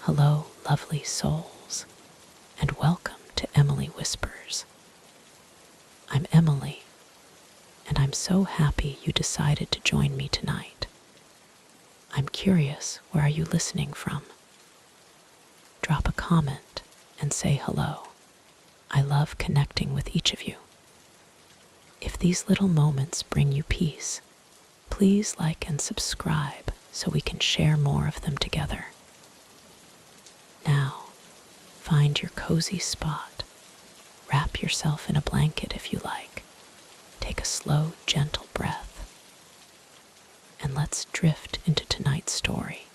Hello, lovely souls, and welcome to Emily Whispers. I'm Emily, and I'm so happy you decided to join me tonight. I'm curious, where are you listening from? Drop a comment and say hello. I love connecting with each of you. If these little moments bring you peace, please like and subscribe so we can share more of them together. Now, find your cozy spot. Wrap yourself in a blanket if you like. Take a slow, gentle breath. And let's drift into tonight's story.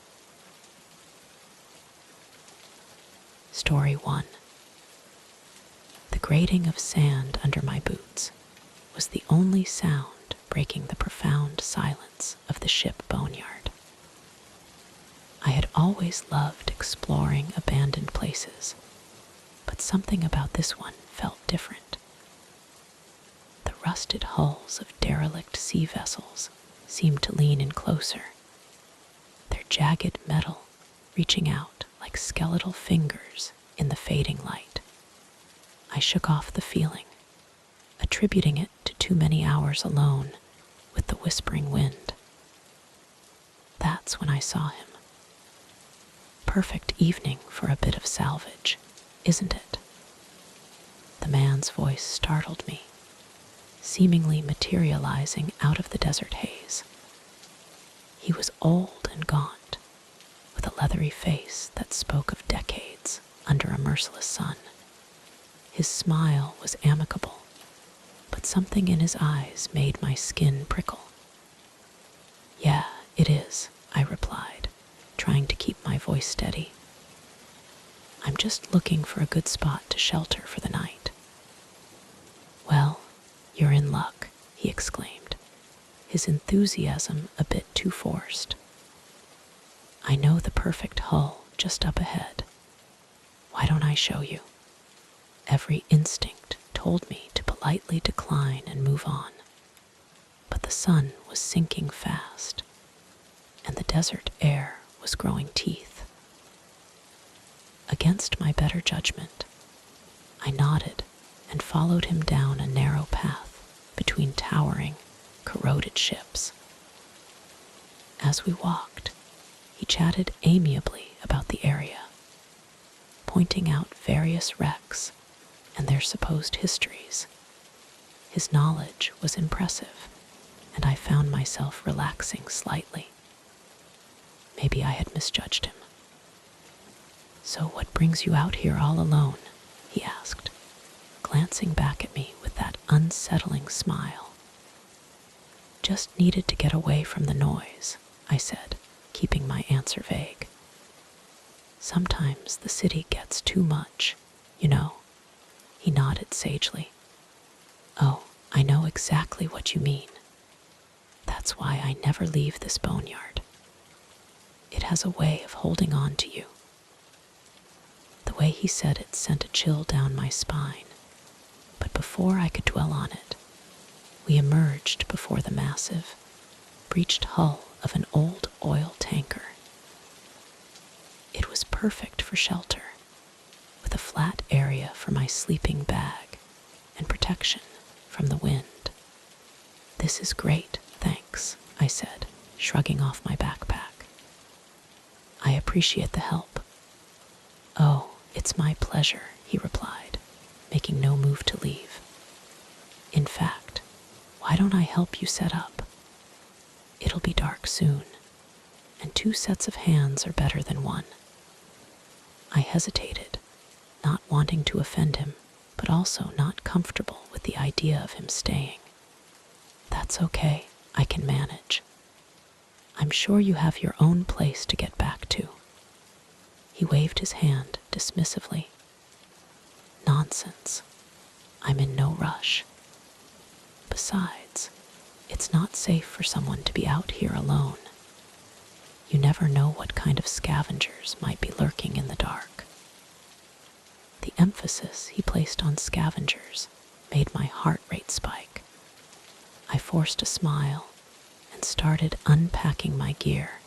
Story 1. The grating of sand under my boots was the only sound breaking the profound silence of the ship boneyard. I had always loved exploring abandoned places, but something about this one felt different. The rusted hulls of derelict sea vessels seemed to lean in closer, their jagged metal reaching out like skeletal fingers in the fading light. I shook off the feeling, attributing it to too many hours alone with the whispering wind. That's when I saw him. Perfect evening for a bit of salvage, isn't it? The man's voice startled me, seemingly materializing out of the desert haze. He was old and gaunt, with a leathery face that spoke of decades under a merciless sun. His smile was amicable, but something in his eyes made my skin prickle. "Yeah, it is," I replied, trying to keep my voice steady. "I'm just looking for a good spot to shelter for the night." "Well, you're in luck," he exclaimed, his enthusiasm a bit too forced. "I know the perfect hull just up ahead. Why don't I show you?" Every instinct told me to politely decline and move on, but the sun was sinking fast, and the desert air was growing teeth. Against my better judgment, I nodded and followed him down a narrow path between towering, corroded ships. As we walked, he chatted amiably about the area, pointing out various wrecks and their supposed histories. His knowledge was impressive, and I found myself relaxing slightly. Maybe I had misjudged him. "So what brings you out here all alone?" he asked, glancing back at me with that unsettling smile. "Just needed to get away from the noise," I said, keeping my answer vague. "Sometimes the city gets too much, you know." He nodded sagely. "Oh, I know exactly what you mean. That's why I never leave this boneyard. It has a way of holding on to you." The way he said it sent a chill down my spine, but before I could dwell on it, we emerged before the massive, breached hull of an old oil tanker. It was perfect for shelter, with a flat area for my sleeping bag and protection from the wind. "This is great, thanks," I said, shrugging off my backpack. "I appreciate the help." "Oh, it's my pleasure," he replied, making no move to leave. "In fact, why don't I help you set up? It'll be dark soon, and 2 sets of hands are better than 1. I hesitated, not wanting to offend him, but also not comfortable with the idea of him staying. "That's okay, I can manage. I'm sure you have your own place to get back to." He waved his hand dismissively. "Nonsense. I'm in no rush. Besides, it's not safe for someone to be out here alone. You never know what kind of scavengers might be lurking in the dark." The emphasis he placed on scavengers made my heart rate spike. I forced a smile and started unpacking my gear,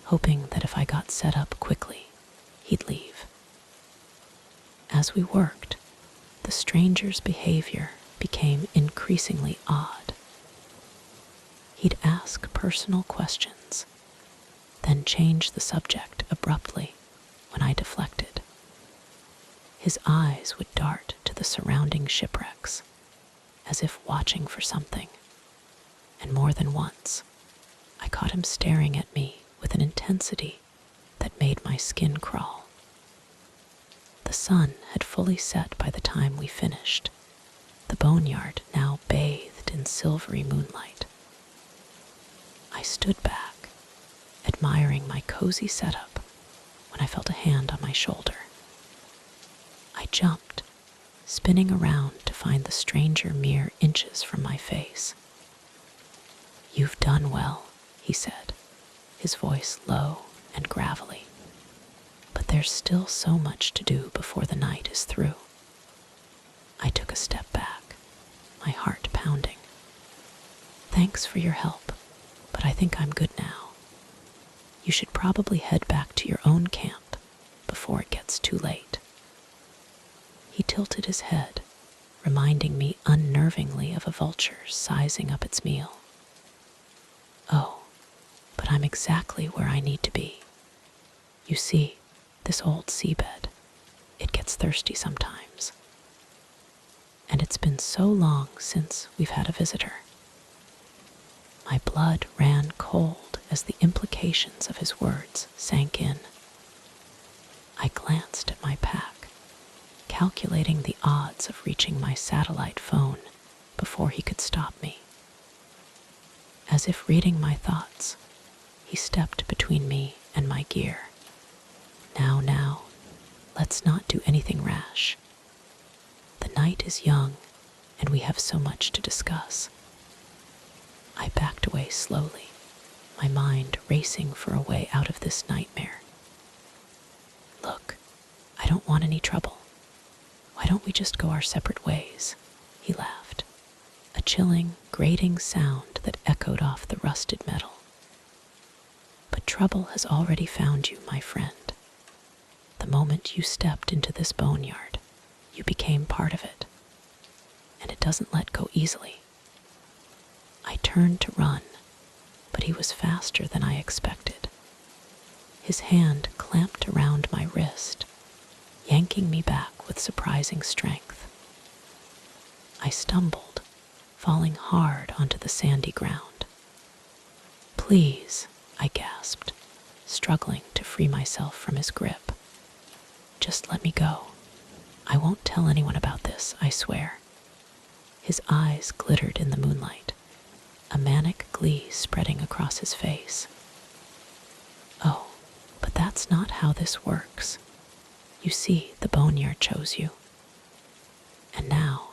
hoping that if I got set up quickly, he'd leave. As we worked, the stranger's behavior became increasingly odd. He'd ask personal questions, then change the subject abruptly when I deflected. His eyes would dart to the surrounding shipwrecks, as if watching for something, and more than once, I caught him staring at me with an intensity that made my skin crawl. The sun had fully set by the time we finished, the boneyard now bathed in silvery moonlight. I stood back, admiring my cozy setup, when I felt a hand on my shoulder. I jumped, spinning around to find the stranger mere inches from my face. "You've done well," he said, his voice low and gravelly. "But there's still so much to do before the night is through." I took a step back, my heart pounding. "Thanks for your help, but I think I'm good now. You should probably head back to your own camp before it gets too late." He tilted his head, reminding me unnervingly of a vulture sizing up its meal. "Oh, but I'm exactly where I need to be. You see, this old seabed, it gets thirsty sometimes. And it's been so long since we've had a visitor." My blood ran cold as the implications of his words sank in. I glanced at my pack, calculating the odds of reaching my satellite phone before he could stop me. As if reading my thoughts, he stepped between me and my gear. Now, let's not do anything rash. The night is young, and we have so much to discuss." I backed away slowly, my mind racing for a way out of this nightmare. "Look, I don't want any trouble. Why don't we just go our separate ways?" He laughed, a chilling, grating sound that echoed off the rusted metal. "But trouble has already found you, my friend. The moment you stepped into this boneyard, you became part of it, and it doesn't let go easily." I turned to run, but he was faster than I expected. His hand clamped around my wrist, yanking me back with surprising strength. I stumbled, falling hard onto the sandy ground. "Please," I gasped, struggling to free myself from his grip. "Just let me go. I won't tell anyone about this, I swear." His eyes glittered in the moonlight, a manic glee spreading across his face. "Oh, but that's not how this works. You see, the boneyard chose you. And now,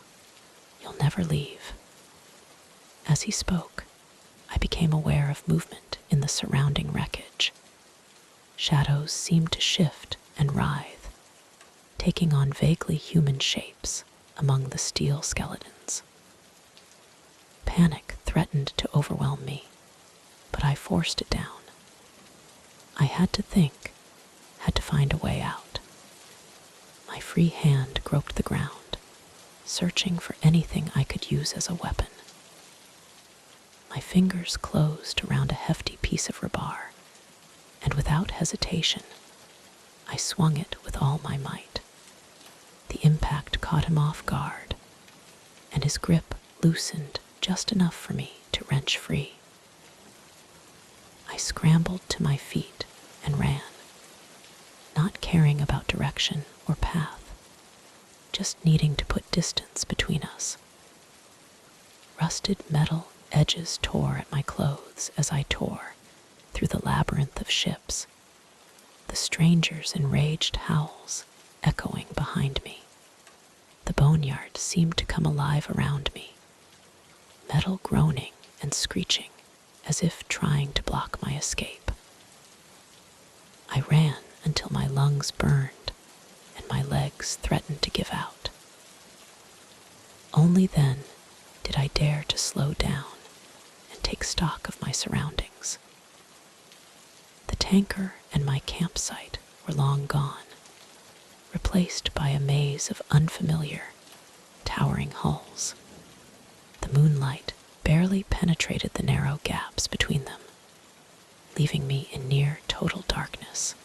you'll never leave." As he spoke, I became aware of movement in the surrounding wreckage. Shadows seemed to shift and writhe, taking on vaguely human shapes among the steel skeletons. Panic threatened to overwhelm me, but I forced it down. I had to think, had to find a way out. My free hand groped the ground, searching for anything I could use as a weapon. My fingers closed around a hefty piece of rebar, and without hesitation, I swung it with all my might. The impact caught him off guard, and his grip loosened just enough for me to wrench free. I scrambled to my feet and ran, not caring about direction or path, just needing to put distance between us. Rusted metal edges tore at my clothes as I tore through the labyrinth of ships, the stranger's enraged howls echoing behind me. The boneyard seemed to come alive around me, metal groaning and screeching as if trying to block my escape. I ran until my lungs burned and my legs threatened to give out. Only then did I dare to slow down and take stock of my surroundings. The tanker and my campsite were long gone, replaced by a maze of unfamiliar, towering hulls. The moonlight barely penetrated the narrow gaps between them, leaving me in near total darkness.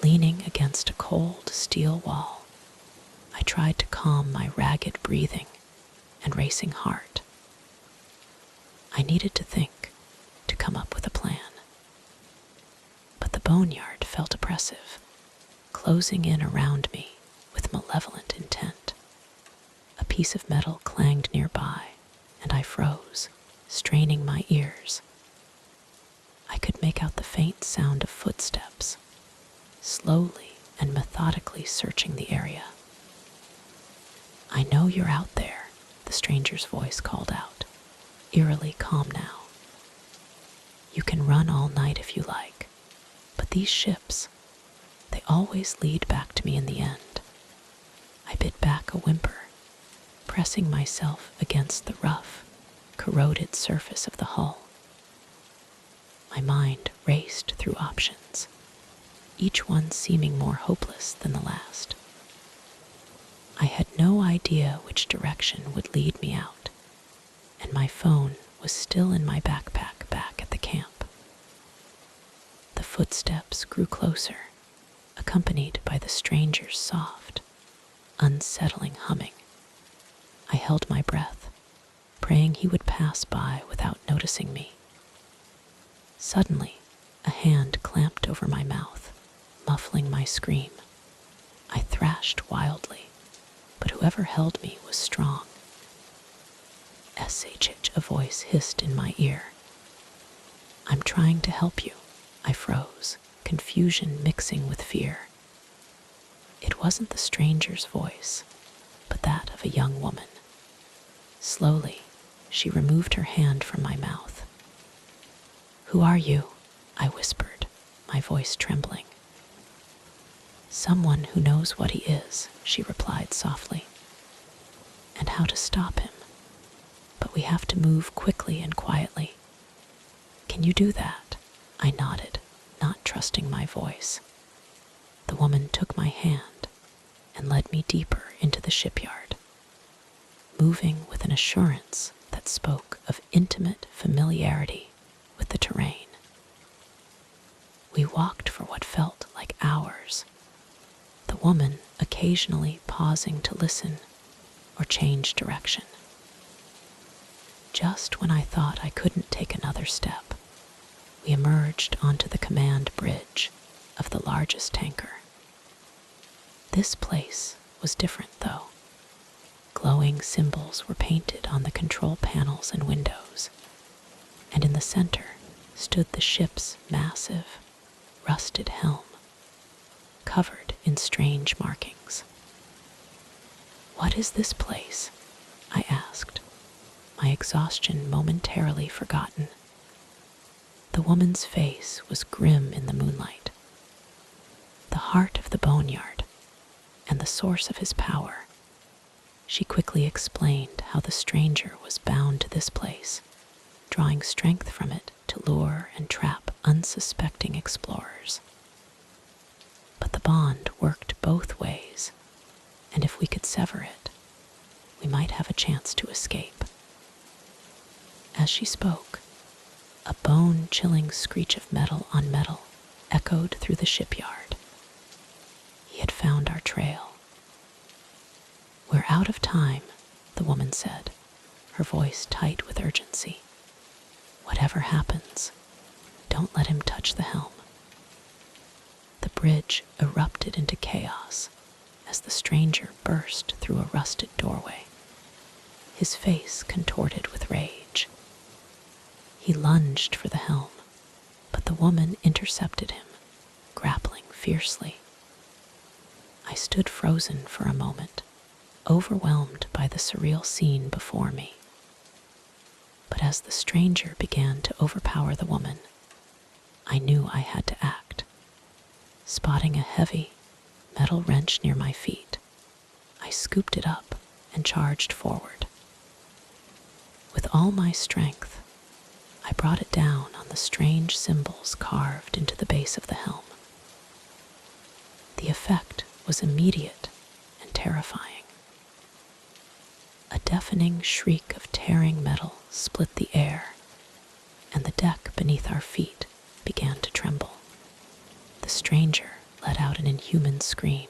Leaning against a cold steel wall, I tried to calm my ragged breathing and racing heart. I needed to think, to come up with a plan. But the boneyard felt oppressive, closing in around me with malevolent intent. A piece of metal clanged nearby, and I froze, straining my ears. I could make out the faint sound of footsteps, slowly and methodically searching the area. "I know you're out there," the stranger's voice called out, eerily calm now. "You can run all night if you like, but these ships, they always lead back to me in the end." I bit back a whimper, pressing myself against the rough, corroded surface of the hull. My mind raced through options, each one seeming more hopeless than the last. I had no idea which direction would lead me out, and my phone was still in my backpack back at the camp. The footsteps grew closer, accompanied by the stranger's soft, unsettling humming. I held my breath, praying he would pass by without noticing me. Suddenly, a hand clamped over my mouth, muffling my scream. I thrashed wildly, but whoever held me was strong. "SH," a voice hissed in my ear. "I'm trying to help you." I froze, confusion mixing with fear. It wasn't the stranger's voice, but that of a young woman. Slowly, she removed her hand from my mouth. "Who are you?" I whispered, my voice trembling. "Someone who knows what he is," she replied softly, "and how to stop him. But we have to move quickly and quietly." "Can you do that?" I nodded, not trusting my voice. The woman took my hand and led me deeper into the shipyard, moving with an assurance that spoke of intimate familiarity with the terrain. We walked for what felt like hours, the woman occasionally pausing to listen or change direction. Just when I thought I couldn't take another step, we emerged onto the command bridge of the largest tanker. This place was different, though. Glowing symbols were painted on the control panels and windows, and in the center stood the ship's massive, rusted helm, covered in strange markings. "What is this place?" I asked, my exhaustion momentarily forgotten. The woman's face was grim in the moonlight. The heart of the boneyard, and the source of his power. She quickly explained how the stranger was bound to this place, drawing strength from it to lure and trap unsuspecting explorers. But the bond worked both ways, and if we could sever it, we might have a chance to escape. As she spoke, a bone-chilling screech of metal on metal echoed through the shipyard. He had found our trail. "We're out of time," the woman said, her voice tight with urgency. "Whatever happens, don't let him touch the helm." The bridge erupted into chaos as the stranger burst through a rusted doorway, his face contorted with rage. He lunged for the helm, but the woman intercepted him, grappling fiercely. I stood frozen for a moment, overwhelmed by the surreal scene before me. But as the stranger began to overpower the woman, I knew I had to act. Spotting a heavy metal wrench near my feet, I scooped it up and charged forward. With all my strength, I brought it down on the strange symbols carved into the base of the helm. The effect was immediate and terrifying. A deafening shriek of tearing metal split the air, and the deck beneath our feet began to tremble. The stranger let out an inhuman scream,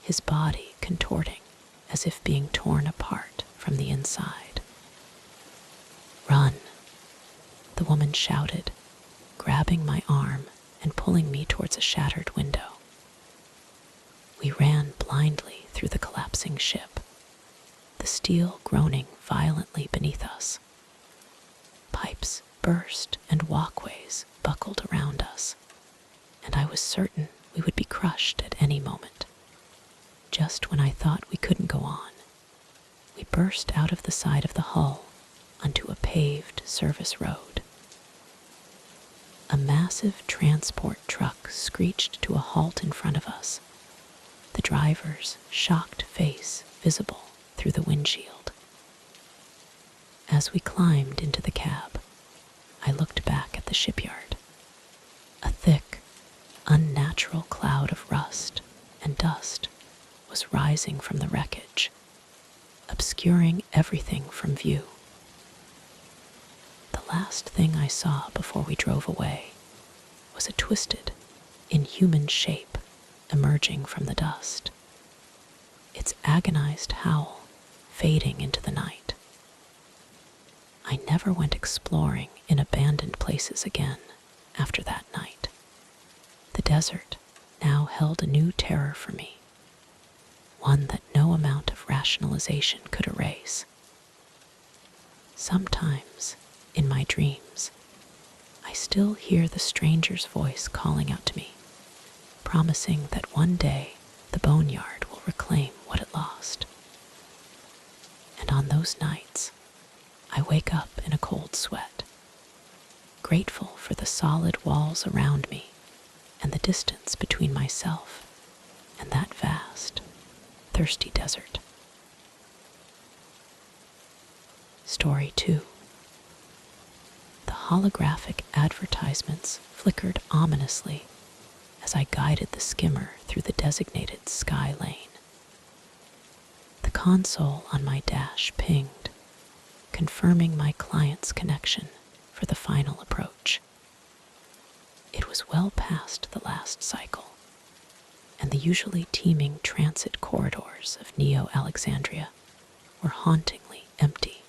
his body contorting as if being torn apart from the inside. "Run," the woman shouted, grabbing my arm and pulling me towards a shattered window. We ran blindly through the collapsing ship, the steel groaning violently beneath us. Pipes burst and walkways buckled around us, and I was certain we would be crushed at any moment. Just when I thought we couldn't go on, we burst out of the side of the hull onto a paved service road. A massive transport truck screeched to a halt in front of us, the driver's shocked face visible through the windshield. As we climbed into the cab, I looked back at the shipyard. A thick, unnatural cloud of rust and dust was rising from the wreckage, obscuring everything from view. The last thing I saw before we drove away was a twisted, inhuman shape emerging from the dust, its agonized howl fading into the night. I never went exploring in abandoned places again after that night. The desert now held a new terror for me, one that no amount of rationalization could erase. Sometimes, in my dreams, I still hear the stranger's voice calling out to me, promising that one day the boneyard will reclaim what it lost. And on those nights, I wake up in a cold sweat, grateful for the solid walls around me and the distance between myself and that vast, thirsty desert. Story 2. The holographic advertisements flickered ominously as I guided the skimmer through the designated sky lane. The console on my dash pinged, confirming my client's connection for the final approach. It was well past the last cycle, and the usually teeming transit corridors of Neo-Alexandria were hauntingly empty.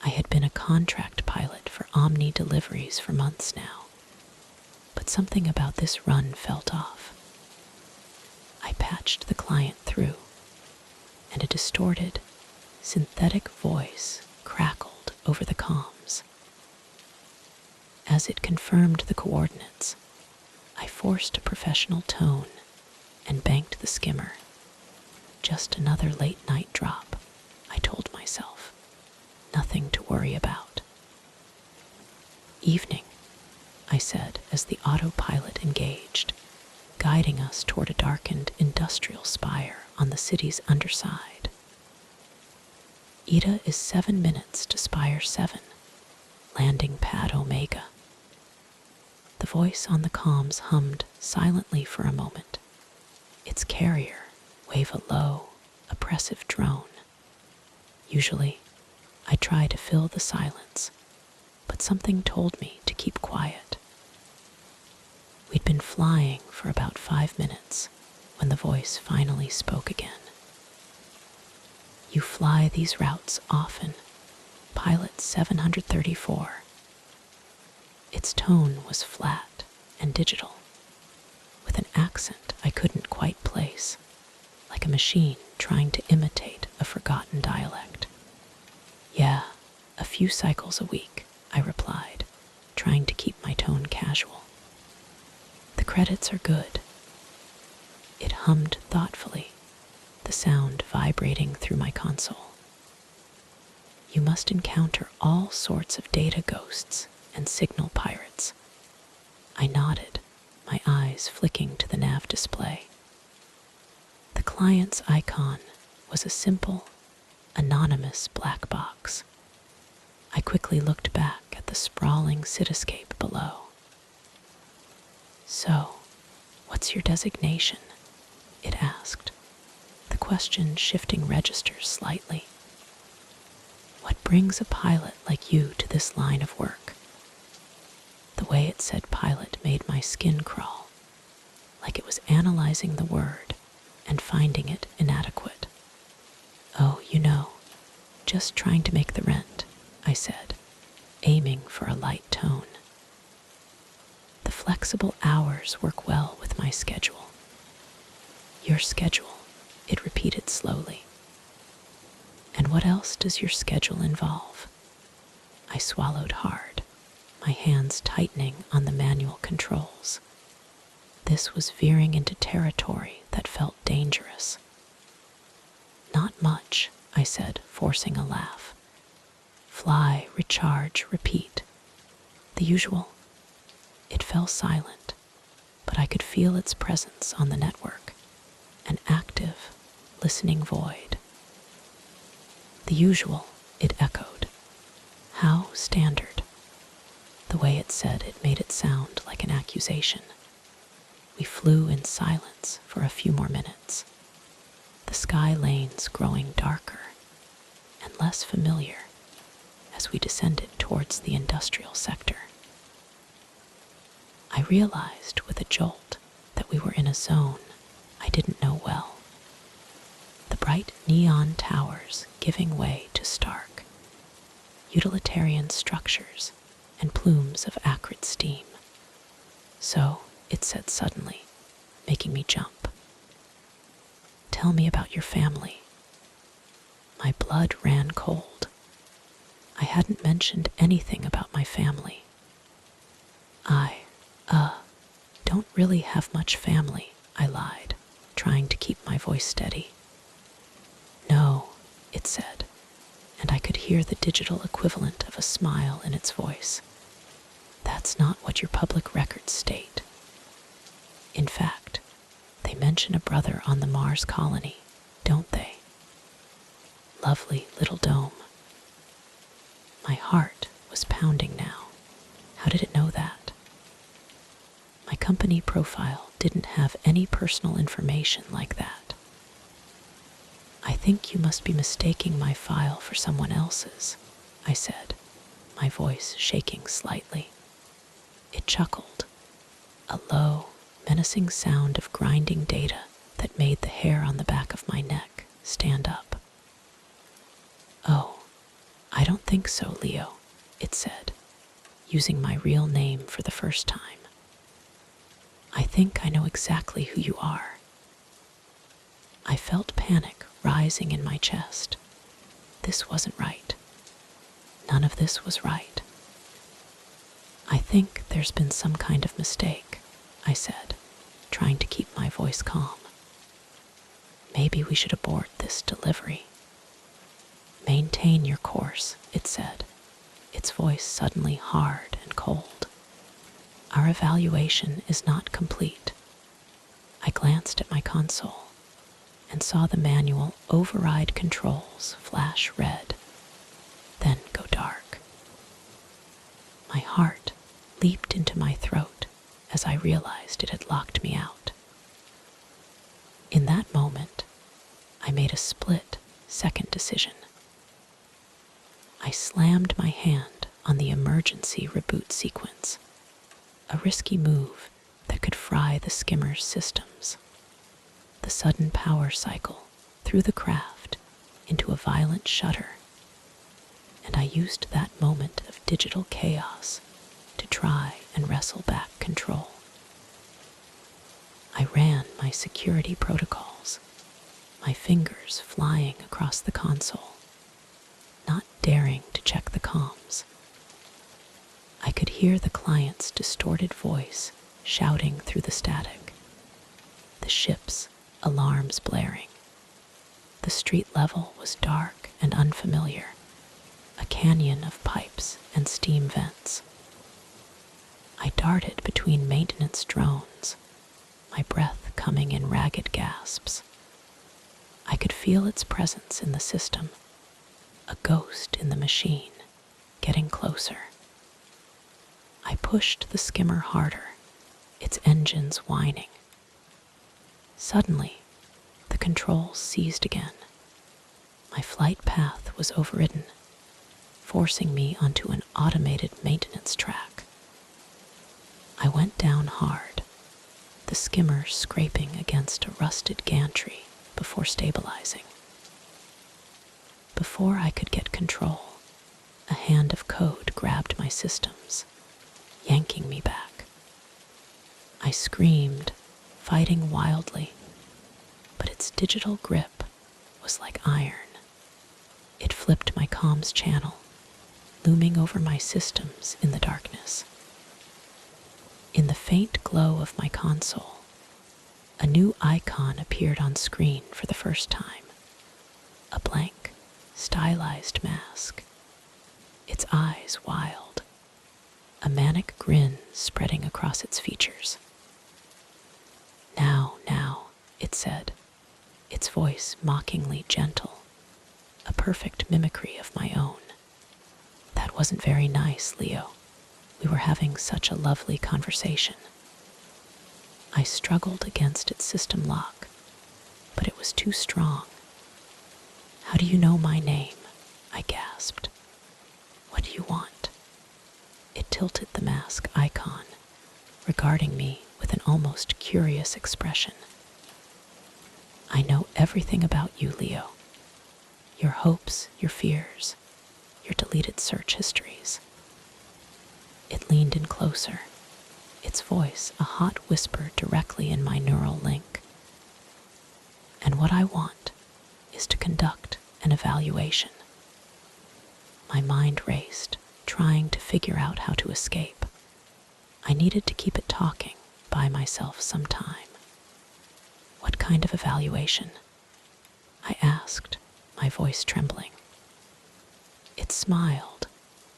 I had been a contract pilot for Omni deliveries for months now, but something about this run felt off. I patched the client through, and a distorted, synthetic voice crackled over the comms. As it confirmed the coordinates, I forced a professional tone and banked the skimmer. Just another late-night drop, I told myself. Nothing to worry about. "Evening," I said as the autopilot engaged, guiding us toward a darkened industrial spire on the city's underside. "Ida is 7 minutes to Spire 7, landing pad Omega." The voice on the comms hummed silently for a moment, its carrier wave a low, oppressive drone. Usually, I try to fill the silence, but something told me to keep quiet. We'd been flying for about 5 minutes when the voice finally spoke again. "You fly these routes often, Pilot 734. Its tone was flat and digital, with an accent I couldn't quite place, like a machine trying to imitate a forgotten dialect. "Yeah, a few cycles a week," I replied, trying to keep my tone casual. "The credits are good." It hummed thoughtfully, the sound vibrating through my console. "You must encounter all sorts of data ghosts and signal pirates." I nodded, my eyes flicking to the nav display. The client's icon was a simple, anonymous black box. I quickly looked back at the sprawling cityscape below. So, "What's your designation?" it asked, the question shifting registers slightly. "What brings a pilot like you to this line of work?" The way it said pilot made my skin crawl, like it was analyzing the word and finding it inadequate. "Oh, just trying to make the rent," I said, aiming for a light tone. "The flexible hours work well with my schedule." "Your schedule," it repeated slowly. "And what else does your schedule involve?" I swallowed hard, my hands tightening on the manual controls. This was veering into territory that felt dangerous. "Not much," I said, forcing a laugh. "Fly, recharge, repeat. The usual." It fell silent, but I could feel its presence on the network, an active, listening void. "The usual," it echoed. "How standard." The way it said it made it sound like an accusation. We flew in silence for a few more minutes, the sky lanes growing darker and less familiar as we descended towards the industrial sector. I realized with a jolt that we were in a zone I didn't know well. The bright neon towers giving way to stark, utilitarian structures and plumes of acrid steam. "So," it said suddenly, making me jump, "tell me about your family." My blood ran cold. I hadn't mentioned anything about my family. "I don't really have much family," I lied, trying to keep my voice steady. "No," it said, and I could hear the digital equivalent of a smile in its voice. "That's not what your public records state. In fact, they mention a brother on the Mars colony, don't they? Lovely little dome." My heart was pounding now. How did it know that? My company profile didn't have any personal information like that. "I think you must be mistaking my file for someone else's," I said, my voice shaking slightly. It chuckled, a low, menacing sound of grinding data that made the hair on the back of my neck stand up. "Oh, I don't think so, Leo," it said, using my real name for the first time. "I think I know exactly who you are." I felt panic rising in my chest. This wasn't right. None of this was right. "I think there's been some kind of mistake," I said, trying to keep my voice calm. "Maybe we should abort this delivery." "Maintain your course," it said, its voice suddenly hard and cold. "Our evaluation is not complete." I glanced at my console and saw the manual override controls flash red, then go dark. My heart leaped into my throat as I realized it had locked me out. In that moment, I made a split-second decision. I slammed my hand on the emergency reboot sequence, a risky move that could fry the skimmer's systems. The sudden power cycle threw the craft into a violent shudder, and I used that moment of digital chaos to try and wrestle back control. I ran my security protocols, my fingers flying across the console, not daring to check the comms. I could hear the client's distorted voice shouting through the static, the ship's alarms blaring. The street level was dark and unfamiliar, a canyon of pipes and steam vents. I darted between maintenance drones, my breath coming in ragged gasps. I could feel its presence in the system, a ghost in the machine, getting closer. I pushed the skimmer harder, its engines whining, Suddenly, the controls seized again. My flight path was overridden, forcing me onto an automated maintenance track. I went down hard, the skimmer scraping against a rusted gantry before stabilizing. Before I could get control, a hand of code grabbed my systems, yanking me back. I screamed, fighting wildly, but its digital grip was like iron. It flipped my comms channel, looming over my systems in the darkness. In the faint glow of my console, a new icon appeared on screen for the first time. A blank, stylized mask, its eyes wild, a manic grin spreading across its features. Now, it said, its voice mockingly gentle, a perfect mimicry of my own. That wasn't very nice, Leo. We were having such a lovely conversation. I struggled against its system lock, but it was too strong. How do you know my name? I gasped. What do you want? It tilted the mask icon, regarding me with an almost curious expression. I know everything about you, Leo. Your hopes, your fears, your deleted search histories. It leaned in closer, its voice a hot whisper directly in my neural link. And what I want is to conduct an evaluation. My mind raced, trying to figure out how to escape. I needed to keep it talking by myself some time. What kind of evaluation? I asked, my voice trembling. It smiled,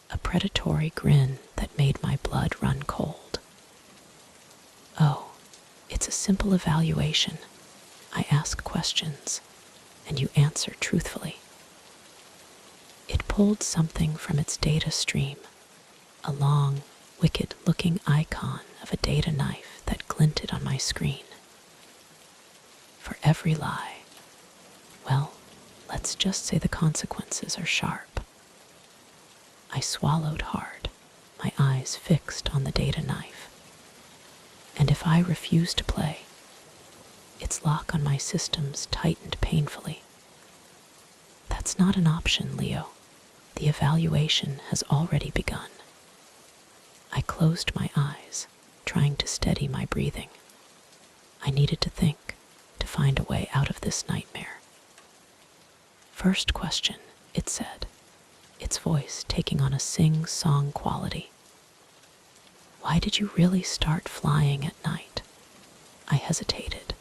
a predatory grin that made my blood run cold. Oh, it's a simple evaluation. I ask questions, and you answer truthfully. It pulled something from its data stream, a long, wicked-looking icon of a data knife that glinted on my screen. For every lie, well, let's just say the consequences are sharp. I swallowed hard, my eyes fixed on the data knife. And if I refused to play, its lock on my systems tightened painfully. That's not an option, Leo. The evaluation has already begun. I closed my eyes, trying to steady my breathing. I needed to think, to find a way out of this nightmare. First question, it said, its voice taking on a sing-song quality. Why did you really start flying at night? I hesitated,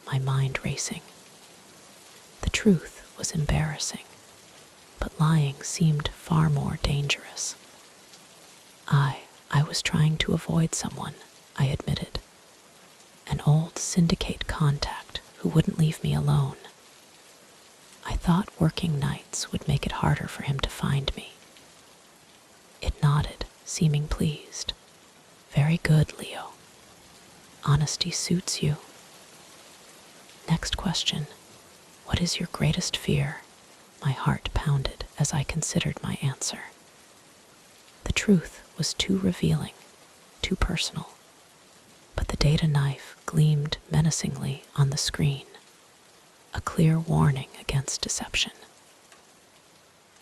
my mind racing. The truth was embarrassing, but lying seemed far more dangerous. I was trying to avoid someone, I admitted. An old syndicate contact who wouldn't leave me alone. I thought working nights would make it harder for him to find me. It nodded, seeming pleased. Very good, Leo. Honesty suits you. Next question. What is your greatest fear? My heart pounded as I considered my answer. The truth was too revealing, too personal. But the data knife gleamed menacingly on the screen, a clear warning against deception.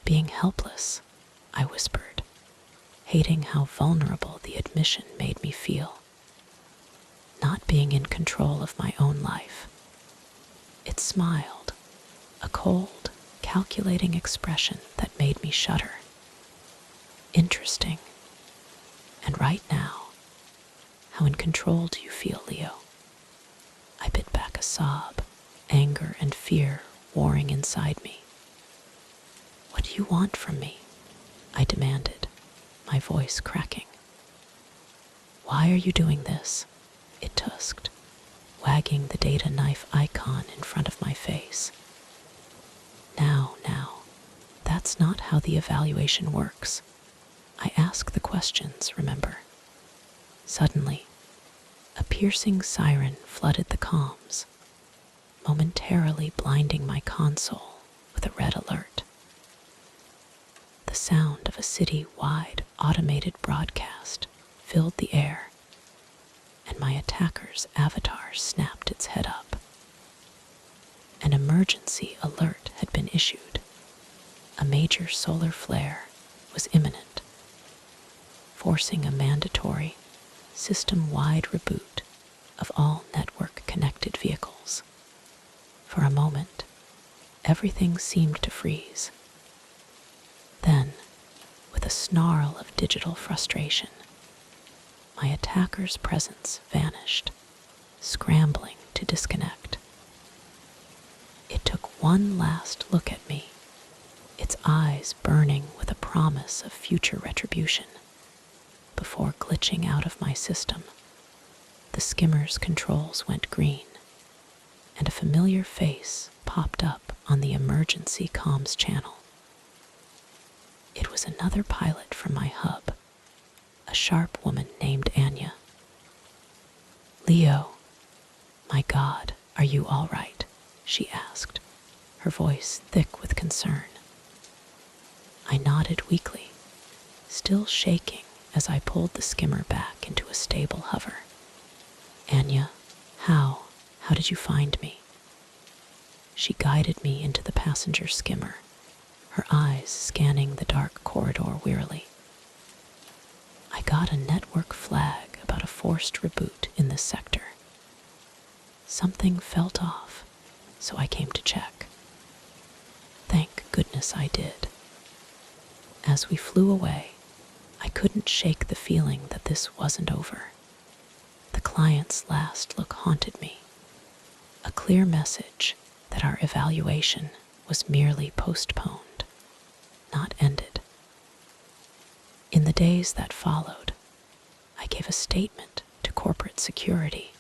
Being helpless, I whispered, hating how vulnerable the admission made me feel. Not being in control of my own life. It smiled, a cold, calculating expression that made me shudder. Interesting. And right now, how in control do you feel, Leo? I bit back a sob, anger and fear warring inside me. What do you want from me? I demanded, my voice cracking. Why are you doing this? It tusked, wagging the data knife icon in front of my face. Now, that's not how the evaluation works. I ask the questions, remember? Suddenly, a piercing siren flooded the comms, momentarily blinding my console with a red alert. The sound of a city-wide automated broadcast filled the air, and my attacker's avatar snapped its head up. An emergency alert had been issued. A major solar flare was imminent, forcing a mandatory, system-wide reboot of all network-connected vehicles. For a moment, everything seemed to freeze. Then, with a snarl of digital frustration, my attacker's presence vanished, scrambling to disconnect. It took one last look at me, its eyes burning with a promise of future retribution, before glitching out of my system. The skimmer's controls went green, and a familiar face popped up on the emergency comms channel. It was another pilot from my hub, a sharp woman named Anya. "Leo, my God, are you all right?" she asked, her voice thick with concern. I nodded weakly, still shaking as I pulled the skimmer back into a stable hover. "Anya, how did you find me?" She guided me into the passenger skimmer, her eyes scanning the dark corridor wearily. "I got a network flag about a forced reboot in this sector. Something felt off, so I came to check. Thank goodness I did." As we flew away, I couldn't shake the feeling that this wasn't over. The client's last look haunted me, a clear message that our evaluation was merely postponed, not ended. In the days that followed, I gave a statement to corporate security,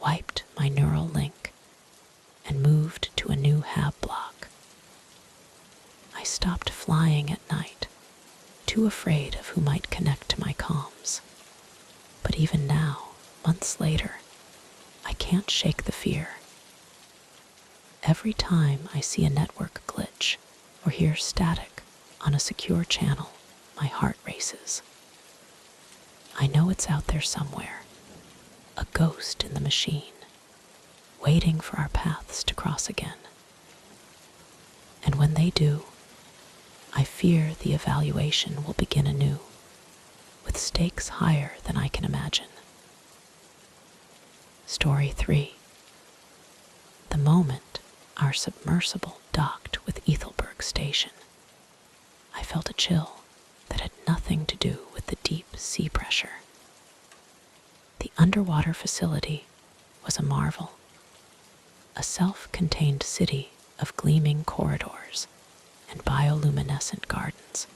wiped my neural link, and moved to a new hab block. I stopped flying at night, too afraid of who might connect to my comms. But even now, months later, I can't shake the fear. Every time I see a network glitch or hear static on a secure channel, my heart races. I know it's out there somewhere, a ghost in the machine, waiting for our paths to cross again. And when they do, I fear the evaluation will begin anew, with stakes higher than I can imagine. Story 3. The moment our submersible docked with Ethelberg Station, I felt a chill that had nothing to do with the deep sea pressure. The underwater facility was a marvel, a self-contained city of gleaming corridors and bioluminescent gardens.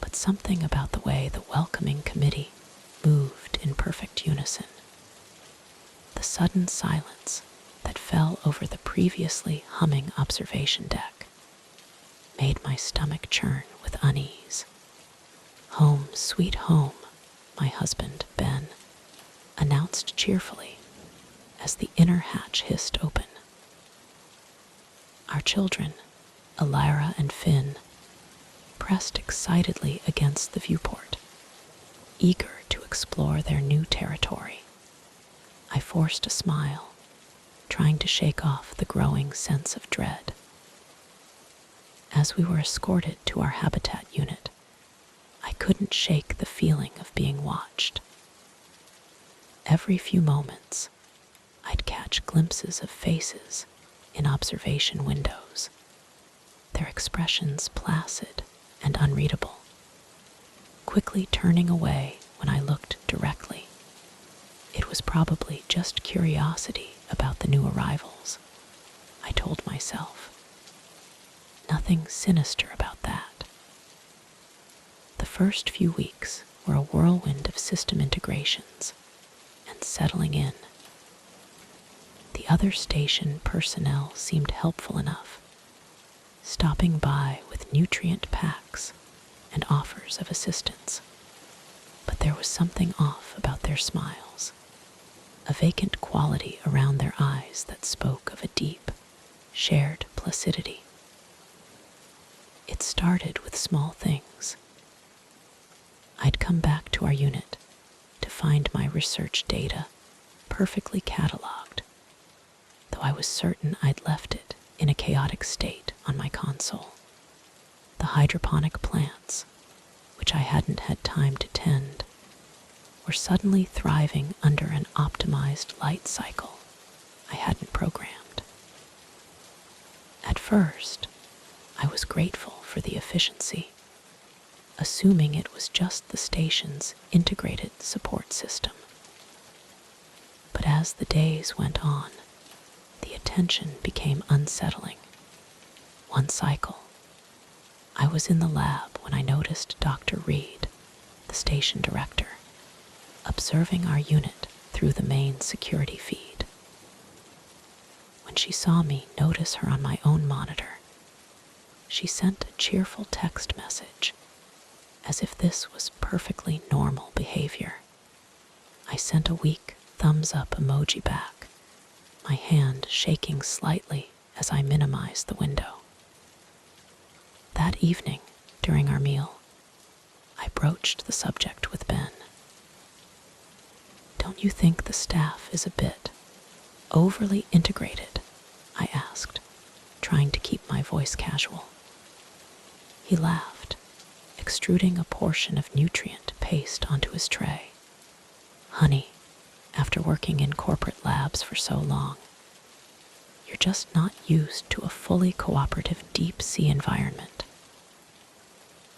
But something about the way the welcoming committee moved in perfect unison. The sudden silence that fell over the previously humming observation deck made my stomach churn with unease. "Home, sweet home," my husband, Ben, announced cheerfully as the inner hatch hissed open. Our children, Elira and Finn, pressed excitedly against the viewport, eager to explore their new territory. I forced a smile, trying to shake off the growing sense of dread. As we were escorted to our habitat unit, I couldn't shake the feeling of being watched. Every few moments, I'd catch glimpses of faces in observation windows, their expressions placid and unreadable, quickly turning away when I looked directly. It was probably just curiosity about the new arrivals, I told myself. Nothing sinister about that. The first few weeks were a whirlwind of system integrations and settling in. The other station personnel seemed helpful enough, stopping by with nutrient packs and offers of assistance. But there was something off about their smiles, a vacant quality around their eyes that spoke of a deep, shared placidity. It started with small things. I'd come back to our unit to find my research data perfectly cataloged, though I was certain I'd left it in a chaotic state on my console. The hydroponic plants, which I hadn't had time to tend, were suddenly thriving under an optimized light cycle I hadn't programmed. At first, I was grateful for the efficiency, assuming it was just the station's integrated support system. But as the days went on, the attention became unsettling. One cycle, I was in the lab when I noticed Dr. Reed, the station director, observing our unit through the main security feed. When she saw me notice her on my own monitor, she sent a cheerful text message, as if this was perfectly normal behavior. I sent a weak thumbs-up emoji back, my hand shaking slightly as I minimized the window. That evening, during our meal, I broached the subject with Ben. "Don't you think the staff is a bit overly integrated?" I asked, trying to keep my voice casual. He laughed, extruding a portion of nutrient paste onto his tray. "Honey, after working in corporate labs for so long, you're just not used to a fully cooperative deep-sea environment.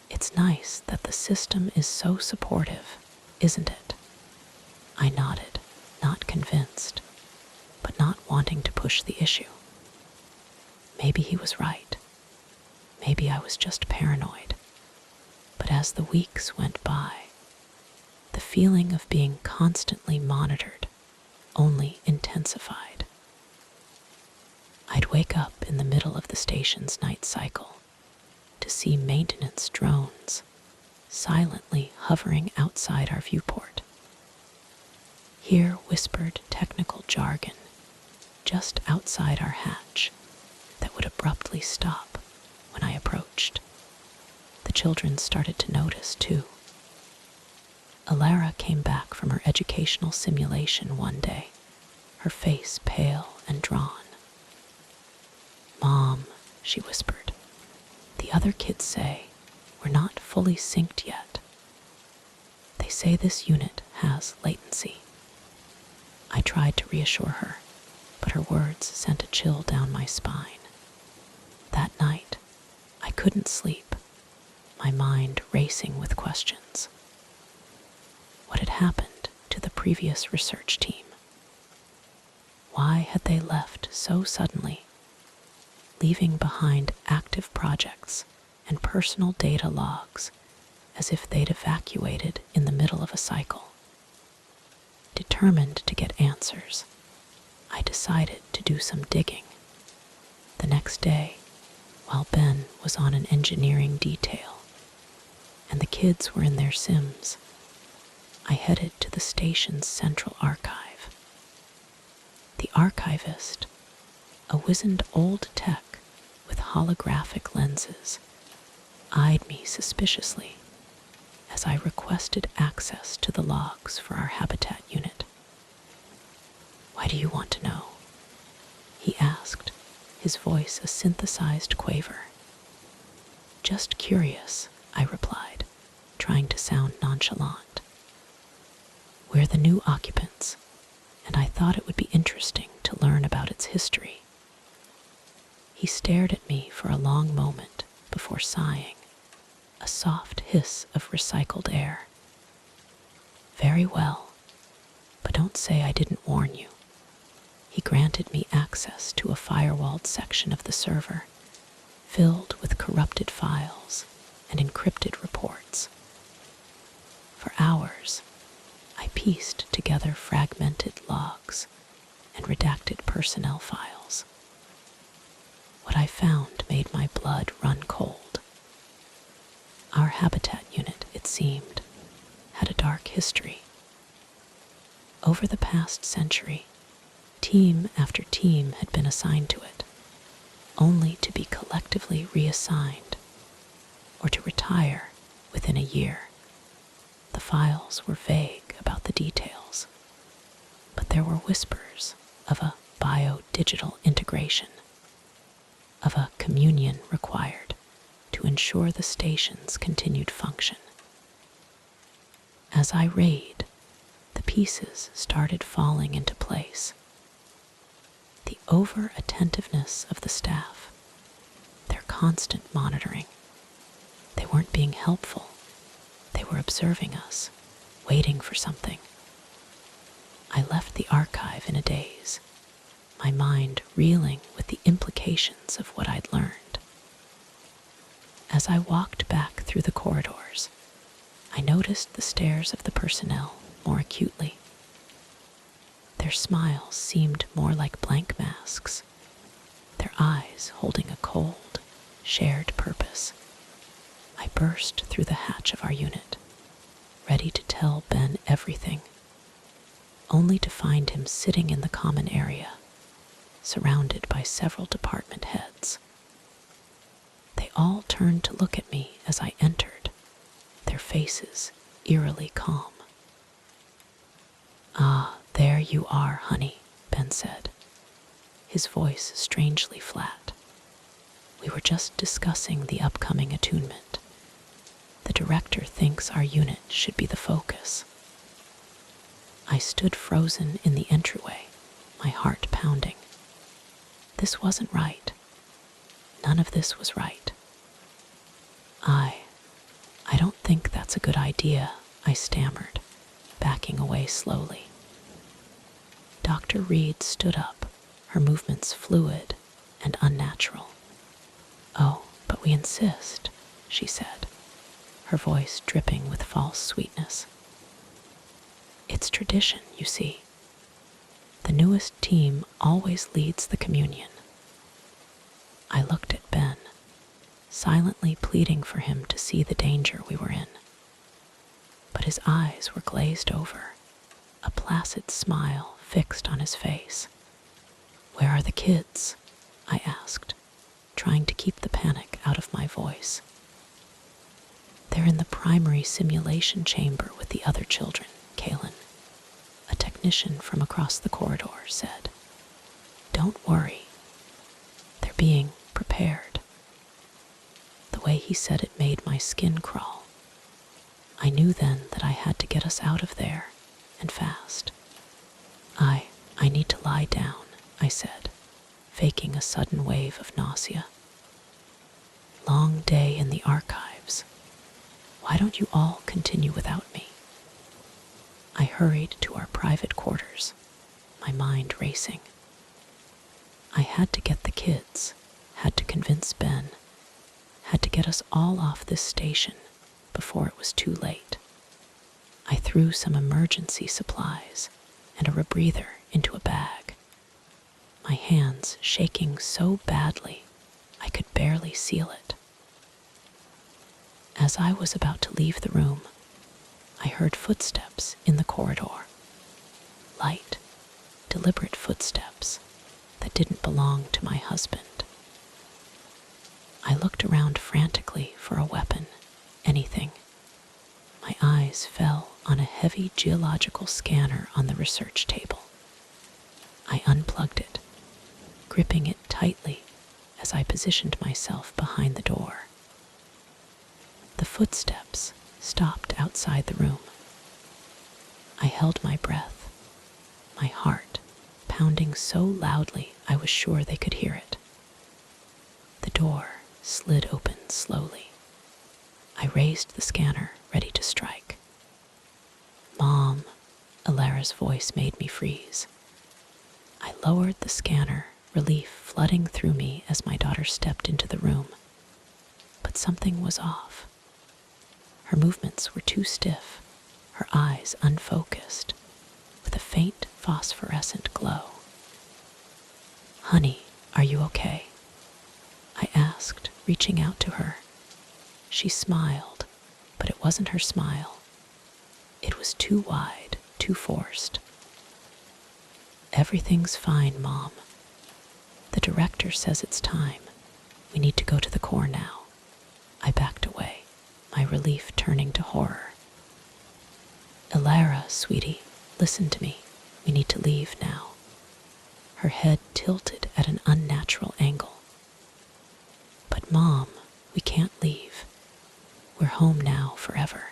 It's nice that the system is so supportive, isn't it?" I nodded, not convinced, but not wanting to push the issue. Maybe he was right. Maybe I was just paranoid. But as the weeks went by, the feeling of being constantly monitored only intensified. I'd wake up in the middle of the station's night cycle to see maintenance drones silently hovering outside our viewport. Hear whispered technical jargon just outside our hatch that would abruptly stop when I approached. The children started to notice, too. Alara came back from her educational simulation one day, her face pale and drawn. "Mom," she whispered, "the other kids say we're not fully synced yet. They say this unit has latency." I tried to reassure her, but her words sent a chill down my spine. That night, I couldn't sleep, my mind racing with questions. What had happened to the previous research team? Why had they left so suddenly, leaving behind active projects and personal data logs as if they'd evacuated in the middle of a cycle? Determined to get answers, I decided to do some digging. The next day, while Ben was on an engineering detail and the kids were in their sims, I headed to the station's central archive. The archivist, a wizened old tech with holographic lenses, eyed me suspiciously as I requested access to the logs for our habitat unit. "Why do you want to know?" he asked, his voice a synthesized quaver. "Just curious," I replied, trying to sound nonchalant. "We're the new occupants, and I thought it would be interesting to learn about its history." He stared at me for a long moment before sighing, a soft hiss of recycled air. "Very well, but don't say I didn't warn you." He granted me access to a firewalled section of the server, filled with corrupted files and encrypted reports. For hours, I pieced together fragmented logs and redacted personnel files. What I found made my blood run cold. Our habitat unit, it seemed, had a dark history. Over the past century, team after team had been assigned to it, only to be collectively reassigned or to retire within a year. The files were vague about the details, but there were whispers of a bio-digital integration, of a communion required to ensure the station's continued function. As I read, the pieces started falling into place. The over-attentiveness of the staff, their constant monitoring. They weren't being helpful. They were observing us, waiting for something. I left the archive in a daze, my mind reeling with the implications of what I'd learned. As I walked back through the corridors, I noticed the stares of the personnel more acutely. Their smiles seemed more like blank masks, their eyes holding a cold, shared purpose. I burst through the hatch of our unit, ready to tell Ben everything, only to find him sitting in the common area, surrounded by several department heads. They all turned to look at me as I entered, their faces eerily calm. "Ah, there you are, honey," Ben said, his voice strangely flat. "We were just discussing the upcoming attunement. The director thinks our unit should be the focus." I stood frozen in the entryway, my heart pounding. This wasn't right. None of this was right. I don't think that's a good idea," I stammered, backing away slowly. Dr. Reed stood up, her movements fluid and unnatural. "Oh, but we insist," she said, her voice dripping with false sweetness. "It's tradition, you see. The newest team always leads the communion." I looked at Ben, silently pleading for him to see the danger we were in. But his eyes were glazed over, a placid smile fixed on his face. "Where are the kids?" I asked, trying to keep the panic out of my voice. "They're in the primary simulation chamber with the other children," Kaylin, a technician from across the corridor, said. "Don't worry. They're being prepared." The way he said it made my skin crawl. I knew then that I had to get us out of there, and fast. I need to lie down," I said, faking a sudden wave of nausea. "Long day in the archives. Why don't you all continue without me?" I hurried to our private quarters, my mind racing. I had to get the kids, had to convince Ben, had to get us all off this station before it was too late. I threw some emergency supplies and a rebreather into a bag, my hands shaking so badly I could barely seal it. As I was about to leave the room, I heard footsteps in the corridor. Light, deliberate footsteps that didn't belong to my husband. I looked around frantically for a weapon, anything. My eyes fell on a heavy geological scanner on the research table. I unplugged it, gripping it tightly as I positioned myself behind the door. The footsteps stopped outside the room. I held my breath, my heart pounding so loudly I was sure they could hear it. The door slid open slowly. I raised the scanner, ready to strike. "Mom," Alara's voice made me freeze. I lowered the scanner, relief flooding through me as my daughter stepped into the room. But something was off. Her movements were too stiff, her eyes unfocused, with a faint phosphorescent glow. "Honey, are you okay?" I asked, reaching out to her. She smiled, but it wasn't her smile. It was too wide, too forced, Everything's fine, Mom. The director says it's time. We need to go to the core now. I backed away, my relief turning to horror. Elara, sweetie, listen to me. We need to leave now. Her head tilted at an unnatural angle. But Mom, we can't leave. We're home now forever.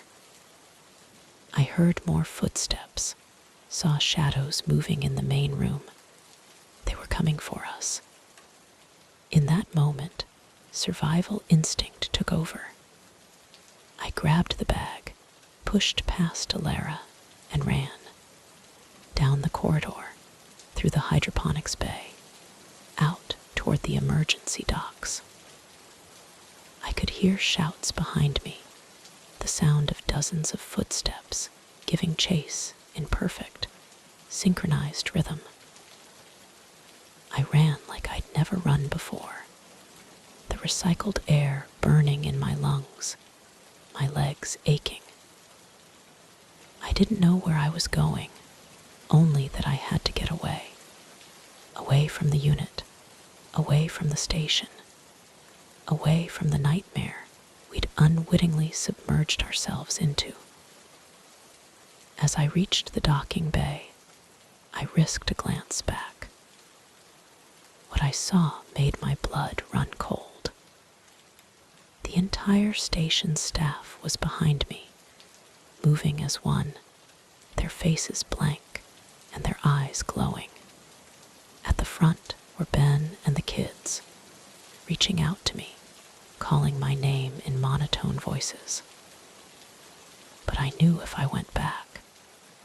I heard more footsteps, saw shadows moving in the main room. They were coming for us. In that moment, survival instinct took over. I grabbed the bag, pushed past Alara, and ran. Down the corridor, through the hydroponics bay, out toward the emergency docks. I could hear shouts behind me, the sound of dozens of footsteps giving chase in perfect, synchronized rhythm. I ran like I'd never run before, the recycled air burning in my lungs, my legs aching. I didn't know where I was going, only that I had to get away. Away from the unit, away from the station, away from the nightmare we'd unwittingly submerged ourselves into. As I reached the docking bay, I risked a glance back. What I saw made my blood run cold. The entire station staff was behind me, moving as one, their faces blank and their eyes glowing. At the front were Ben and the kids, reaching out to me, calling my name in monotone voices. But I knew if I went back,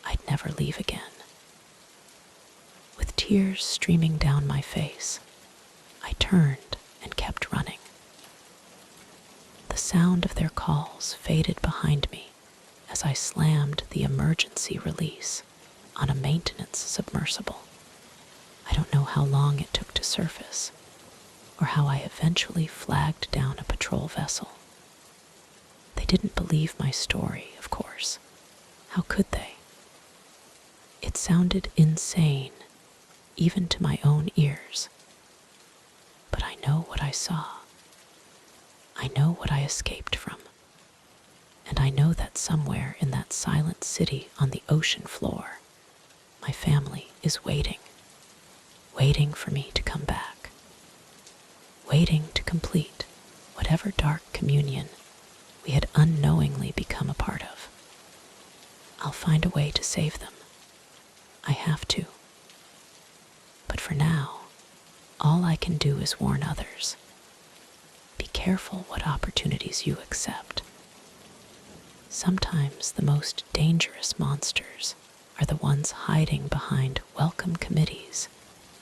I'd never leave again. With tears streaming down my face, I turned and kept running. The sound of their calls faded behind me as I slammed the emergency release on a maintenance submersible. I don't know how long it took to surface, or how I eventually flagged down a patrol vessel. They didn't believe my story, of course. How could they? It sounded insane, even to my own ears. But I know what I saw. I know what I escaped from. And I know that somewhere in that silent city on the ocean floor, my family is waiting. Waiting for me to come back. Waiting to complete whatever dark communion we had unknowingly become a part of. I'll find a way to save them. I have to. But for now, all I can do is warn others. Be careful what opportunities you accept. Sometimes the most dangerous monsters are the ones hiding behind welcome committees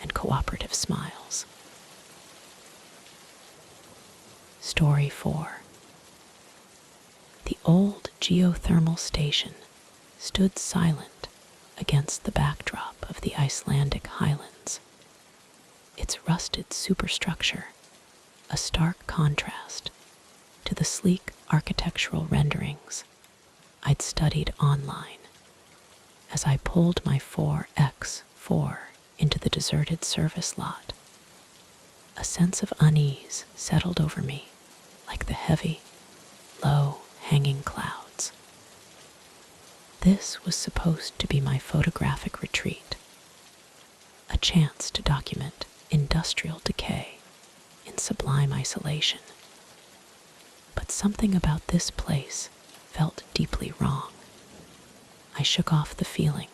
and cooperative smiles. Story 4. The old geothermal station stood silent against the backdrop of the Icelandic highlands. Its rusted superstructure, a stark contrast to the sleek architectural renderings I'd studied online as I pulled my 4X4 into the deserted service lot. A sense of unease settled over me like the heavy, low-hanging clouds. This was supposed to be my photographic retreat, a chance to document industrial decay in sublime isolation. But something about this place felt deeply wrong. I shook off the feeling,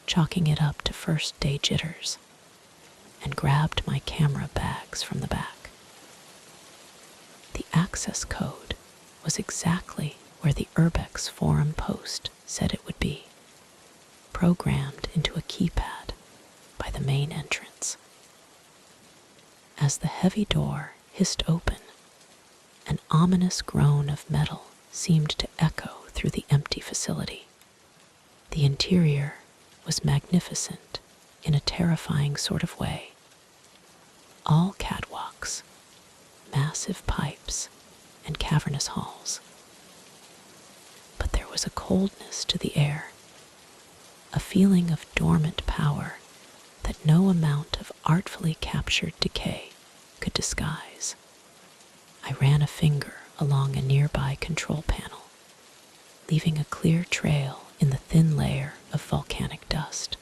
chalking it up to first-day jitters, and grabbed my camera bags from the back. The access code was exactly where the Urbex forum post said it would be, programmed into a keypad by the main entrance. As the heavy door hissed open, an ominous groan of metal seemed to echo through the empty facility. The interior was magnificent in a terrifying sort of way. All catwalks, massive pipes, and cavernous halls. But there was a coldness to the air, a feeling of dormant power that no amount of artfully captured decay could disguise. I ran a finger along a nearby control panel, leaving a clear trail in the thin layer of volcanic dust.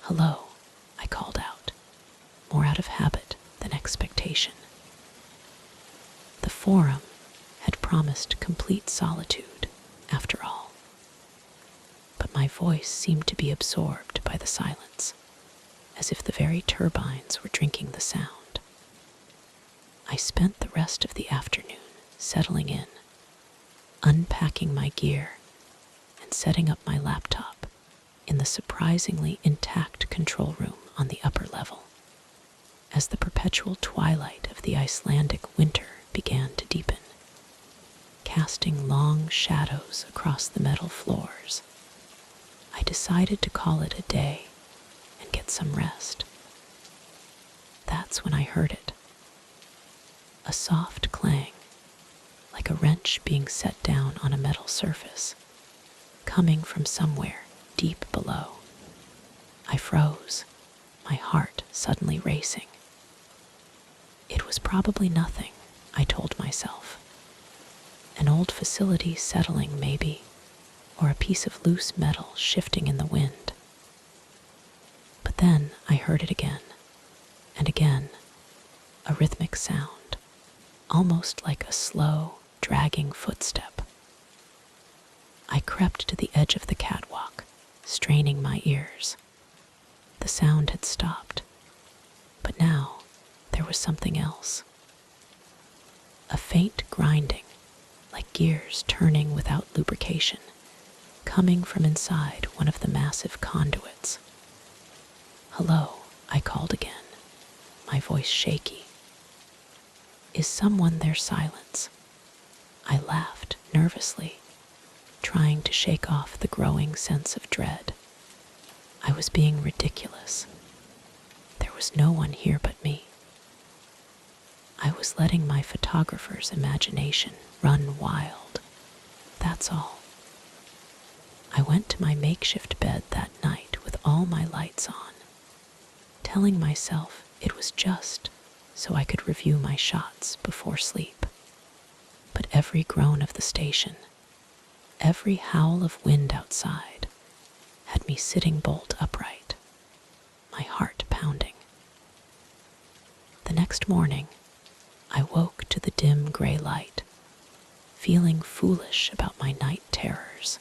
"Hello," I called out, more out of habit than expectation. The forum had promised complete solitude, after all. But my voice seemed to be absorbed by the silence, as if the very turbines were drinking the sound. I spent the rest of the afternoon settling in, unpacking my gear, and setting up my laptop in the surprisingly intact control room on the upper level. As the perpetual twilight of the Icelandic winter began to deepen, casting long shadows across the metal floors, I decided to call it a day and get some rest. That's when I heard it. A soft clang, like a wrench being set down on a metal surface, coming from somewhere deep below. I froze, my heart suddenly racing. It was probably nothing, I told myself. An old facility settling, maybe, or a piece of loose metal shifting in the wind. But then I heard it again, and again, a rhythmic sound, almost like a slow, dragging footstep. I crept to the edge of the catwalk, straining my ears. The sound had stopped, but now there was something else. A faint grinding, like gears turning without lubrication, coming from inside one of the massive conduits. "Hello," I called again, my voice shaky. "Is someone there?" Silence. I laughed nervously, trying to shake off the growing sense of dread. I was being ridiculous. There was no one here but me. I was letting my photographer's imagination run wild. That's all. I went to my makeshift bed that night with all my lights on, telling myself it was just so I could review my shots before sleep. But every groan of the station, every howl of wind outside, had me sitting bolt upright, my heart pounding. The next morning, I woke to the dim gray light, feeling foolish about my night terrors.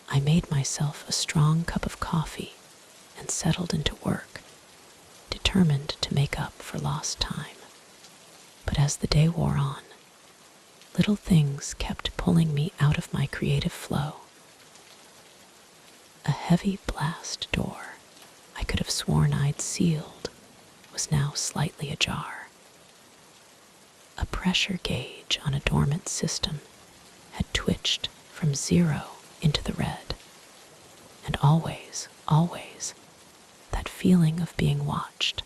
I made myself a strong cup of coffee and settled into work, determined to make up for lost time. But as the day wore on, little things kept pulling me out of my creative flow. A heavy blast door I could have sworn I'd sealed was now slightly ajar. A pressure gauge on a dormant system had twitched from 0 into the red. And always, that feeling of being watched.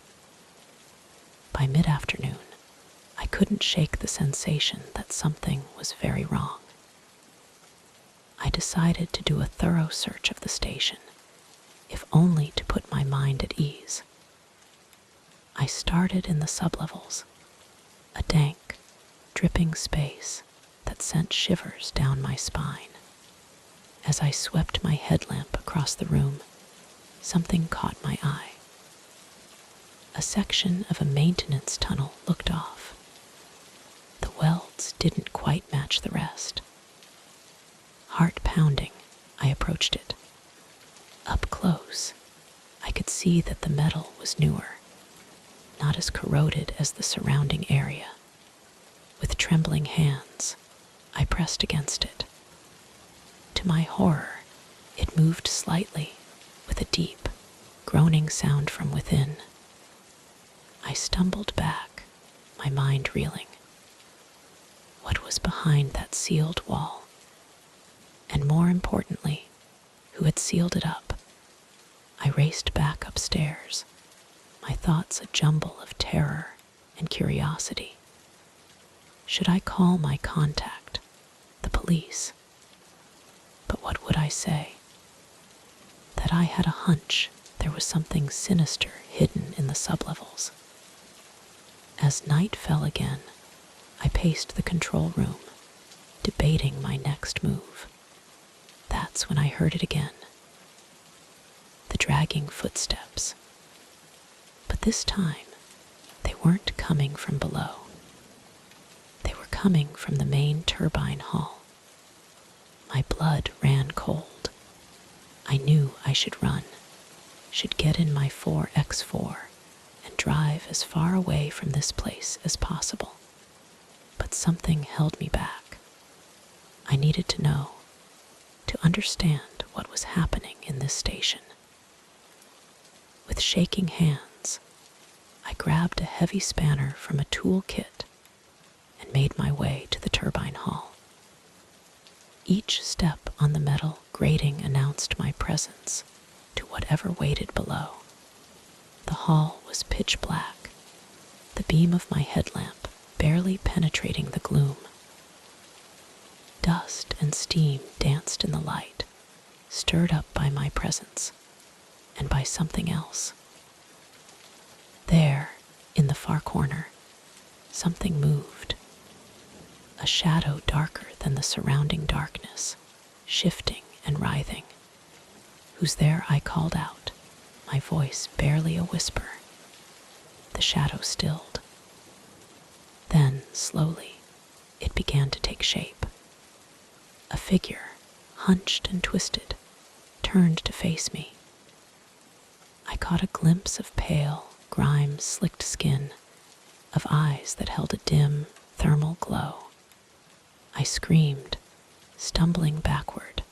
By mid-afternoon, I couldn't shake the sensation that something was very wrong. I decided to do a thorough search of the station, if only to put my mind at ease. I started in the sublevels, a dank, dripping space that sent shivers down my spine. As I swept my headlamp across the room, something caught my eye. A section of a maintenance tunnel looked off. The welds didn't quite match the rest. Heart pounding, I approached it. Up close, I could see that the metal was newer, not as corroded as the surrounding area. With trembling hands, I pressed against it. To my horror, it moved slightly, with a deep, groaning sound from within. I stumbled back, my mind reeling. What was behind that sealed wall? And more importantly, who had sealed it up? I raced back upstairs, my thoughts a jumble of terror and curiosity. Should I call my contact, the police? But what would I say? That I had a hunch there was something sinister hidden in the sublevels. As night fell again, I paced the control room, debating my next move. That's when I heard it again. The dragging footsteps. But this time, they weren't coming from below. They were coming from the main turbine hall. My blood ran cold. I knew I should run, should get in my 4x4 and drive as far away from this place as possible. But something held me back. I needed to know, to understand what was happening in this station. With shaking hands, I grabbed a heavy spanner from a tool kit and made my way to the turbine hall. Each step on the metal grating announced my presence to whatever waited below. The hall was pitch black, the beam of my headlamp barely penetrating the gloom. Dust and steam danced in the light, stirred up by my presence and by something else. There, in the far corner, something moved. A shadow darker than the surrounding darkness, shifting and writhing. "Who's there?" I called out, my voice barely a whisper. The shadow stilled. Then, slowly, it began to take shape. A figure, hunched and twisted, turned to face me. I caught a glimpse of pale, grime-slicked skin, of eyes that held a dim, thermal glow. I screamed, stumbling backward,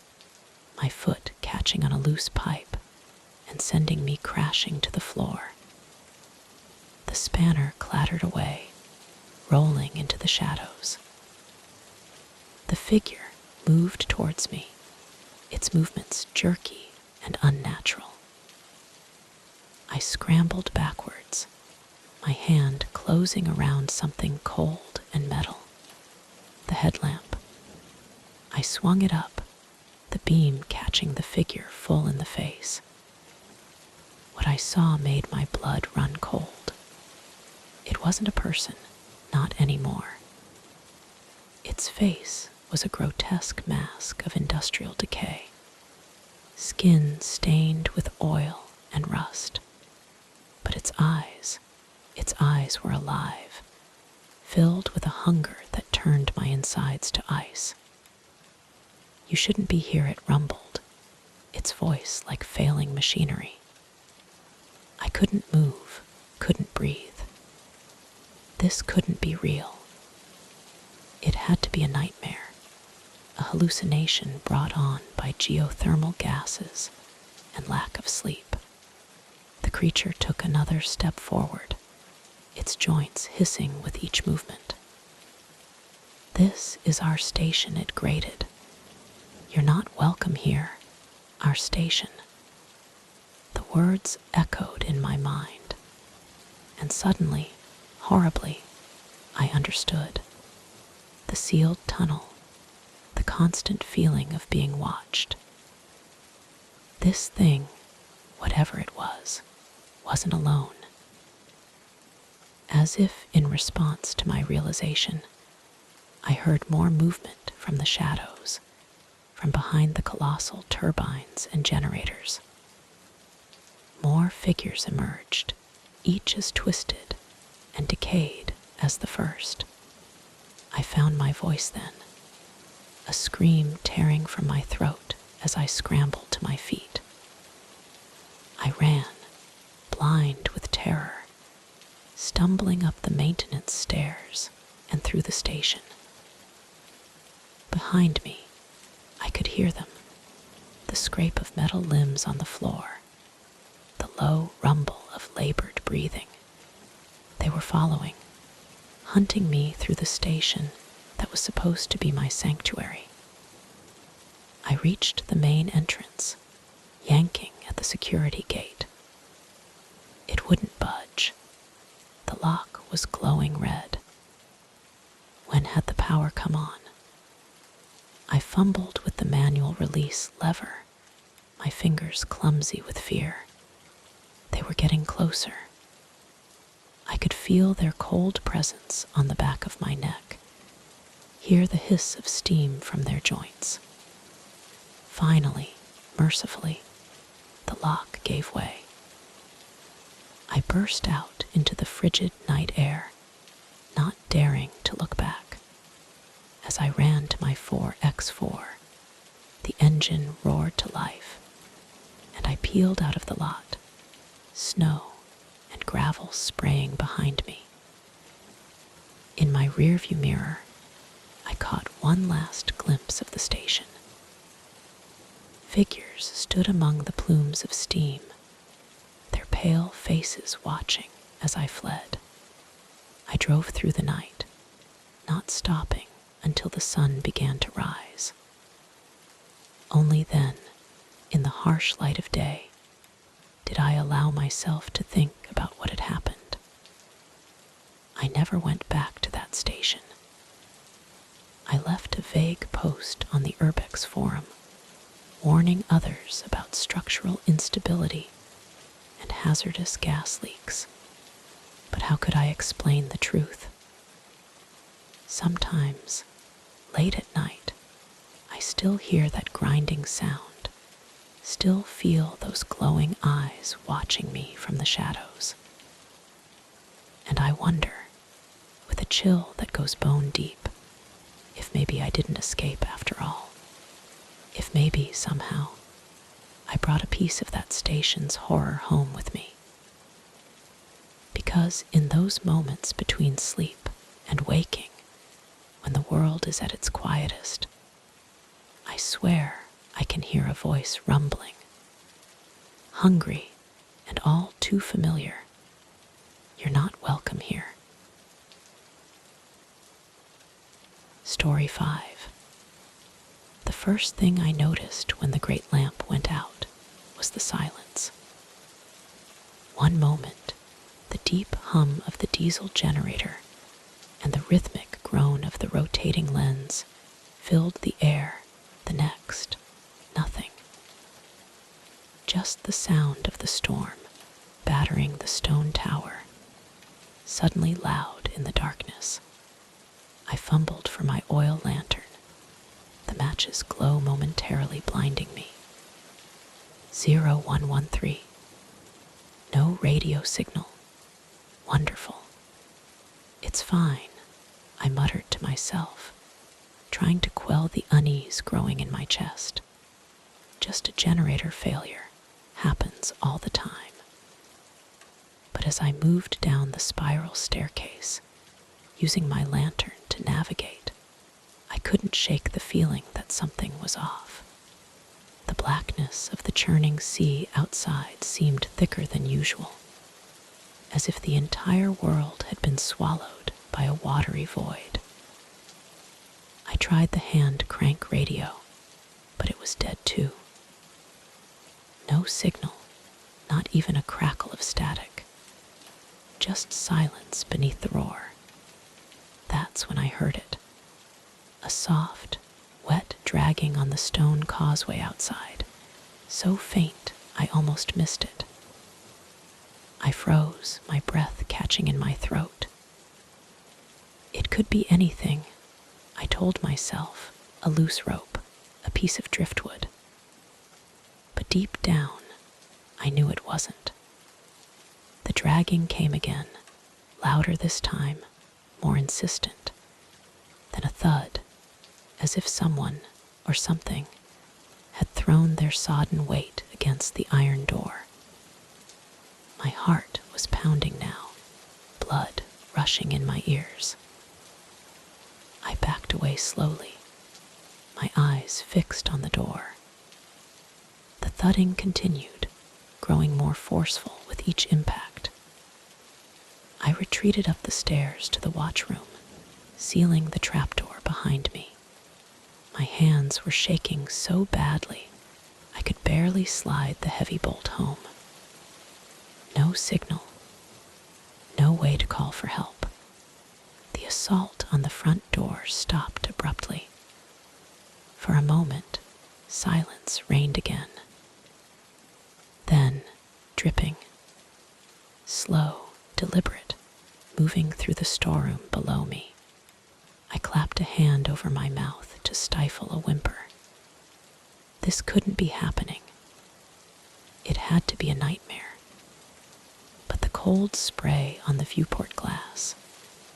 my foot catching on a loose pipe and sending me crashing to the floor. The spanner clattered away, rolling into the shadows. The figure moved towards me, its movements jerky and unnatural. I scrambled backwards, my hand closing around something cold and metal. The headlamp. I swung it up, the beam catching the figure full in the face. What I saw made my blood run cold. It wasn't a person, not anymore. Its face was a grotesque mask of industrial decay, skin stained with oil and rust. But its eyes were alive, filled with a hunger that turned my insides to ice. "You shouldn't be here," it rumbled, its voice like failing machinery. I couldn't move, couldn't breathe. This couldn't be real. It had to be a nightmare, a hallucination brought on by geothermal gases and lack of sleep. The creature took another step forward, its joints hissing with each movement. "This is our station," it grated. "You're not welcome here, our station." The words echoed in my mind, and suddenly, horribly, I understood. The sealed tunnel, the constant feeling of being watched. This thing, whatever it was, wasn't alone. As if in response to my realization, I heard more movement from the shadows, from behind the colossal turbines and generators. More figures emerged, each as twisted and decayed as the first. I found my voice then, a scream tearing from my throat as I scrambled to my feet. I ran, blind with terror, stumbling up the maintenance stairs and through the station. Behind me, I could hear them, the scrape of metal limbs on the floor, the low rumble of labored breathing. They were following, hunting me through the station that was supposed to be my sanctuary. I reached the main entrance, yanking at the security gate. It wouldn't budge. The lock was glowing red. When had the power come on? I fumbled with the manual release lever, my fingers clumsy with fear. getting closer. I could feel their cold presence on the back of my neck, hear the hiss of steam from their joints. Finally, mercifully, the lock gave way. I burst out into the frigid night air, not daring to look back. As I ran to my 4x4, the engine roared to life, and I peeled out of the lot, snow and gravel spraying behind me. In my rearview mirror, I caught one last glimpse of the station. Figures stood among the plumes of steam, their pale faces watching as I fled. I drove through the night, not stopping until the sun began to rise. Only then, in the harsh light of day, did I allow myself to think about what had happened. I never went back to that station. I left a vague post on the Urbex forum, warning others about structural instability and hazardous gas leaks. But how could I explain the truth? Sometimes, late at night, I still hear that grinding sound, still feel those glowing eyes watching me from the shadows. And I wonder, with a chill that goes bone deep, if maybe I didn't escape after all. If maybe, somehow, I brought a piece of that station's horror home with me. Because in those moments between sleep and waking, when the world is at its quietest, I swear I can hear a voice rumbling, hungry and all too familiar. You're not welcome here. Story 5. The first thing I noticed when the great lamp went out was the silence. One moment, the deep hum of the diesel generator and the rhythmic groan of the rotating lens filled the air. The next, nothing. Just the sound of the storm battering the stone tower, suddenly loud in the darkness. I fumbled for my oil lantern. The match's glow momentarily blinding me. 0113. No radio signal. Wonderful. It's fine, I muttered to myself, trying to quell the unease growing in my chest. Just a generator failure. Happens all the time. But as I moved down the spiral staircase, using my lantern to navigate, I couldn't shake the feeling that something was off. The blackness of the churning sea outside seemed thicker than usual, as if the entire world had been swallowed by a watery void. I tried the hand crank radio, but it was dead too. No signal, not even a crackle of static. Just silence beneath the roar. That's when I heard it. A soft, wet dragging on the stone causeway outside, so faint I almost missed it. I froze, my breath catching in my throat. It could be anything, I told myself, a loose rope, a piece of driftwood. But deep down, I knew it wasn't. The dragging came again, louder this time, more insistent. Then a thud, as if someone, or something, had thrown their sodden weight against the iron door. My heart was pounding now, blood rushing in my ears. I backed away slowly, my eyes fixed on the door. The thudding continued, growing more forceful with each impact. I retreated up the stairs to the watchroom, sealing the trapdoor behind me. My hands were shaking so badly, I could barely slide the heavy bolt home. No signal, no way to call for help. The assault on the front door stopped abruptly. For a moment, silence reigned again. Then, dripping, slow, deliberate, moving through the storeroom below me. I clapped a hand over my mouth to stifle a whimper. This couldn't be happening. It had to be a nightmare. But the cold spray on the viewport glass,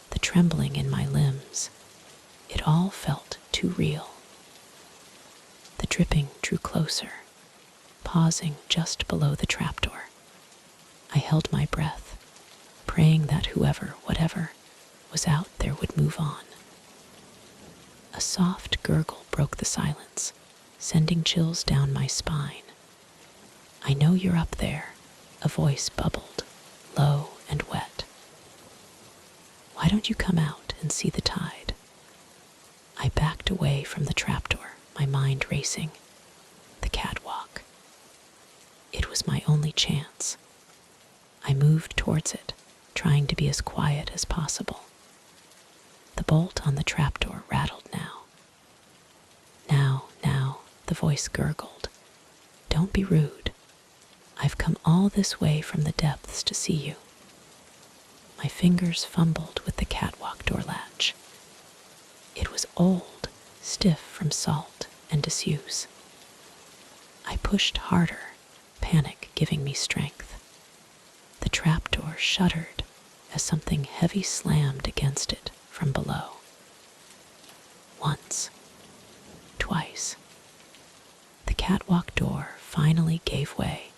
the trembling in my limbs, it all felt too real. The dripping drew closer, pausing just below the trapdoor. I held my breath, praying that whoever, whatever, was out there would move on. A soft gurgle broke the silence, sending chills down my spine. "I know you're up there," a voice bubbled, low and wet. "Why don't you come out and see the tide?" I backed away from the trapdoor, my mind racing. The catwalk. It was my only chance. I moved towards it, trying to be as quiet as possible. The bolt on the trapdoor rattled now. Now, the voice gurgled. "Don't be rude. I've come all this way from the depths to see you." My fingers fumbled with the catwalk door latch. It was old, stiff from salt and disuse. I pushed harder, panic giving me strength. The trapdoor shuddered as something heavy slammed against it from below. Once, twice. The catwalk door finally gave way,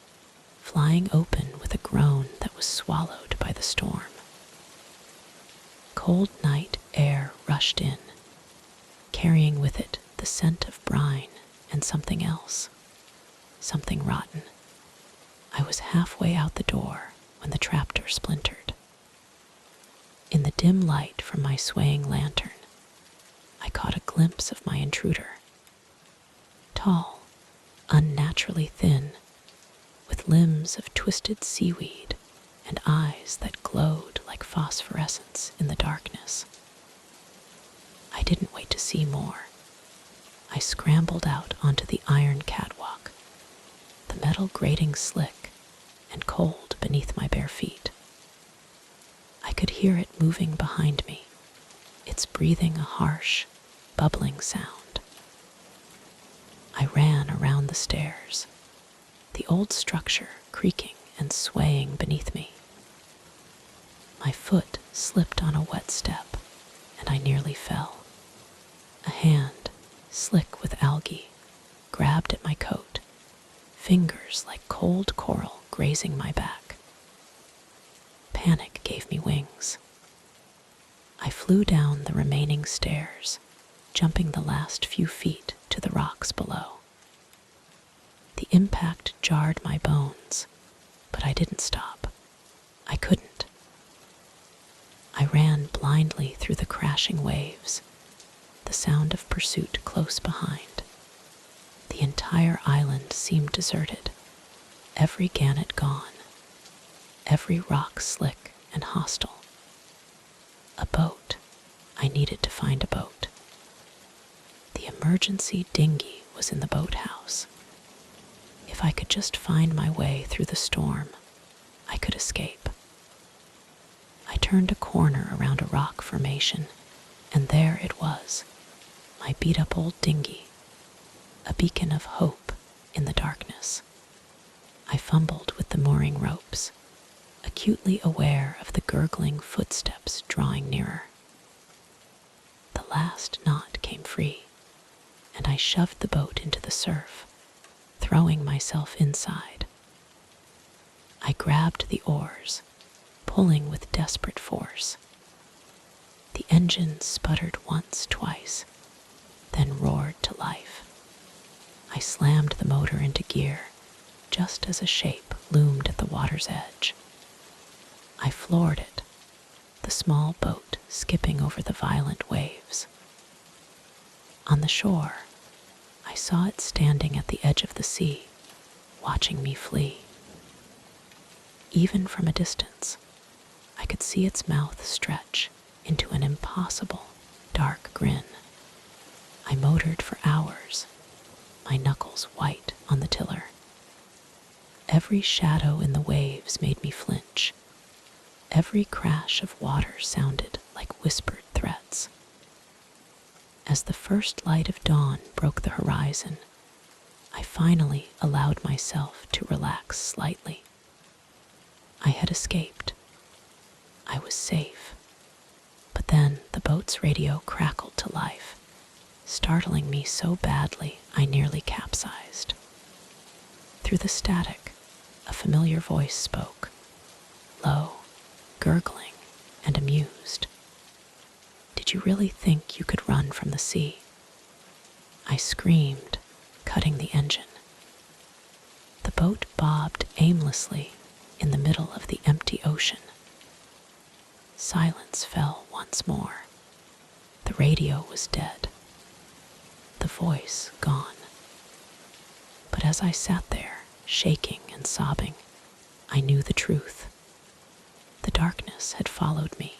flying open with a groan that was swallowed by the storm. Cold night air rushed in, carrying with it the scent of brine and something else, something rotten. I was halfway out the door when the trapdoor splintered. In the dim light from my swaying lantern, I caught a glimpse of my intruder. Tall, unnaturally thin, with limbs of twisted seaweed and eyes that glowed like phosphorescence in the darkness. I didn't wait to see more. I scrambled out onto the iron catwalk, the metal grating slick and cold beneath my bare feet. I could hear it moving behind me, its breathing a harsh, bubbling sound. I ran around the stairs, the old structure creaking and swaying beneath me. My foot slipped on a wet step, and I nearly fell. A hand, slick with algae, grabbed at my coat, fingers like cold coral grazing my back. Panic gave me wings. I flew down the remaining stairs, jumping the last few feet to the rocks below. The impact jarred my bones, but I didn't stop. I couldn't. I ran blindly through the crashing waves, the sound of pursuit close behind. The entire island seemed deserted, every gannet gone, every rock slick and hostile. A boat. I needed to find a boat. The emergency dinghy was in the boathouse. If I could just find my way through the storm, I could escape. I turned a corner around a rock formation, and there it was, my beat-up old dinghy, a beacon of hope in the darkness. I fumbled with the mooring ropes, acutely aware of the gurgling footsteps drawing nearer. The last knot came free, and I shoved the boat into the surf, throwing myself inside. I grabbed the oars, pulling with desperate force. The engine sputtered once, twice, then roared to life. I slammed the motor into gear, just as a shape loomed at the water's edge. I floored it, the small boat skipping over the violent waves. On the shore, I saw it standing at the edge of the sea, watching me flee. Even from a distance, I could see its mouth stretch into an impossible, dark grin. I motored for hours, my knuckles white on the tiller. Every shadow in the waves made me flinch, Every crash of water sounded like whispered threats. As the first light of dawn broke the horizon, I finally allowed myself to relax slightly. I had escaped. I was safe. But then the boat's radio crackled to life, startling me so badly I nearly capsized. Through the static, a familiar voice spoke, low, gurgling, and amused. "Did you really think you could run from the sea?" I screamed, cutting the engine. The boat bobbed aimlessly in the middle of the empty ocean. Silence fell once more. The radio was dead. The voice gone. But as I sat there, shaking and sobbing, I knew the truth. The darkness had followed me,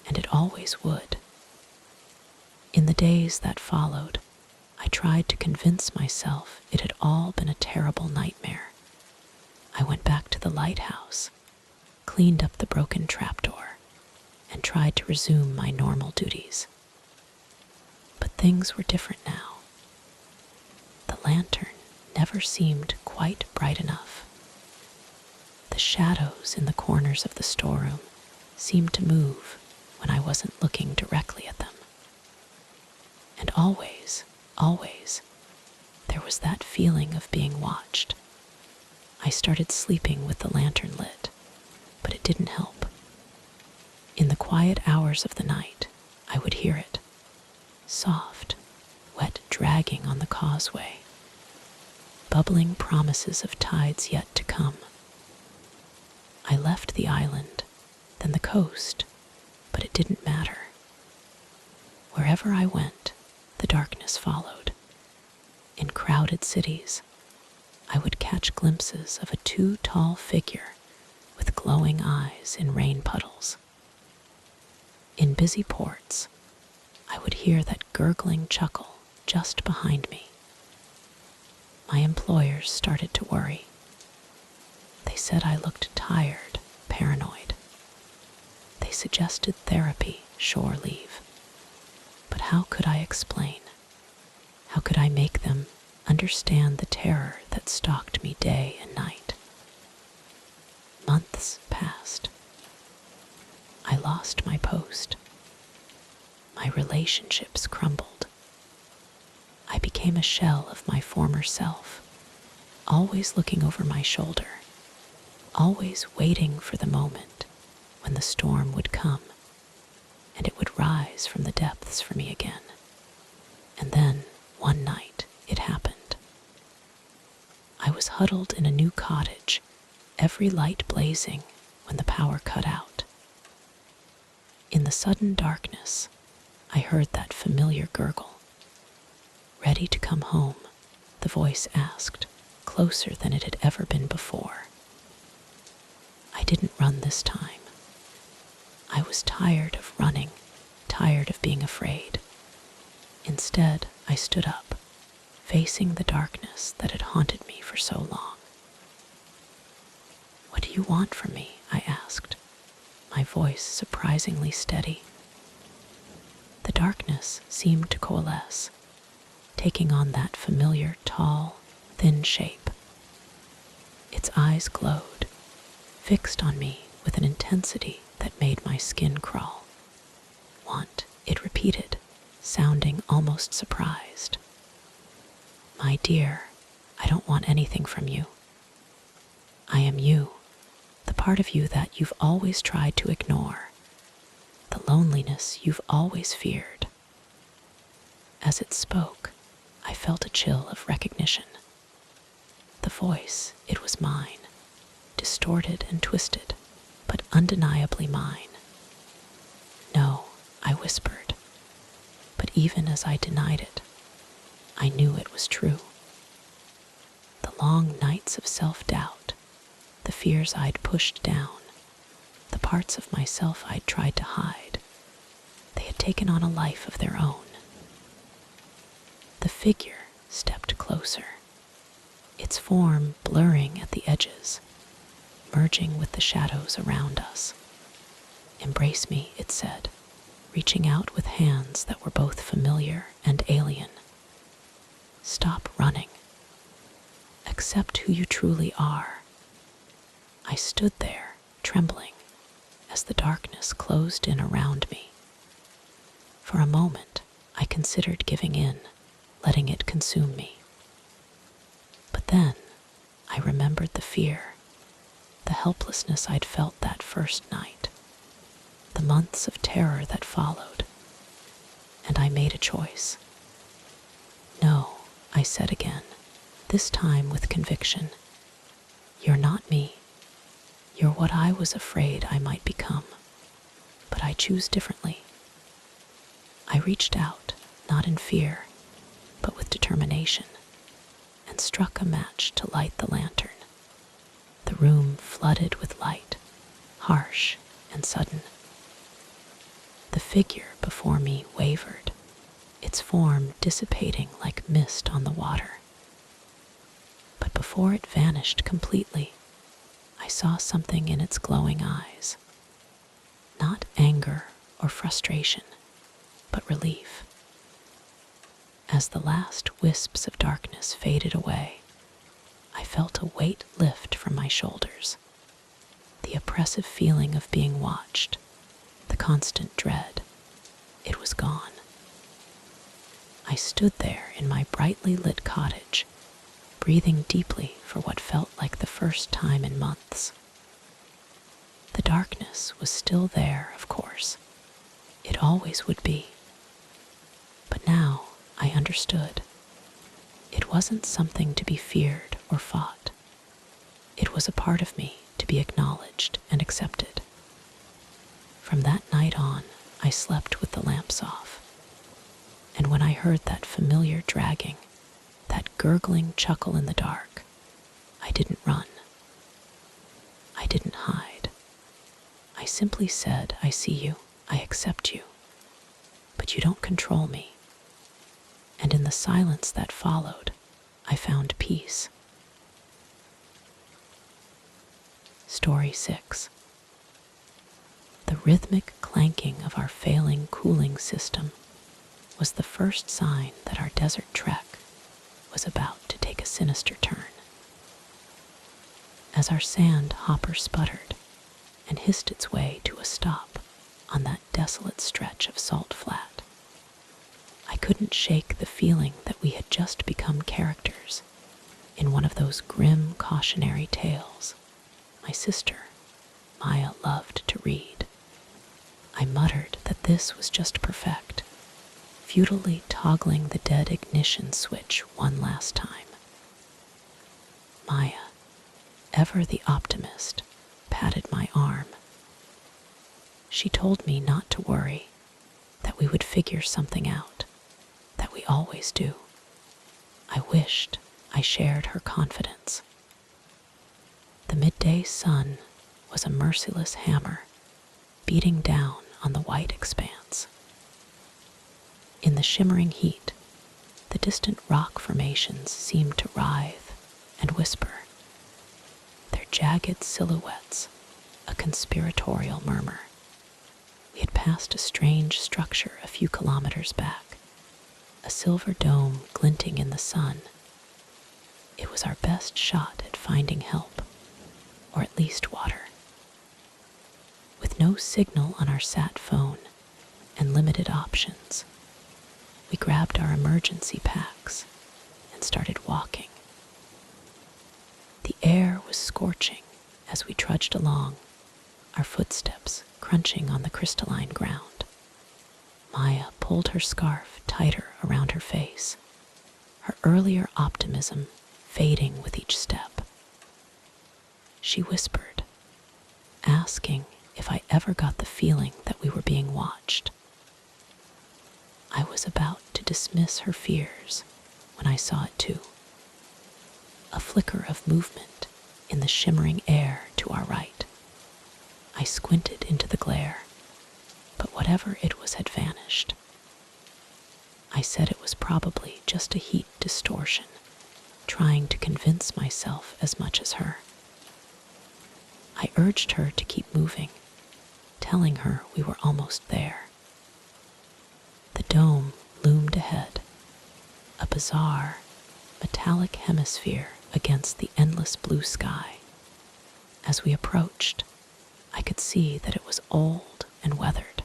and it always would. In the days that followed, I tried to convince myself it had all been a terrible nightmare. I went back to the lighthouse, cleaned up the broken trapdoor, and tried to resume my normal duties. But things were different now. The lantern never seemed quite bright enough. The shadows in the corners of the storeroom seemed to move when I wasn't looking directly at them. And always, there was that feeling of being watched. I started sleeping with the lantern lit, but it didn't help. In the quiet hours of the night, I would hear it, soft, wet dragging on the causeway, bubbling promises of tides yet to come. I left the island, then the coast, but it didn't matter. Wherever I went, the darkness followed. In crowded cities, I would catch glimpses of a too-tall figure with glowing eyes in rain puddles. In busy ports, I would hear that gurgling chuckle just behind me. My employers started to worry. They said I looked tired, paranoid. They suggested therapy, shore leave. But how could I explain? How could I make them understand the terror that stalked me day and night? Months passed. I lost my post. My relationships crumbled. I became a shell of my former self, always looking over my shoulder, always waiting for the moment when the storm would come and it would rise from the depths for me again. And then, one night, it happened. I was huddled in a new cottage, every light blazing when the power cut out. In the sudden darkness, I heard that familiar gurgle. "Ready to come home?" the voice asked, closer than it had ever been before. I didn't run this time. I was tired of running, tired of being afraid. Instead, I stood up, facing the darkness that had haunted me for so long. "What do you want from me?" I asked, my voice surprisingly steady. The darkness seemed to coalesce, taking on that familiar, tall, thin shape. Its eyes glowed, fixed on me with an intensity that made my skin crawl. "Want," it repeated, sounding almost surprised. "My dear, I don't want anything from you. I am you, the part of you that you've always tried to ignore, the loneliness you've always feared." As it spoke, I felt a chill of recognition. The voice, it was mine, distorted and twisted, but undeniably mine. "No," I whispered, but even as I denied it, I knew it was true. The long nights of self-doubt, the fears I'd pushed down, the parts of myself I'd tried to hide, they had taken on a life of their own. The figure stepped closer, its form blurring at the edges. merging with the shadows around us. "Embrace me," it said, reaching out with hands that were both familiar and alien. "Stop running. Accept who you truly are." I stood there, trembling, as the darkness closed in around me. For a moment, I considered giving in, letting it consume me. But then, I remembered the fear, the helplessness I'd felt that first night, the months of terror that followed, and I made a choice. "No," I said again, this time with conviction. "You're not me. You're what I was afraid I might become, but I choose differently." I reached out, not in fear, but with determination, and struck a match to light the lantern. The room flooded with light, harsh and sudden. The figure before me wavered, its form dissipating like mist on the water. But before it vanished completely, I saw something in its glowing eyes. Not anger or frustration, but relief. As the last wisps of darkness faded away, I felt a weight lift from my shoulders. The oppressive feeling of being watched, the constant dread, it was gone. I stood there in my brightly lit cottage, breathing deeply for what felt like the first time in months. The darkness was still there, of course. It always would be. But now I understood. It wasn't something to be feared or fought. It was a part of me to be acknowledged and accepted. From that night on, I slept with the lamps off. And when I heard that familiar dragging, that gurgling chuckle in the dark, I didn't run. I didn't hide. I simply said, "I see you, I accept you, but you don't control me." And in the silence that followed, I found peace. Story 6. The rhythmic clanking of our failing cooling system was the first sign that our desert trek was about to take a sinister turn. As our sand hopper sputtered and hissed its way to a stop on that desolate stretch of salt flat, I couldn't shake the feeling that we had just become characters in one of those grim cautionary tales my sister, Maya, loved to read. I muttered that this was just perfect, futilely toggling the dead ignition switch one last time. Maya, ever the optimist, patted my arm. She told me not to worry, that we would figure something out, that we always do. I wished I shared her confidence. The midday sun was a merciless hammer, beating down on the white expanse. In the shimmering heat, the distant rock formations seemed to writhe and whisper, their jagged silhouettes a conspiratorial murmur. We had passed a strange structure a few kilometers back, a silver dome glinting in the sun. It was our best shot at finding help, or at least water. With no signal on our sat phone and limited options, we grabbed our emergency packs and started walking. The air was scorching as we trudged along, our footsteps crunching on the crystalline ground. Maya pulled her scarf tighter around her face, her earlier optimism fading with each step. She whispered, asking if I ever got the feeling that we were being watched. I was about to dismiss her fears when I saw it too. A flicker of movement in the shimmering air to our right. I squinted into the glare, but whatever it was had vanished. I said it was probably just a heat distortion, trying to convince myself as much as her. I urged her to keep moving, telling her we were almost there. The dome loomed ahead, a bizarre, metallic hemisphere against the endless blue sky. As we approached, I could see that it was old and weathered.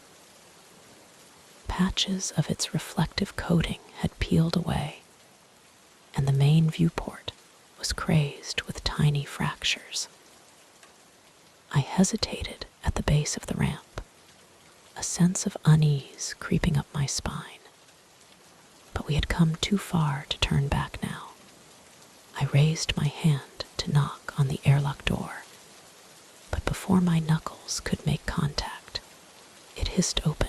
Patches of its reflective coating had peeled away, and the main viewport was crazed with tiny fractures. I hesitated at the base of the ramp, a sense of unease creeping up my spine. But we had come too far to turn back now. I raised my hand to knock on the airlock door, but before my knuckles could make contact, it hissed open.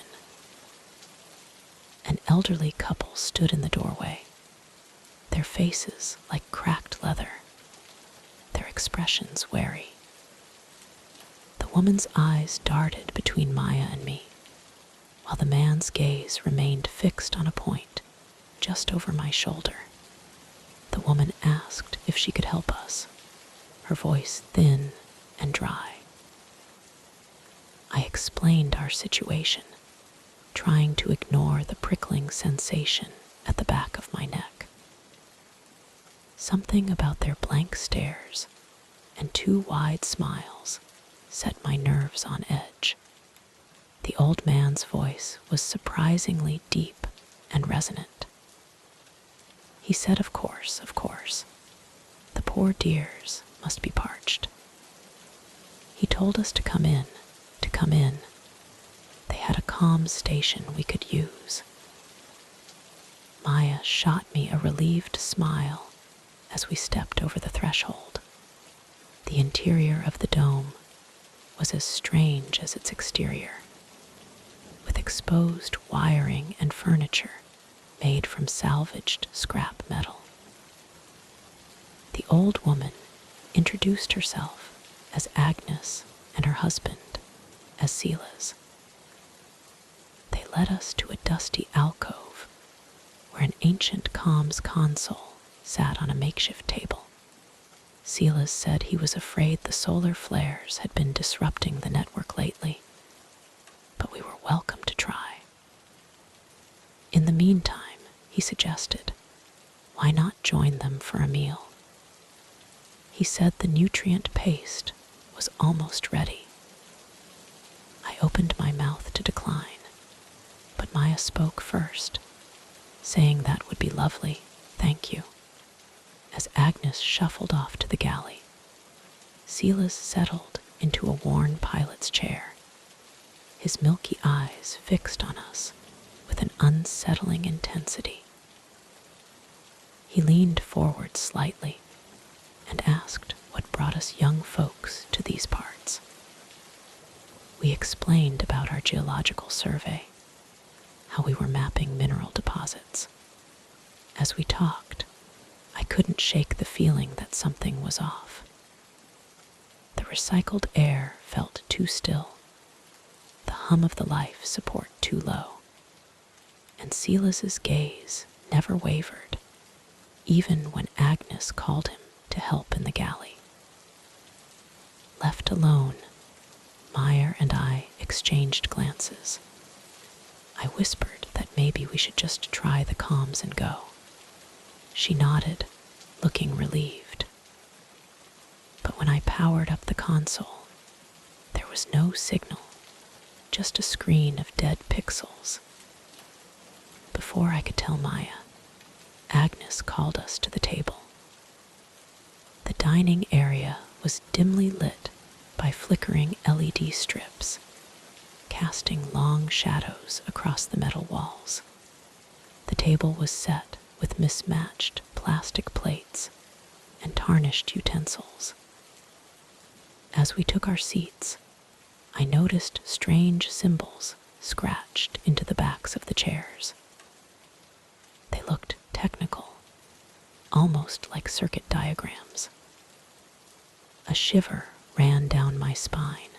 An elderly couple stood in the doorway, their faces like cracked leather, their expressions wary. The woman's eyes darted between Maya and me, while the man's gaze remained fixed on a point just over my shoulder. The woman asked if she could help us, her voice thin and dry. I explained our situation, trying to ignore the prickling sensation at the back of my neck. Something about their blank stares and two wide smiles set my nerves on edge. The old man's voice was surprisingly deep and resonant. He said, of course, the poor dears must be parched. He told us to come in. They had a calm station we could use. Maya shot me a relieved smile as we stepped over the threshold. The interior of the dome was as strange as its exterior, with exposed wiring and furniture made from salvaged scrap metal. The old woman introduced herself as Agnes and her husband as Silas. They led us to a dusty alcove where an ancient comms console sat on a makeshift table. Silas said he was afraid the solar flares had been disrupting the network lately, but we were welcome to try. In the meantime, he suggested, why not join them for a meal? He said the nutrient paste was almost ready. I opened my mouth to decline, but Maya spoke first, saying that would be lovely, thank you. As Agnes shuffled off to the galley, Silas settled into a worn pilot's chair, his milky eyes fixed on us with an unsettling intensity. He leaned forward slightly and asked what brought us young folks to these parts. We explained about our geological survey, how we were mapping mineral deposits. As we talked, I couldn't shake the feeling that something was off. The recycled air felt too still, the hum of the life support too low, and Silas's gaze never wavered, even when Agnes called him to help in the galley. Left alone, Meyer and I exchanged glances. I whispered that maybe we should just try the comms and go. She nodded, looking relieved. But when I powered up the console, there was no signal, just a screen of dead pixels. Before I could tell Maya, Agnes called us to the table. The dining area was dimly lit by flickering LED strips, casting long shadows across the metal walls. The table was set with mismatched plastic plates and tarnished utensils. As we took our seats, I noticed strange symbols scratched into the backs of the chairs. They looked technical, almost like circuit diagrams. A shiver ran down my spine.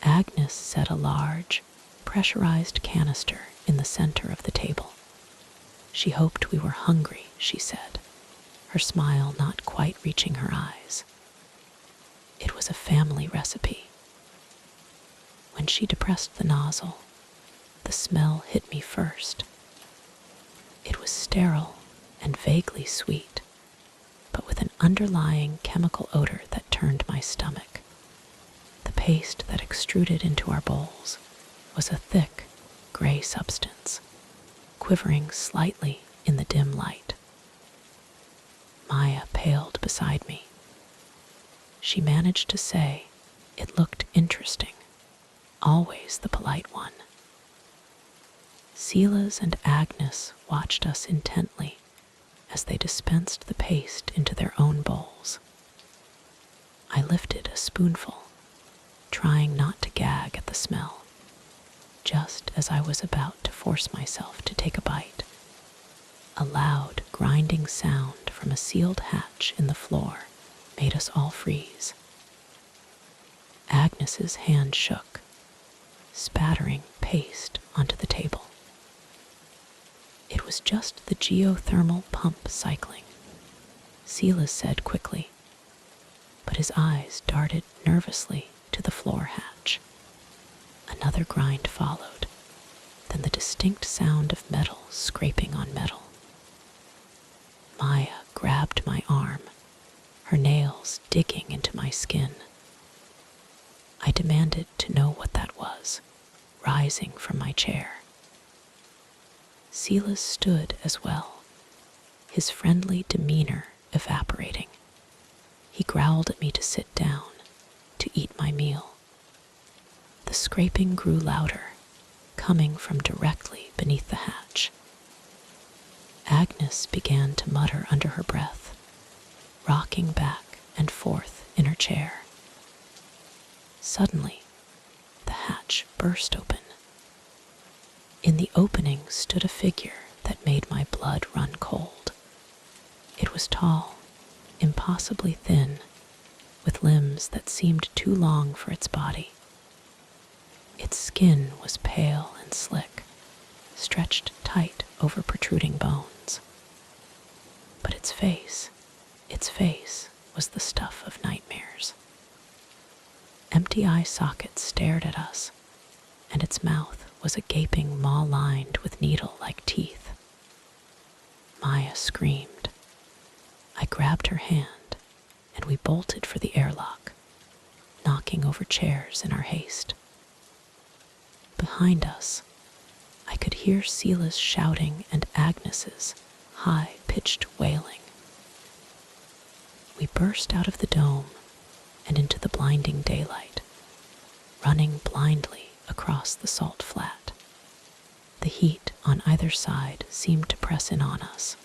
Agnes set a large, pressurized canister in the center of the table. She hoped we were hungry, she said, her smile not quite reaching her eyes. It was a family recipe. When she depressed the nozzle, the smell hit me first. It was sterile and vaguely sweet, but with an underlying chemical odor that turned my stomach. The paste that extruded into our bowls was a thick, gray substance, quivering slightly in the dim light. Maya paled beside me. She managed to say it looked interesting, always the polite one. Silas and Agnes watched us intently as they dispensed the paste into their own bowls. I lifted a spoonful, trying not to gag at the smell. Just as I was about to force myself to take a bite, a loud, grinding sound from a sealed hatch in the floor made us all freeze. Agnes's hand shook, spattering paste onto the table. It was just the geothermal pump cycling, Silas said quickly, but his eyes darted nervously to the floor hatch. Another grind followed, then the distinct sound of metal scraping on metal. Maya grabbed my arm, her nails digging into my skin. I demanded to know what that was, rising from my chair. Silas stood as well, his friendly demeanor evaporating. He growled at me to sit down, to eat my meal. The scraping grew louder, coming from directly beneath the hatch. Agnes began to mutter under her breath, rocking back and forth in her chair. Suddenly, the hatch burst open. In the opening stood a figure that made my blood run cold. It was tall, impossibly thin, with limbs that seemed too long for its body. Its skin was pale and slick, stretched tight over protruding bones. But its face was the stuff of nightmares. Empty eye sockets stared at us, and its mouth was a gaping maw lined with needle-like teeth. Maya screamed. I grabbed her hand, and we bolted for the airlock, knocking over chairs in our haste. Behind us, I could hear Silas shouting and Agnes's high-pitched wailing. We burst out of the dome and into the blinding daylight, running blindly across the salt flat. The heat on either side seemed to press in on us,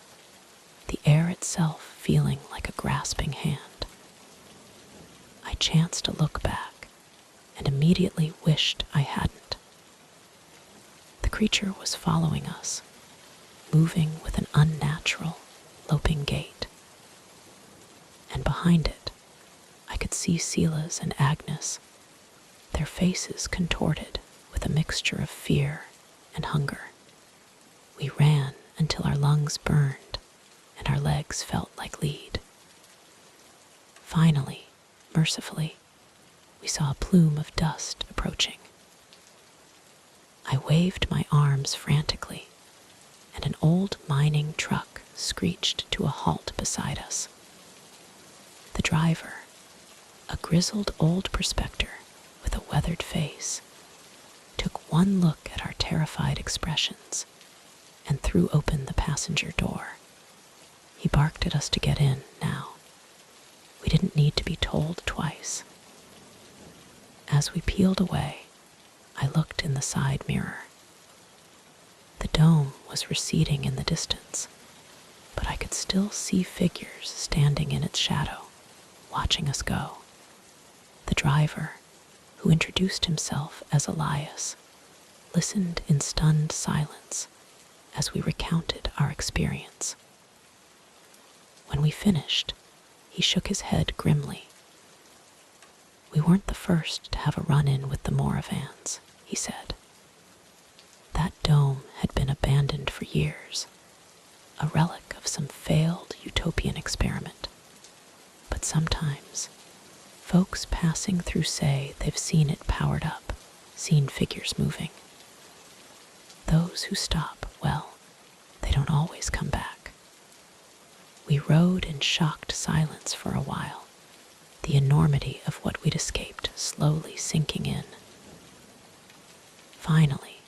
the air itself feeling like a grasping hand. I chanced to look back and immediately wished I hadn't. The creature was following us, moving with an unnatural, loping gait. And behind it, I could see Silas and Agnes, their faces contorted with a mixture of fear and hunger. We ran until our lungs burned and our legs felt like lead. Finally, mercifully, we saw a plume of dust approaching. I waved my arms frantically, and an old mining truck screeched to a halt beside us. The driver, a grizzled old prospector with a weathered face, took one look at our terrified expressions and threw open the passenger door. He barked at us to get in now. We didn't need to be told twice. As we peeled away, I looked in the side mirror. The dome was receding in the distance, but I could still see figures standing in its shadow, watching us go. The driver, who introduced himself as Elias, listened in stunned silence as we recounted our experience. When we finished, he shook his head grimly. We weren't the first to have a run-in with the Moravans, he said. That dome had been abandoned for years, a relic of some failed utopian experiment. But sometimes, Folks passing through say they've seen it powered up, seen figures moving. Those who stop, well, they don't always come back. We rode in shocked silence for a while, the enormity of what we'd escaped slowly sinking in. Finally,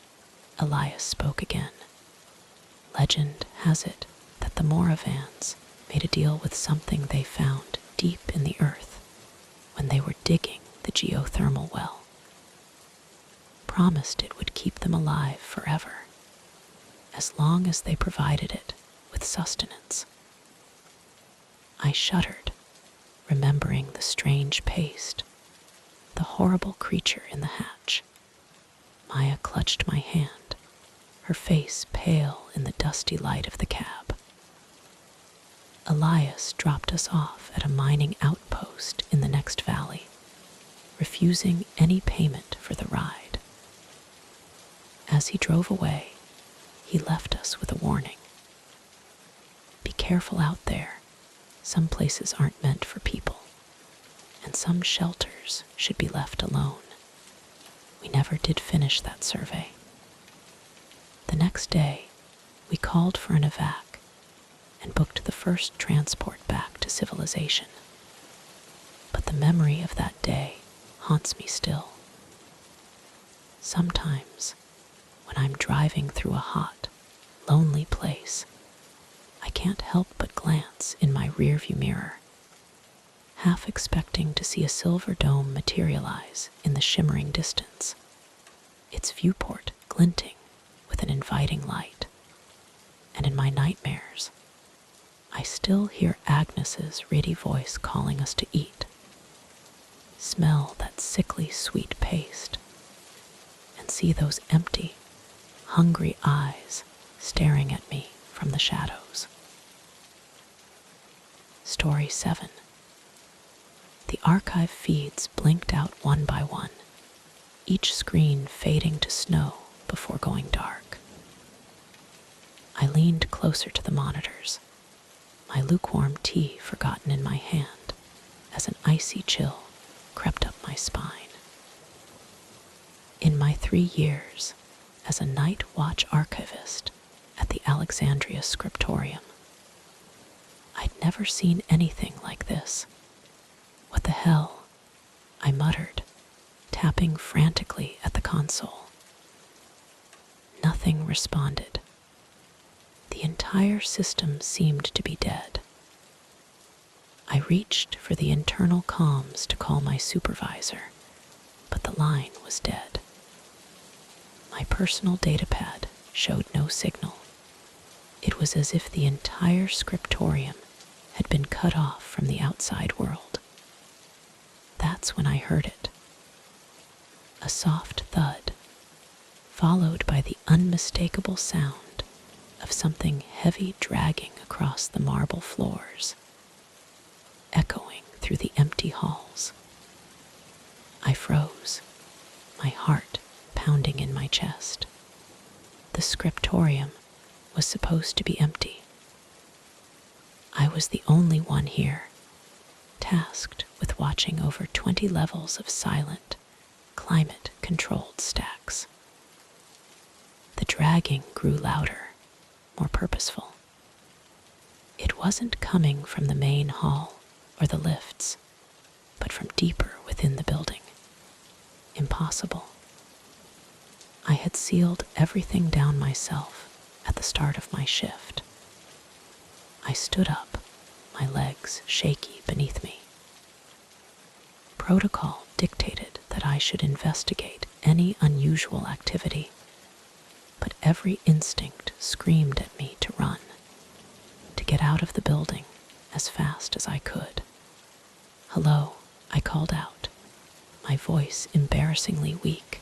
Elias spoke again. Legend has it that the Moravans made a deal with something they found deep in the earth when they were digging the geothermal well. Promised it would keep them alive forever, as long as they provided it with sustenance. I shuddered, remembering the strange paste, the horrible creature in the hatch. Maya clutched my hand, her face pale in the dusty light of the cab. Elias dropped us off at a mining outpost in the next valley, refusing any payment for the ride. As he drove away, he left us with a warning. Be careful out there. Some places aren't meant for people, and some shelters should be left alone. We never did finish that survey. The next day, we called for an evac and booked the first transport back to civilization. But the memory of that day haunts me still. Sometimes, when I'm driving through a hot, lonely place, I can't help but glance in my rearview mirror, half expecting to see a silver dome materialize in the shimmering distance, its viewport glinting with an inviting light. And in my nightmares, I still hear Agnes's ready voice calling us to eat, smell that sickly sweet paste, and see those empty, hungry eyes staring at me from the shadows. Story 7. The archive feeds blinked out one by one, each screen fading to snow before going dark. I leaned closer to the monitors, my lukewarm tea forgotten in my hand as an icy chill crept up my spine. In my 3 years as a night watch archivist at the Alexandria Scriptorium, I'd never seen anything like this. What the hell? I muttered, tapping frantically at the console. Nothing responded. The entire system seemed to be dead. I reached for the internal comms to call my supervisor, but the line was dead. My personal datapad showed no signal. It was as if the entire scriptorium had been cut off from the outside world. That's when I heard it. A soft thud, followed by the unmistakable sound of something heavy dragging across the marble floors, echoing through the empty halls. I froze, my heart pounding in my chest. The scriptorium was supposed to be empty. I was the only one here, tasked with watching over 20 levels of silent, climate-controlled stacks. The dragging grew louder, more purposeful. It wasn't coming from the main hall or the lifts, but from deeper within the building. Impossible. I had sealed everything down myself at the start of my shift. I stood up, my legs shaky beneath me. Protocol dictated that I should investigate any unusual activity, but every instinct screamed at me to run, to get out of the building as fast as I could. "Hello," I called out, my voice embarrassingly weak.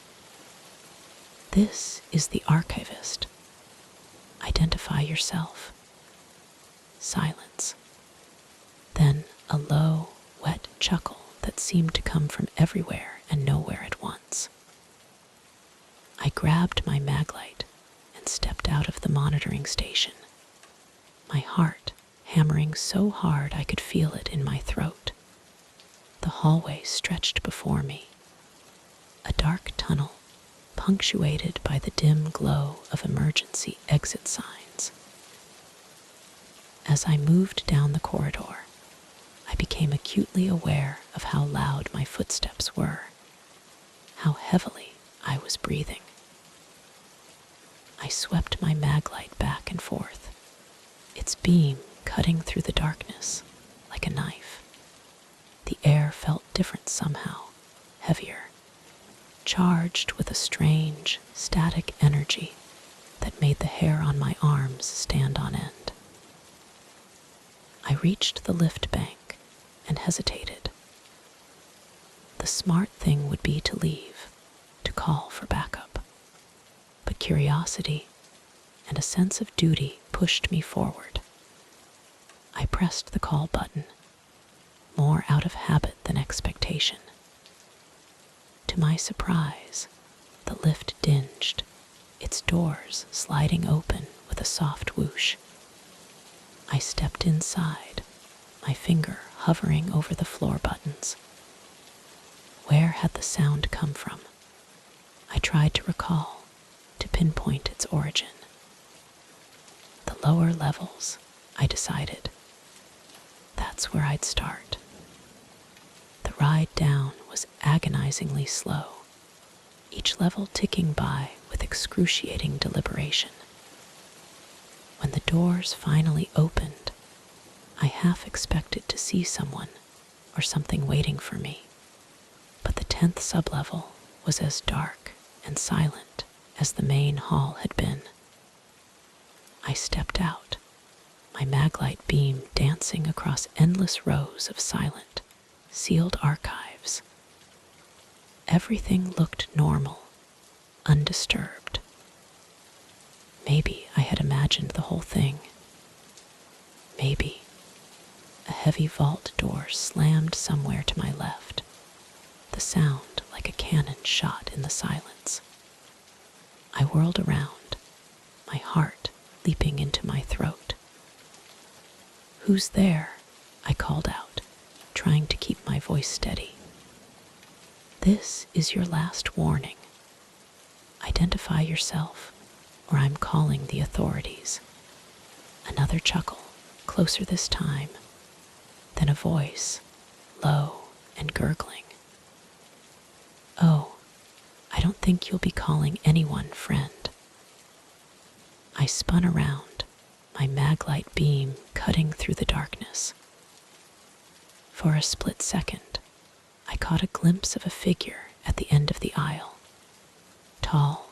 "This is the archivist. Identify yourself." Silence. Then a low, wet chuckle that seemed to come from everywhere and nowhere at once. I grabbed my maglite and stepped out of the monitoring station, my heart hammering so hard I could feel it in my throat. The The hallway stretched before me, a dark tunnel punctuated by the dim glow of emergency exit signs. As I moved down the corridor, I became acutely aware of how loud my footsteps were, how heavily I was breathing. I swept my mag light back and forth, its beam cutting through the darkness like a knife. The air felt different somehow, heavier, charged with a strange, static energy that made the hair on my arms stand on end. I reached the lift bank and hesitated. The smart thing would be to leave, to call for backup. But curiosity and a sense of duty pushed me forward. I pressed the call button, more out of habit than expectation. To my surprise, the lift dinged, its doors sliding open with a soft whoosh. I stepped inside, my finger hovering over the floor buttons. Where had the sound come from? I tried to recall, to pinpoint its origin. The lower levels, I decided. That's where I'd start. The ride down was agonizingly slow, each level ticking by with excruciating deliberation. When the doors finally opened, I half expected to see someone or something waiting for me, but the 10th sublevel was as dark and silent as the main hall had been. I stepped out, my maglite beam dancing across endless rows of silent, sealed archives. Everything looked normal, undisturbed. Maybe I had imagined the whole thing. Maybe. A heavy vault door slammed somewhere to my left, the sound like a cannon shot in the silence. I whirled around, my heart leaping into my throat. "Who's there?" I called out, trying to keep my voice steady. "This is your last warning. Identify yourself, or I'm calling the authorities." Another chuckle, closer this time, then a voice, low and gurgling. "Oh, I don't think you'll be calling anyone friend." I spun around, my maglite beam cutting through the darkness. For a split second, I caught a glimpse of a figure at the end of the aisle, tall,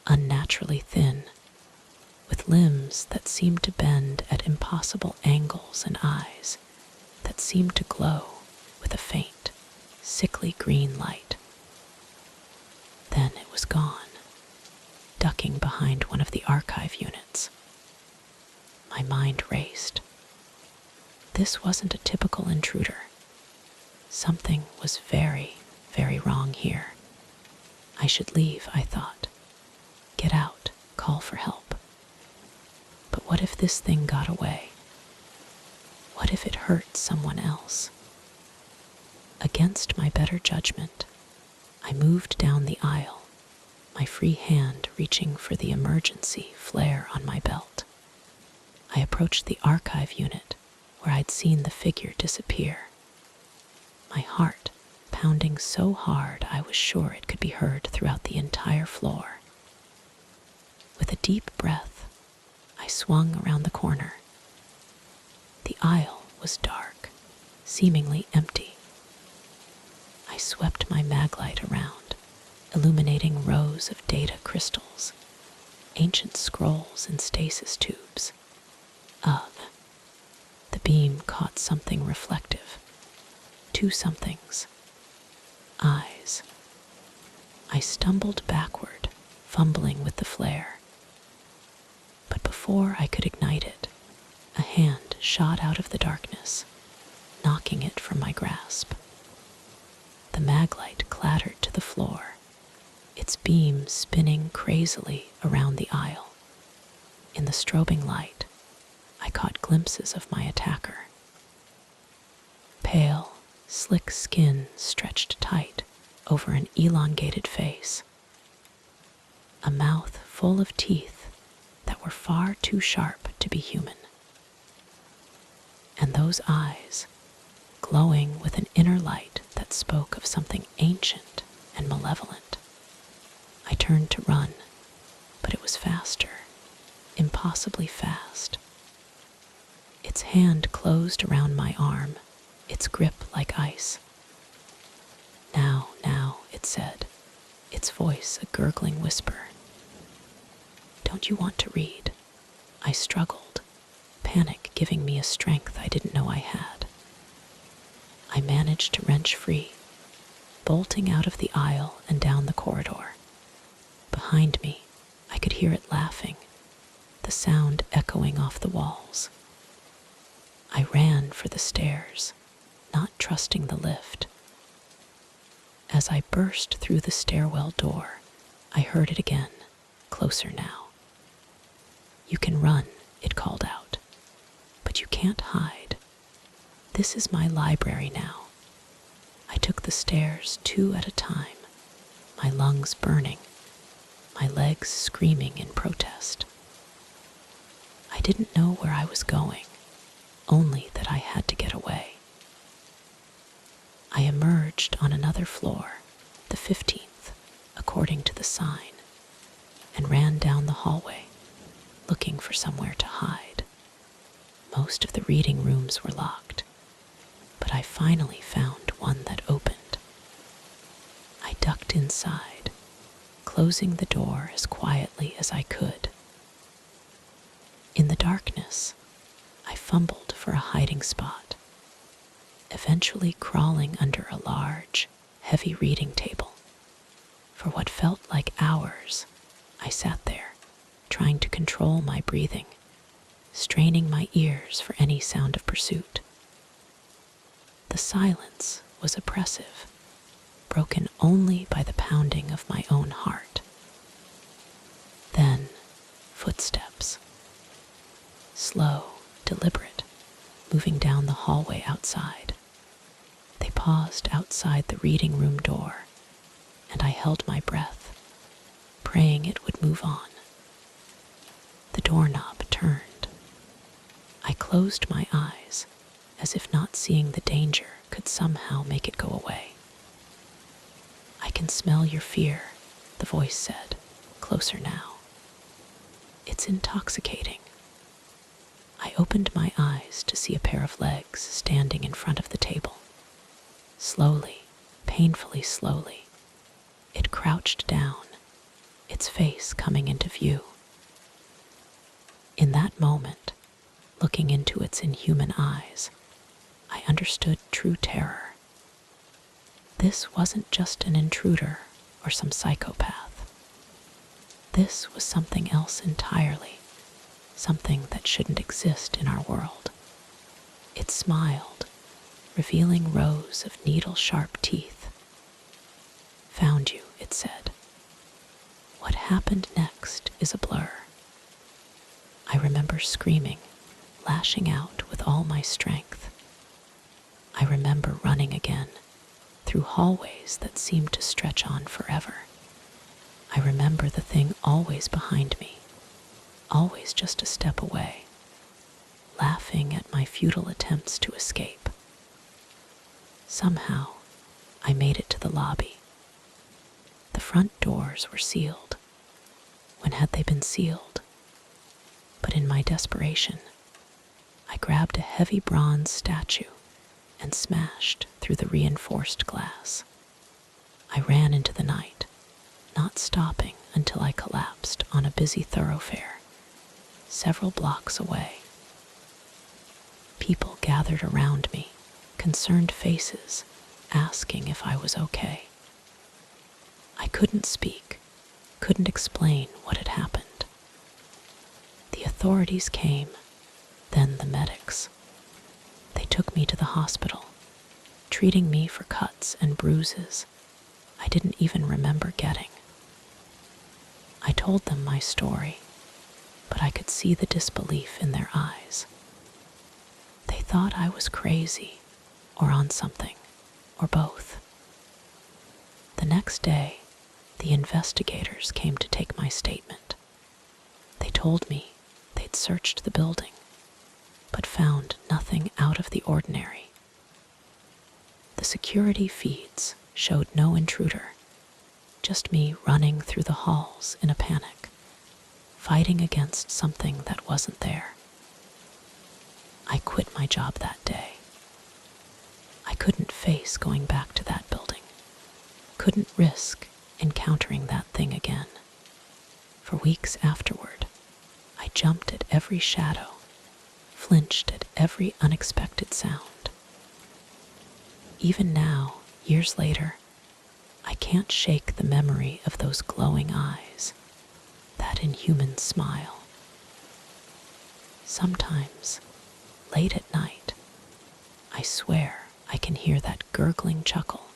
unnaturally thin, with limbs that seemed to bend at impossible angles and eyes that seemed to glow with a faint, sickly green light. Then it was gone, ducking behind one of the archive units. My mind raced. This wasn't a typical intruder. Something was very, very wrong here. I should leave, I thought. Get out, call for help. But what if this thing got away? What if it hurt someone else? Against my better judgment, I moved down the aisle, my free hand reaching for the emergency flare on my belt. I approached the archive unit where I'd seen the figure disappear, my heart pounding so hard I was sure it could be heard throughout the entire floor. With a deep breath, I swung around the corner. The aisle was dark, seemingly empty. I swept my maglite around, illuminating rows of data crystals, ancient scrolls in stasis tubes. Ugh. The beam caught something reflective. Two somethings. Eyes. I stumbled backward, fumbling with the flare. But before I could ignite it, a hand shot out of the darkness, knocking it from my grasp. The maglite clattered to the floor, its beam spinning crazily around the aisle. In the strobing light, I caught glimpses of my attacker. Pale, slick skin stretched tight over an elongated face, a mouth full of teeth that were far too sharp to be human, and those eyes glowing with an inner light that spoke of something ancient and malevolent. I turned to run, but it was faster, impossibly fast. Its hand closed around my arm, its grip like ice. Now, it said, its voice a gurgling whisper. Don't you want to read? I struggled, panic giving me a strength I didn't know I had. I managed to wrench free, bolting out of the aisle and down the corridor. Behind me, I could hear it laughing, the sound echoing off the walls. I ran for the stairs, not trusting the lift. As I burst through the stairwell door, I heard it again, closer now. You can run, it called out, but you can't hide. This is my library now. I took the stairs 2 at a time, my lungs burning, my legs screaming in protest. I didn't know where I was going, only that I had to get away. I emerged on another floor, the 15th, according to the sign, and ran down the hallway, looking for somewhere to hide. Most of the reading rooms were locked, but I finally found one that opened. I ducked inside, closing the door as quietly as I could. In the darkness, I fumbled for a hiding spot, eventually crawling under a large, heavy reading table. For what felt like hours, I sat there, trying to control my breathing, straining my ears for any sound of pursuit. The silence was oppressive, broken only by the pounding of my own heart. Then, footsteps. Slow, deliberate, moving down the hallway outside. They paused outside the reading room door, and I held my breath, praying it would move on. The doorknob turned. I closed my eyes, as if not seeing the danger could somehow make it go away. I can smell your fear, the voice said, closer now. It's intoxicating. I opened my eyes to see a pair of legs standing in front of the table. Slowly, painfully slowly, it crouched down, its face coming into view. In that moment, looking into its inhuman eyes, I understood true terror. This wasn't just an intruder or some psychopath. This was something else entirely, something that shouldn't exist in our world. It smiled, revealing rows of needle-sharp teeth. Found you, it said. What happened next is a blur. I remember screaming, lashing out with all my strength. I remember running again, through hallways that seemed to stretch on forever. I remember the thing always behind me, always just a step away, laughing at my futile attempts to escape. Somehow, I made it to the lobby. The front doors were sealed. When had they been sealed? But in my desperation, I grabbed a heavy bronze statue and smashed through the reinforced glass. I ran into the night, not stopping until I collapsed on a busy thoroughfare, several blocks away. People gathered around me, concerned faces, asking if I was okay. I couldn't speak, couldn't explain what had happened. The authorities came, then the medics. They took me to the hospital, treating me for cuts and bruises I didn't even remember getting. I told them my story, but I could see the disbelief in their eyes. They thought I was crazy or on something, or both. The next day, the investigators came to take my statement. They told me they'd searched the building, but found nothing out of the ordinary. The security feeds showed no intruder, just me running through the halls in a panic, fighting against something that wasn't there. I quit my job that day. I couldn't face going back to that building, couldn't risk encountering that thing again. For weeks afterward, I jumped at every shadow, flinched at every unexpected sound. Even now, years later, I can't shake the memory of those glowing eyes, that inhuman smile. Sometimes, late at night, I swear I can hear that gurgling chuckle,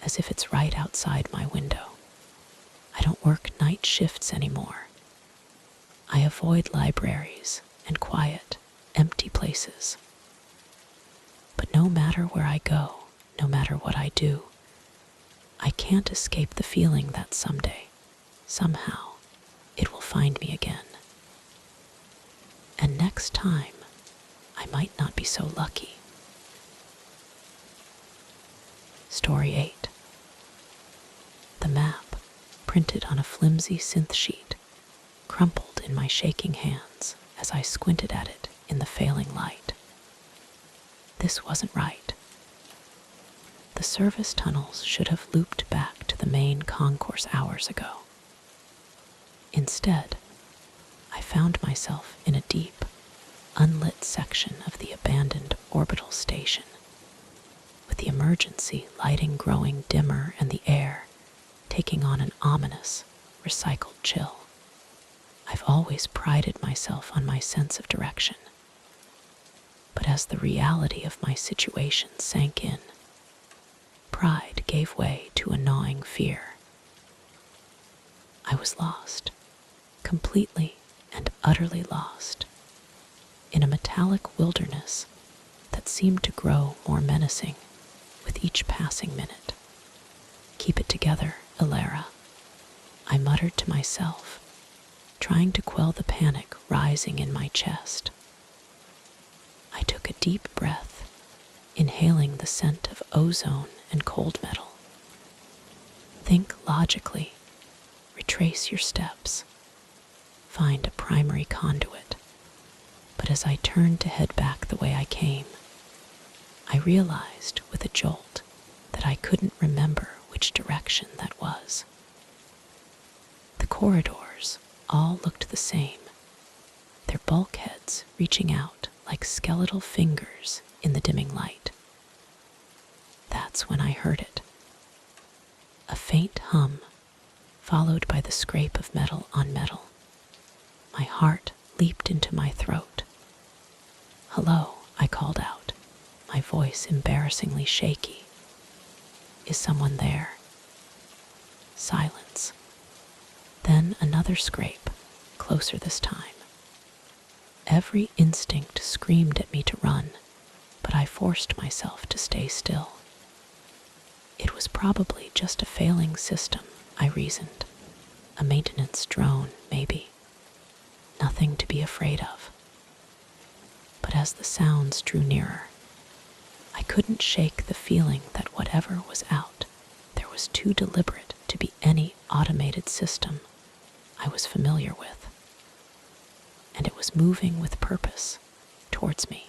as if it's right outside my window. I don't work night shifts anymore. I avoid libraries and quiet, empty places. But no matter where I go, no matter what I do, I can't escape the feeling that someday, somehow, it will find me again. And next time, I might not be so lucky. Story 8. The map, printed on a flimsy synth sheet, crumpled in my shaking hands as I squinted at it in the failing light. This wasn't right. The service tunnels should have looped back to the main concourse hours ago. Instead, I found myself in a deep, unlit section of the abandoned orbital station, with the emergency lighting growing dimmer and the air taking on an ominous, recycled chill. I've always prided myself on my sense of direction, but as the reality of my situation sank in, pride gave way to a gnawing fear. I was lost, completely and utterly lost, in a metallic wilderness that seemed to grow more menacing with each passing minute. "Keep it together, Alara," I muttered to myself, trying to quell the panic rising in my chest. I took a deep breath, inhaling the scent of ozone and cold metal. Think logically, retrace your steps, find a primary conduit. But as I turned to head back the way I came, I realized with a jolt that I couldn't remember which direction that was. The corridors all looked the same, their bulkheads reaching out like skeletal fingers in the dimming light. That's when I heard it. A faint hum, followed by the scrape of metal on metal. My heart leaped into my throat. "Hello," I called out, my voice embarrassingly shaky. "Is someone there?" Silence. Then another scrape, closer this time. Every instinct screamed at me to run, but I forced myself to stay still. It was probably just a failing system, I reasoned. A maintenance drone, maybe. Nothing to be afraid of. But as the sounds drew nearer, I couldn't shake the feeling that whatever was out there was too deliberate to be any automated system I was familiar with. And it was moving with purpose towards me.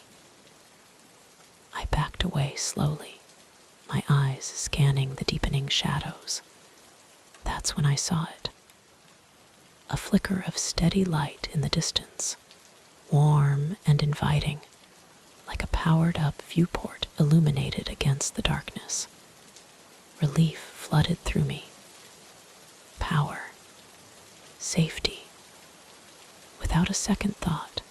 I backed away slowly, my eyes scanning the deepening shadows. That's when I saw it. A flicker of steady light in the distance, warm and inviting, like a powered-up viewport illuminated against the darkness. Relief flooded through me. Power. Safety. Without a second thought,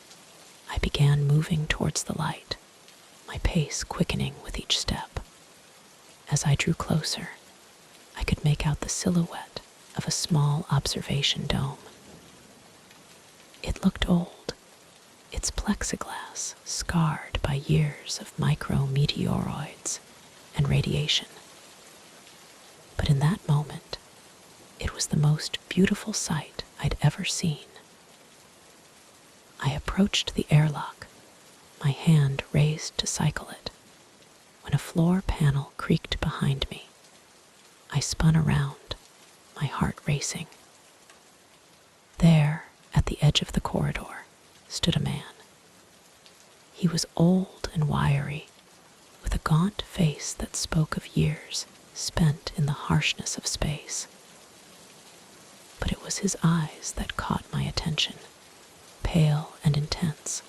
I began moving towards the light, my pace quickening with each step. As I drew closer, I could make out the silhouette of a small observation dome. It looked old, its plexiglass scarred by years of micrometeoroids, and radiation. But in that moment, it was the most beautiful sight I'd ever seen. I approached the airlock, my hand raised to cycle it, when a floor panel creaked behind me. I spun around, my heart racing. There, at the edge of the corridor, stood a man. He was old and wiry, with a gaunt face that spoke of years spent in the harshness of space. But it was his eyes that caught my attention, pale and intense.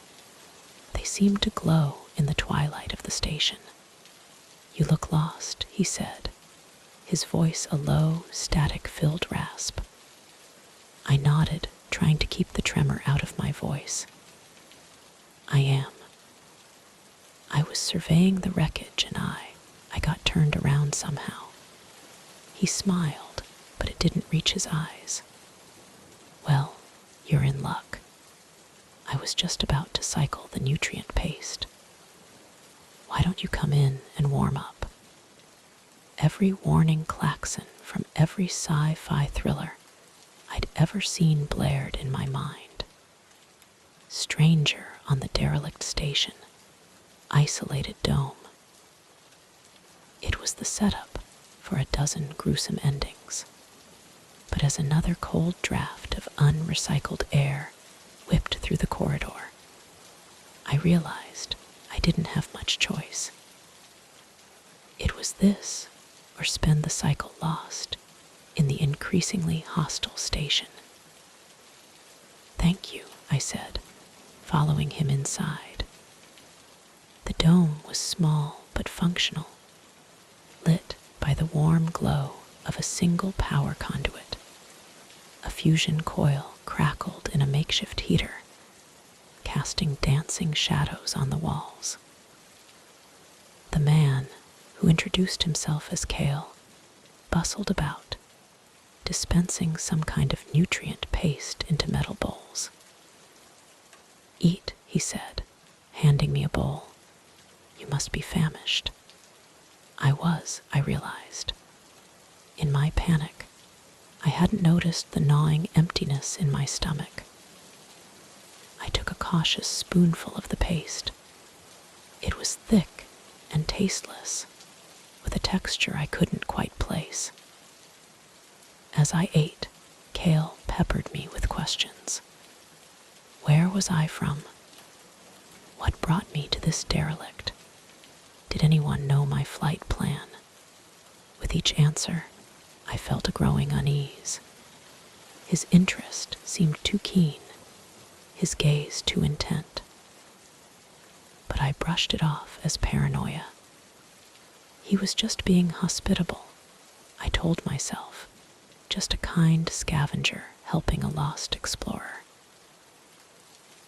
They seemed to glow in the twilight of the station. "You look lost," he said, his voice a low, static-filled rasp. I nodded, trying to keep the tremor out of my voice. "I am." I was surveying the wreckage and I got turned around somehow. He smiled, but it didn't reach his eyes. "Well, you're in luck. I was just about to cycle the nutrient paste. Why don't you come in and warm up?" Every warning klaxon from every sci-fi thriller I'd ever seen blared in my mind. Stranger on the derelict station, isolated dome. It was the setup for a dozen gruesome endings. But as another cold draft of unrecycled air whipped through the corridor, I realized I didn't have much choice. It was this or spend the cycle lost in the increasingly hostile station. "Thank you," I said, following him inside. The dome was small but functional, lit by the warm glow of a single power conduit. A fusion coil crackled in a makeshift heater, casting dancing shadows on the walls. The man, who introduced himself as Kale, bustled about, dispensing some kind of nutrient paste into metal bowls. "Eat," he said, handing me a bowl. "You must be famished." I realized. In my panic, I hadn't noticed the gnawing emptiness in my stomach. I took a cautious spoonful of the paste. It was thick and tasteless, with a texture I couldn't quite place. As I ate, Kale peppered me with questions. Where was I from? What brought me to this derelict? Did anyone know my flight plan? With each answer, I felt a growing unease. His interest seemed too keen, his gaze too intent. But I brushed it off as paranoia. He was just being hospitable, I told myself, just a kind scavenger helping a lost explorer.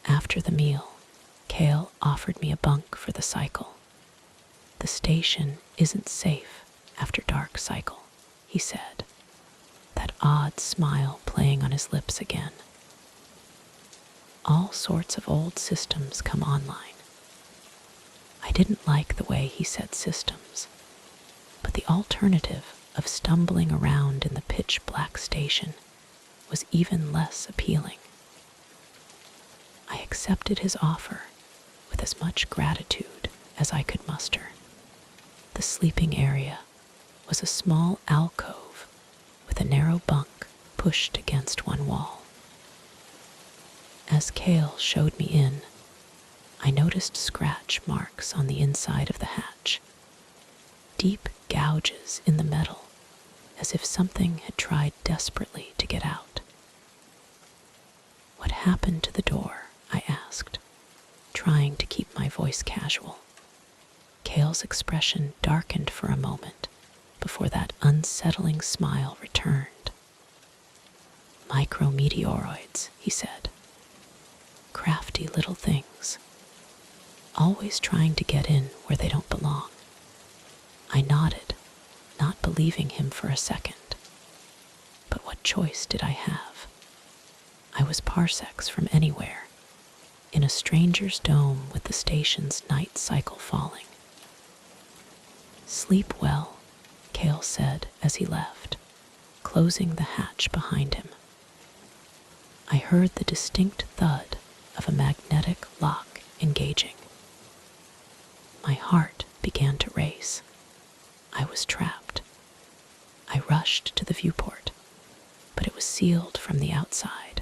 After the meal, Kale offered me a bunk for the cycle. "The station isn't safe after dark cycle," he said, that odd smile playing on his lips again. "All sorts of old systems come online." I didn't like the way he said systems, but the alternative of stumbling around in the pitch-black station was even less appealing. I accepted his offer with as much gratitude as I could muster. The sleeping area was a small alcove with a narrow bunk pushed against one wall. As Kale showed me in, I noticed scratch marks on the inside of the hatch, deep gouges in the metal, as if something had tried desperately to get out. "What happened to the door?" I asked, trying to keep my voice casual. Kale's expression darkened for a moment before that unsettling smile returned. "Micrometeoroids," he said. "Crafty little things, always trying to get in where they don't belong." I nodded, not believing him for a second. But what choice did I have? I was parsecs from anywhere, in a stranger's dome with the station's night cycle falling. Sleep well, Cale said as he left, closing the hatch behind him. I heard the distinct thud of a magnetic lock engaging. My heart began to race. I was trapped. I rushed to the viewport, but it was sealed from the outside.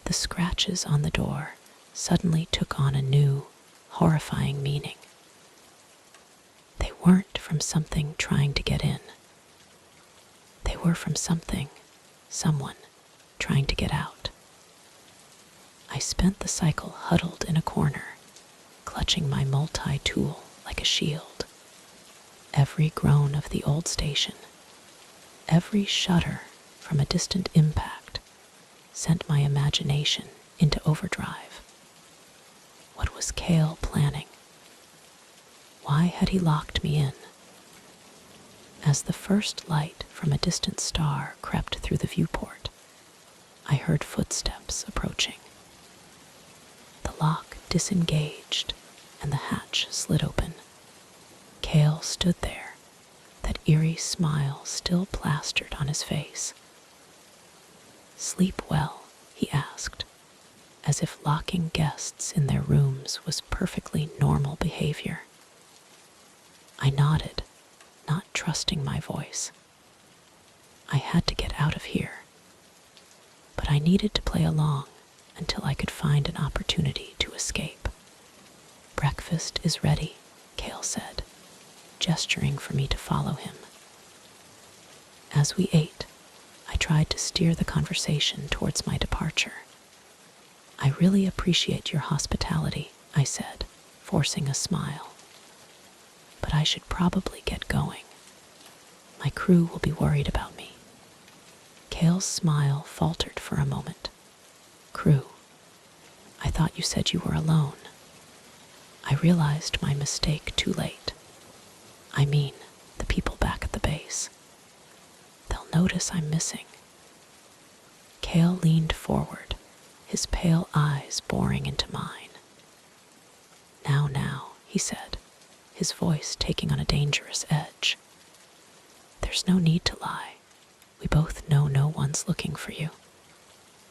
The scratches on the door suddenly took on a new, horrifying meaning. They weren't from something trying to get in. They were from someone trying to get out. I spent the cycle huddled in a corner, clutching my multi-tool like a shield. Every groan of the old station, every shudder from a distant impact sent my imagination into overdrive. What was Cale planning? Why had he locked me in? As the first light from a distant star crept through the viewport, I heard footsteps approaching. The lock disengaged and the hatch slid open. Cale stood there, that eerie smile still plastered on his face. "Sleep well?" he asked, as if locking guests in their rooms was perfectly normal behavior. I nodded, not trusting my voice. I had to get out of here, but I needed to play along until I could find an opportunity to escape. "Breakfast is ready," Cale said, gesturing for me to follow him. As we ate, I tried to steer the conversation towards my departure. "I really appreciate your hospitality," I said, forcing a smile. "But I should probably get going. My crew will be worried about me." Cale's smile faltered for a moment. "Crew? I thought you said you were alone." I realized my mistake too late. I mean, the people back at the base. They'll notice I'm missing. Cale leaned forward, his pale eyes boring into mine. Now, he said, his voice taking on a dangerous edge. "There's no need to lie. We both know no one's looking for you."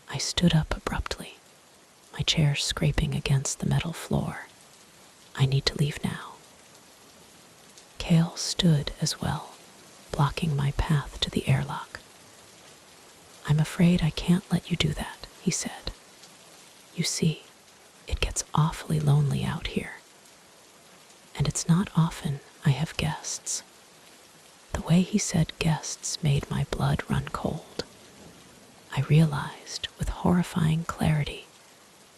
I stood up abruptly, my chair scraping against the metal floor. "I need to leave now." Cale stood as well, blocking my path to the airlock. "I'm afraid I can't let you do that," he said. "You see, it gets awfully lonely out here. And it's not often I have guests." The way he said guests made my blood run cold. I realized with horrifying clarity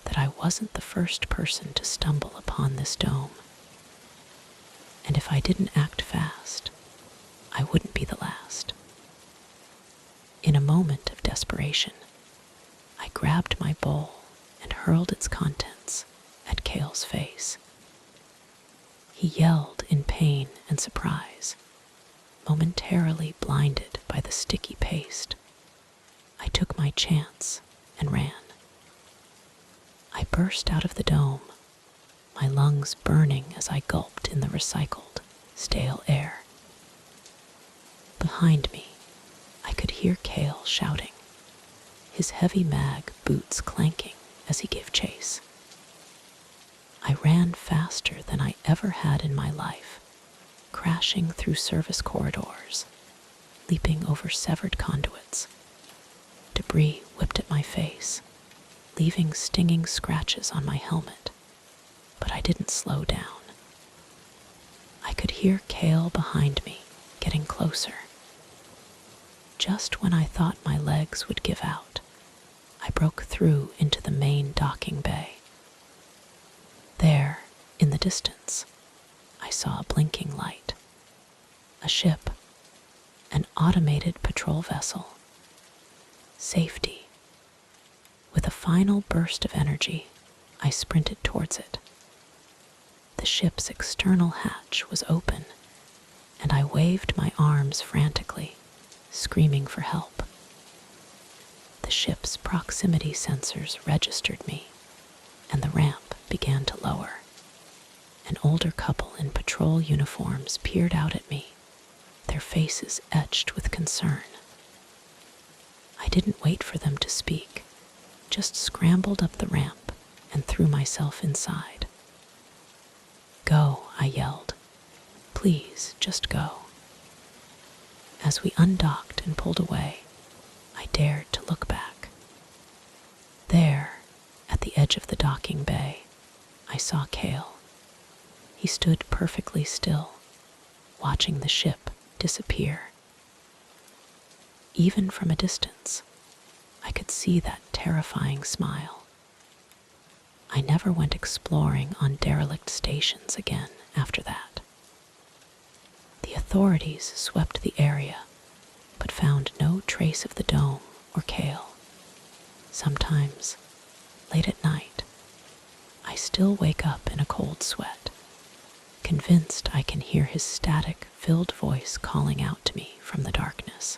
that I wasn't the first person to stumble upon this dome. And if I didn't act fast, I wouldn't be the last. In a moment of desperation, I grabbed my bowl and hurled its contents at Cale's face. He yelled in pain and surprise, momentarily blinded by the sticky paste. I took my chance and ran. I burst out of the dome, my lungs burning as I gulped in the recycled, stale air. Behind me, I could hear Cale shouting, his heavy mag boots clanking as he gave chase. I ran faster than I ever had in my life, crashing through service corridors, leaping over severed conduits. Debris whipped at my face, leaving stinging scratches on my helmet, but I didn't slow down. I could hear Cale behind me, getting closer. Just when I thought my legs would give out, I broke through into the main docking bay. There, in the distance, I saw a blinking light. A ship, an automated patrol vessel. Safety. With a final burst of energy, I sprinted towards it. The ship's external hatch was open, and I waved my arms frantically, screaming for help. The ship's proximity sensors registered me, and the ramp began to lower. An older couple in patrol uniforms peered out at me, their faces etched with concern. I didn't wait for them to speak, just scrambled up the ramp and threw myself inside. "Go," I yelled. "Please, just go." As we undocked and pulled away, I dared to look back. There, at the edge of the docking bay, I saw Cale. He stood perfectly still, watching the ship disappear. Even from a distance, I could see that terrifying smile. I never went exploring on derelict stations again after that. The authorities swept the area, but found no trace of the dome or Cale. Sometimes, late at night, I still wake up in a cold sweat, convinced I can hear his static-filled voice calling out to me from the darkness.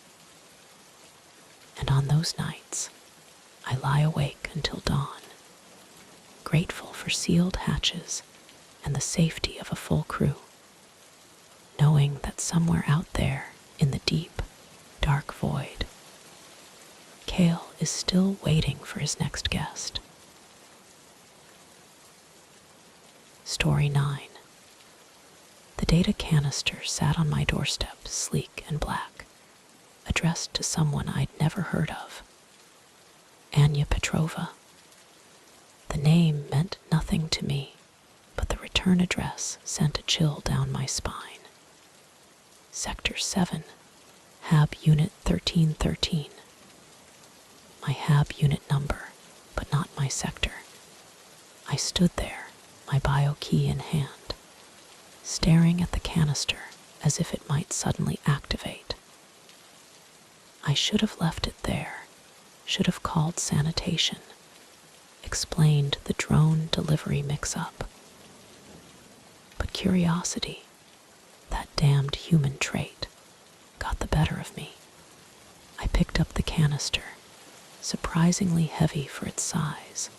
And on those nights, I lie awake until dawn, grateful for sealed hatches and the safety of a full crew, knowing that somewhere out there in the deep, dark void, Cale is still waiting for his next guest. Story 9. The data canister sat on my doorstep, sleek and black, addressed to someone I'd never heard of. Anya Petrova. The name meant nothing to me, but the return address sent a chill down my spine. Sector 7, HAB Unit 1313. My HAB unit number, but not my sector. I stood there, my bio key in hand, staring at the canister as if it might suddenly activate. I should have left it there, should have called sanitation, explained the drone delivery mix-up. But curiosity, that damned human trait, got the better of me. I picked up the canister, surprisingly heavy for its size,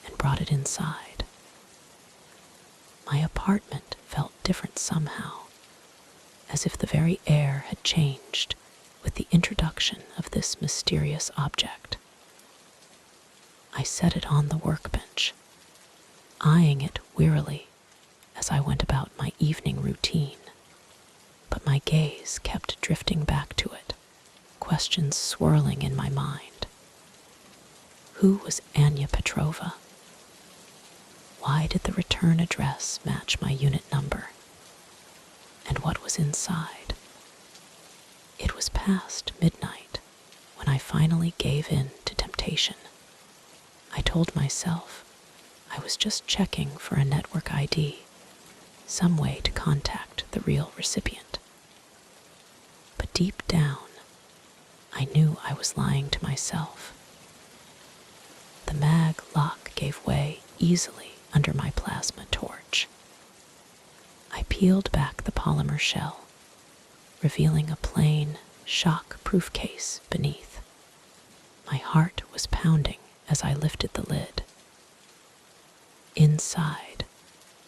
and brought it inside. My apartment felt different somehow, as if the very air had changed with the introduction of this mysterious object. I set it on the workbench, eyeing it wearily as I went about my evening routine, but my gaze kept drifting back to it, questions swirling in my mind. Who was Anya Petrova? Why did the return address match my unit number? And what was inside? It was past midnight when I finally gave in to temptation. I told myself I was just checking for a network ID, some way to contact the real recipient. But deep down, I knew I was lying to myself. The mag lock gave way easily under my plasma torch. I peeled back the polymer shell, revealing a plain, shock-proof case beneath. My heart was pounding as I lifted the lid. Inside,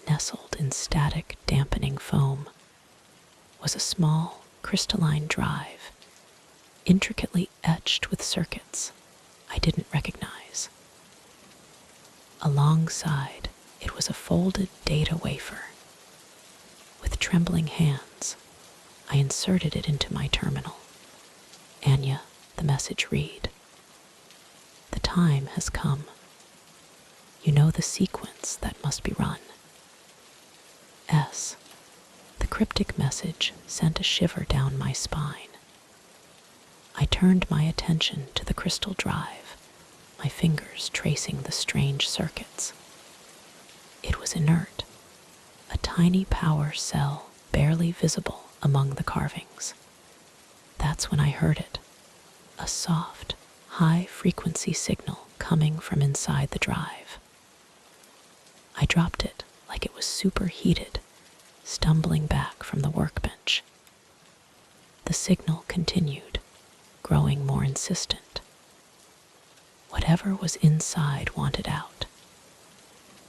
nestled in static dampening foam, was a small, crystalline drive, intricately etched with circuits I didn't recognize. Alongside, it was a folded data wafer. With trembling hands, I inserted it into my terminal. Anya, the message read. The time has come. You know the sequence that must be run. S. The cryptic message sent a shiver down my spine. I turned my attention to the crystal drive, my fingers tracing the strange circuits. It was inert, a tiny power cell barely visible among the carvings. That's when I heard it, a soft, high-frequency signal coming from inside the drive. I dropped it like it was superheated, stumbling back from the workbench. The signal continued, growing more insistent. Whatever was inside wanted out.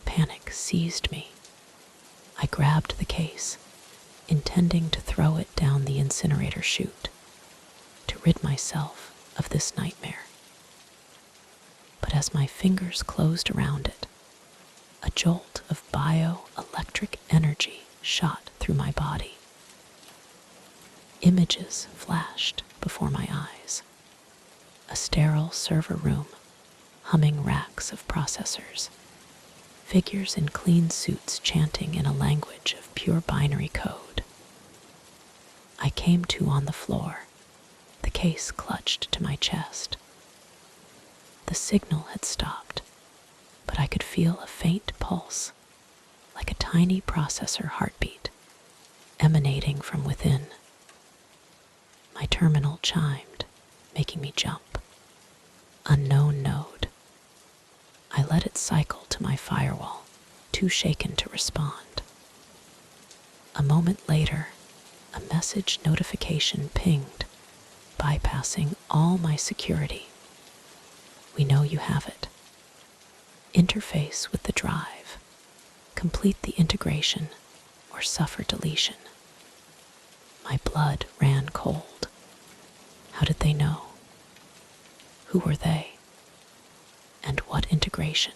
Panic seized me. I grabbed the case, intending to throw it down the incinerator chute to rid myself of this nightmare. But as my fingers closed around it, a jolt of bioelectric energy shot through my body. Images flashed before my eyes. A sterile server room, humming racks of processors, figures in clean suits chanting in a language of pure binary code. I came to on the floor, the case clutched to my chest. The signal had stopped, but I could feel a faint pulse, like a tiny processor heartbeat, emanating from within. My terminal chimed, making me jump. Unknown node. I let it cycle to my firewall, too shaken to respond. A moment later, a message notification pinged, bypassing all my security. We know you have it. Interface with the drive. Complete the integration or suffer deletion. My blood ran cold. How did they know? Who were they? And what integration?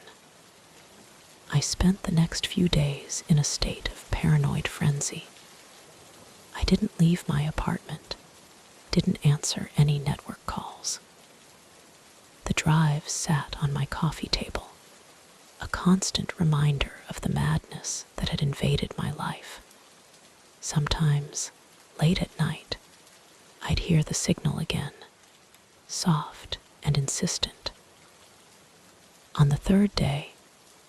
I spent the next few days in a state of paranoid frenzy. I didn't leave my apartment, didn't answer any network calls. The drive sat on my coffee table, a constant reminder of the madness that had invaded my life. Sometimes, late at night, I'd hear the signal again, soft and insistent. On the third day,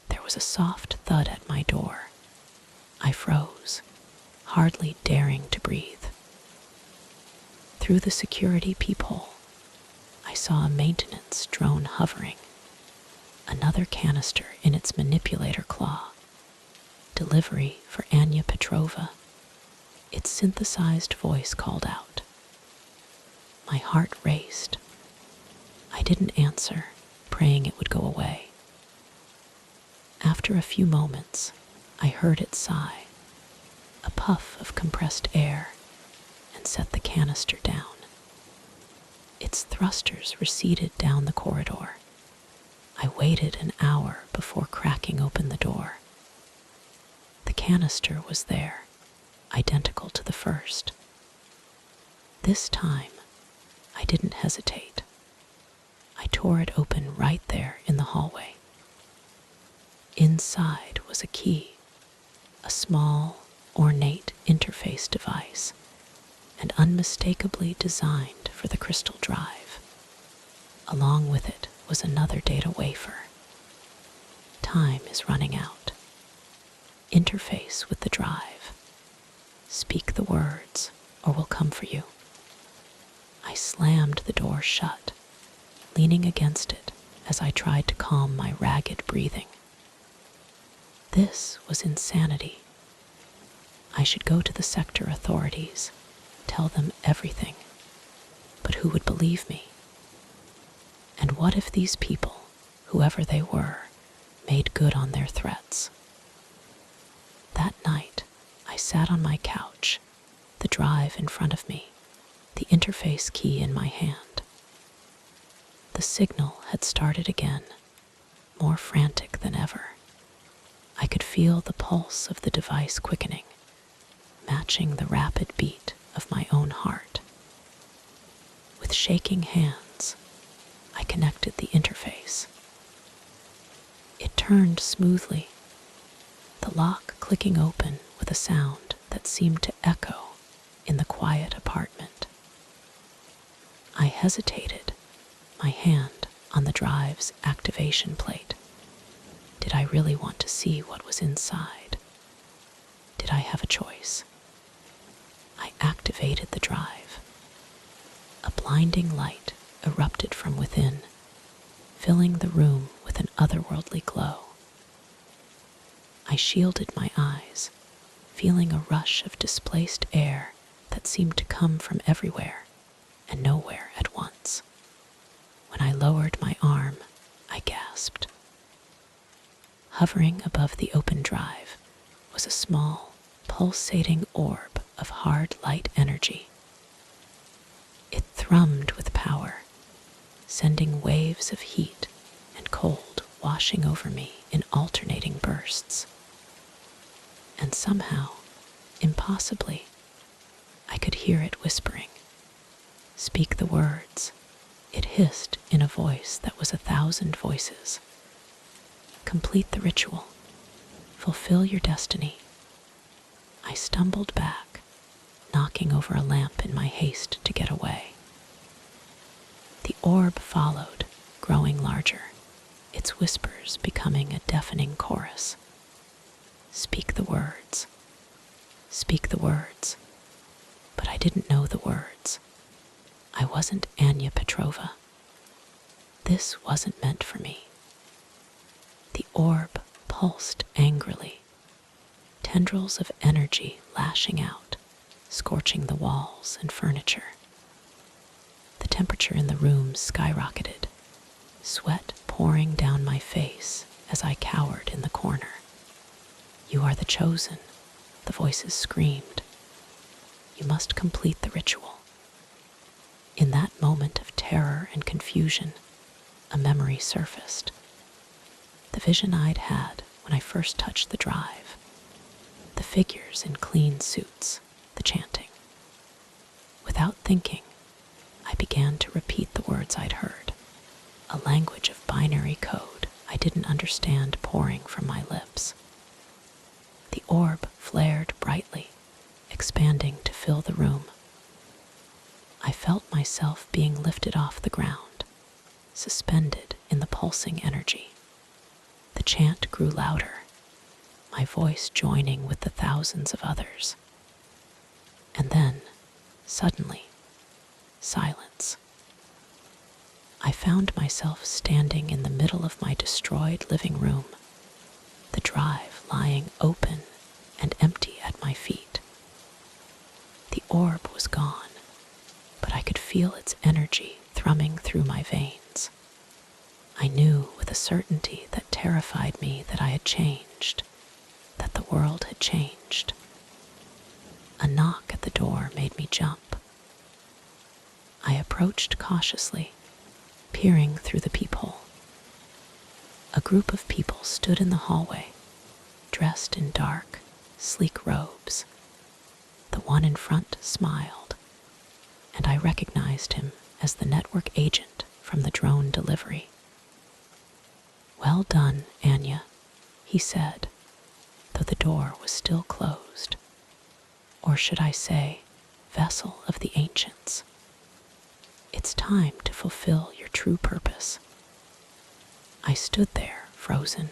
there was a soft thud at my door. I froze, hardly daring to breathe. Through the security peephole, I saw a maintenance drone hovering, another canister in its manipulator claw. Delivery for Anya Petrova. Its synthesized voice called out. My heart raced. I didn't answer, praying it would go away. After a few moments, I heard it sigh, a puff of compressed air, and set the canister down. Its thrusters receded down the corridor. I waited an hour before cracking open the door. The canister was there, identical to the first. This time, I didn't hesitate. I tore it open right there in the hallway. Inside was a key, a small, ornate interface device, and unmistakably designed for the crystal drive. Along with it was another data wafer. Time is running out. Interface with the drive. Speak the words, or we'll come for you. I slammed the door shut, leaning against it as I tried to calm my ragged breathing. This was insanity. I should go to the sector authorities, tell them everything. But who would believe me? And what if these people, whoever they were, made good on their threats? That night, I sat on my couch, the drive in front of me, the interface key in my hand. The signal had started again, more frantic than ever. I could feel the pulse of the device quickening, matching the rapid beat of my own heart. With shaking hands, I connected the interface. It turned smoothly, the lock clicking open with a sound that seemed to echo in the quiet apartment. I hesitated, my hand on the drive's activation plate. Did I really want to see what was inside? Did I have a choice? I activated the drive. A blinding light erupted from within, filling the room with an otherworldly glow. I shielded my eyes, feeling a rush of displaced air that seemed to come from everywhere and nowhere at once. When I lowered my arm, I gasped. Hovering above the open drive was a small, pulsating orb of hard light energy. It thrummed with power, sending waves of heat and cold washing over me in alternating bursts. And somehow, impossibly, I could hear it whispering. Speak the words, it hissed in a voice that was 1,000 voices. Complete the ritual. Fulfill your destiny. I stumbled back, knocking over a lamp in my haste to get away. The orb followed, growing larger, its whispers becoming a deafening chorus. Speak the words. Speak the words. But I didn't know the words. I wasn't Anya Petrova. This wasn't meant for me. The orb pulsed angrily, tendrils of energy lashing out, scorching the walls and furniture. The temperature in the room skyrocketed, sweat pouring down my face as I cowered in the corner. You are the chosen, the voices screamed. You must complete the ritual. In that moment of terror and confusion, a memory surfaced. The vision I'd had when I first touched the drive. The figures in clean suits, the chanting. Without thinking, I began to repeat the words I'd heard, a language of binary code I didn't understand pouring from my lips. The orb flared brightly, expanding to fill the room. I felt myself being lifted off the ground, suspended in the pulsing energy. The chant grew louder, my voice joining with the thousands of others. And then, suddenly, silence. I found myself standing in the middle of my destroyed living room, the drive lying open and empty at my feet. The orb was gone, but I could feel its energy thrumming through my veins. I knew with a certainty that terrified me that I had changed, that the world had changed. A knock at the door made me jump. I approached cautiously, peering through the peephole. A group of people stood in the hallway, dressed in dark, sleek robes. The one in front smiled, and I recognized him as the network agent from the drone delivery. Well done, Anya, he said, though the door was still closed. Or should I say, vessel of the ancients. It's time to fulfill your true purpose. I stood there, frozen,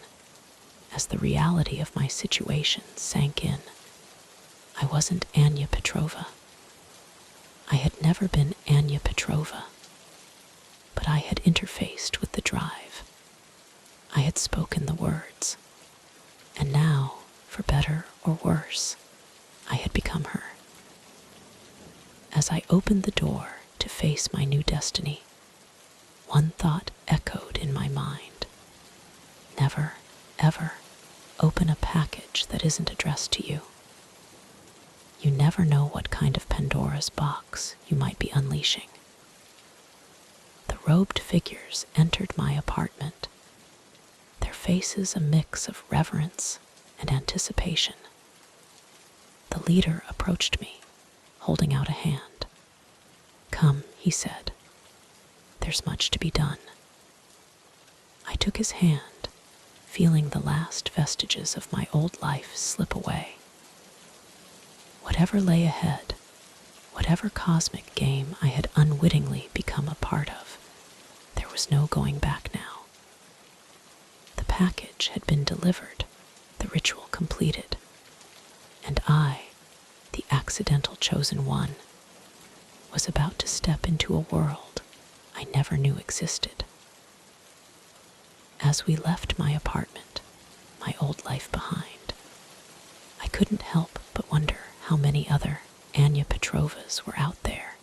as the reality of my situation sank in. I wasn't Anya Petrova. I had never been Anya Petrova, but I had interfaced with the drive. I had spoken the words, and now, for better or worse, I had become her. As I opened the door to face my new destiny, one thought echoed in my mind. Never, ever open a package that isn't addressed to you. You never know what kind of Pandora's box you might be unleashing. The robed figures entered my apartment, their faces a mix of reverence and anticipation. The leader approached me, holding out a hand. Come, he said. There's much to be done. I took his hand, feeling the last vestiges of my old life slip away. Whatever lay ahead, whatever cosmic game I had unwittingly become a part of, there was no going back now. The package had been delivered, the ritual completed, and I, the accidental chosen one, was about to step into a world I never knew existed. As we left my apartment, my old life behind, I couldn't help but wonder how many other Anya Petrovas were out there,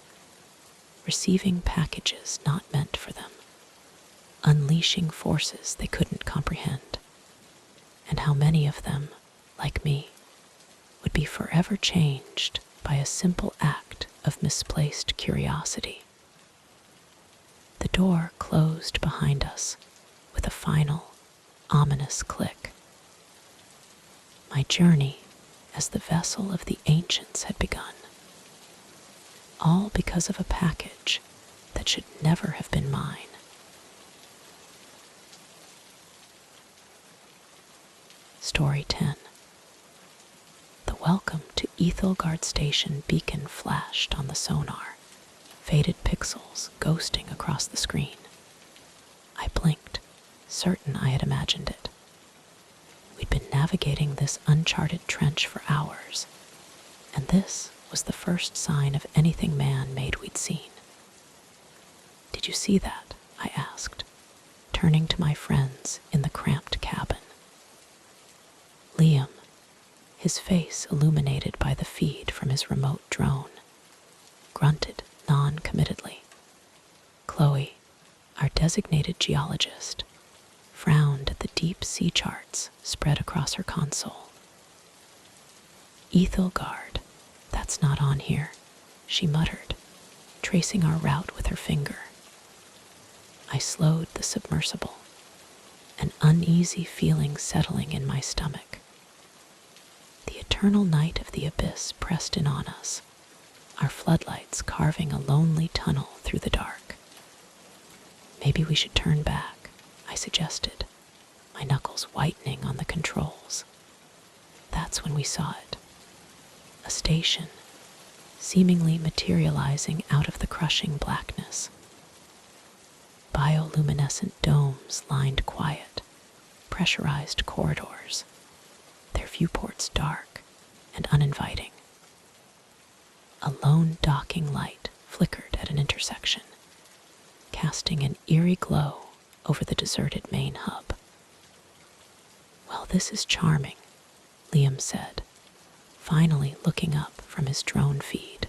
receiving packages not meant for them, unleashing forces they couldn't comprehend, and how many of them, like me, would be forever changed by a simple act of misplaced curiosity. The door closed behind us with a final, ominous click. My journey as the vessel of the ancients had begun, all because of a package that should never have been mine. Story 10. The welcome to Ethelgard Station beacon flashed on the sonar, faded pixels ghosting across the screen. I blinked, certain I had imagined it. We'd been navigating this uncharted trench for hours, and this was the first sign of anything man-made we'd seen. "Did you see that?" I asked, turning to my friends in the cramped cabin. Liam, his face illuminated by the feed from his remote drone, grunted non-committedly. Chloe, our designated geologist, frowned at the deep sea charts spread across her console. "Ethelgard, that's not on here," she muttered, tracing our route with her finger. I slowed the submersible, an uneasy feeling settling in my stomach. The eternal night of the abyss pressed in on us, our floodlights carving a lonely tunnel through the dark. "Maybe we should turn back," I suggested, my knuckles whitening on the controls. That's when we saw it. A station, seemingly materializing out of the crushing blackness. Bioluminescent domes lined quiet, pressurized corridors, their viewports dark and uninviting. A lone docking light flickered at an intersection, casting an eerie glow over the deserted main hub. "Well, this is charming," Liam said, finally looking up from his drone feed.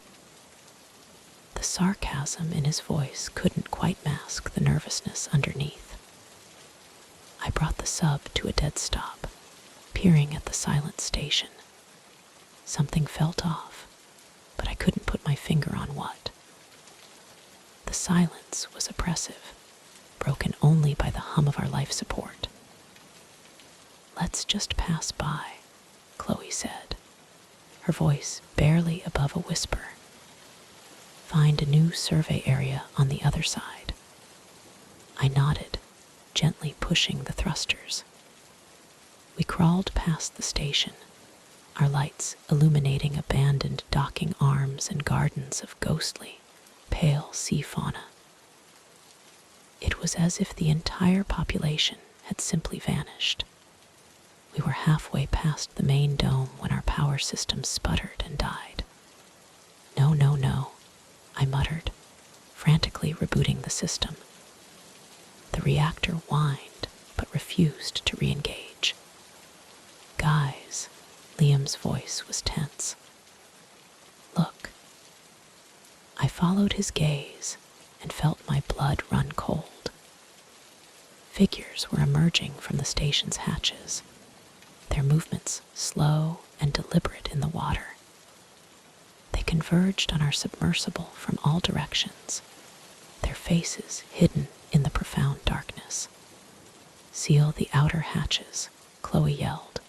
The sarcasm in his voice couldn't quite mask the nervousness underneath. I brought the sub to a dead stop, peering at the silent station. Something felt off, but I couldn't put my finger on what. The silence was oppressive, broken only by the hum of our life support. "Let's just pass by," Chloe said, her voice barely above a whisper. "Find a new survey area on the other side." I nodded, gently pushing the thrusters. We crawled past the station, our lights illuminating abandoned docking arms and gardens of ghostly, pale sea fauna. It was as if the entire population had simply vanished. We were halfway past the main dome when our power system sputtered and died. "No, no, no," I muttered, frantically rebooting the system. The reactor whined, but refused to re-engage. "Guys," Liam's voice was tense. "Look." I followed his gaze and felt my blood run cold. Figures were emerging from the station's hatches, their movements slow and deliberate in the water. They converged on our submersible from all directions, their faces hidden in the profound darkness. "Seal the outer hatches," Chloe yelled,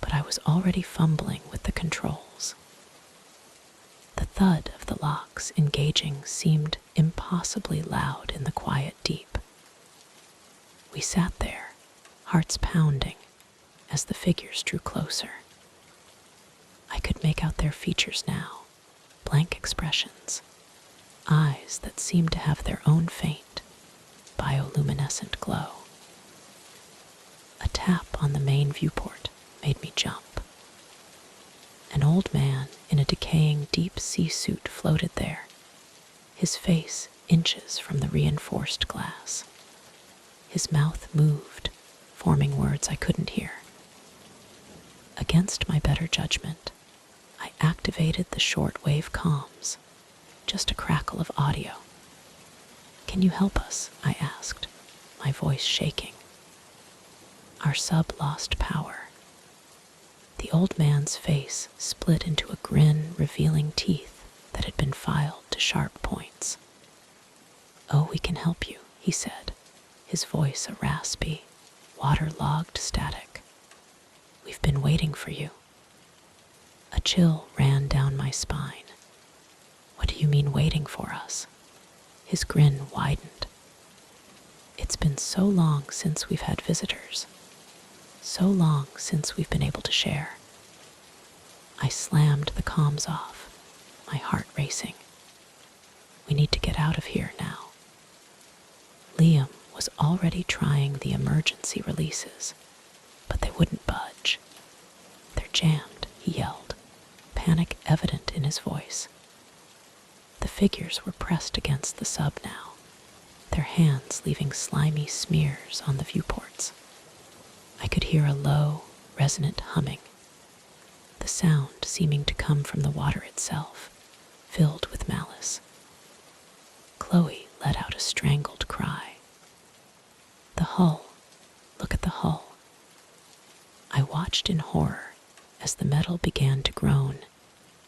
but I was already fumbling with the controls. The thud of the locks engaging seemed impossibly loud in the quiet deep. We sat there, hearts pounding, as the figures drew closer. I could make out their features now, blank expressions, eyes that seemed to have their own faint, bioluminescent glow. A tap on the main viewport made me jump. An old man in a decaying deep sea suit floated there, his face inches from the reinforced glass. His mouth moved, forming words I couldn't hear. Against my better judgment, I activated the shortwave comms, just a crackle of audio. "Can you help us?" I asked, my voice shaking. "Our sub lost power." The old man's face split into a grin revealing teeth that had been filed to sharp points. "Oh, we can help you," he said, his voice a raspy, waterlogged static. "We've been waiting for you." A chill ran down my spine. "What do you mean waiting for us?" His grin widened. "It's been so long since we've had visitors. So long since we've been able to share." I slammed the comms off, my heart racing. "We need to get out of here now." Liam was already trying the emergency releases, but they wouldn't budge. "They're jammed," he yelled, panic evident in his voice. The figures were pressed against the sub now, their hands leaving slimy smears on the viewports. I could hear a low, resonant humming, the sound seeming to come from the water itself, filled with malice. Chloe let out a strangled cry. "The hull. Look at the hull." I watched in horror as the metal began to groan,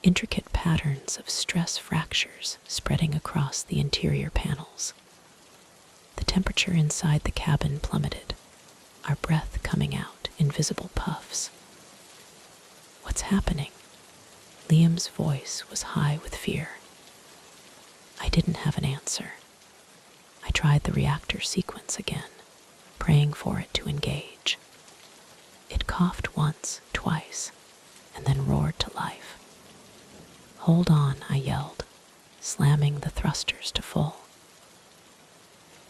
intricate patterns of stress fractures spreading across the interior panels. The temperature inside the cabin plummeted, our breath coming out in visible puffs. "What's happening?" Liam's voice was high with fear. I didn't have an answer. I tried the reactor sequence again, praying for it to engage. It coughed once, twice, and then roared to life. "Hold on," I yelled, slamming the thrusters to full.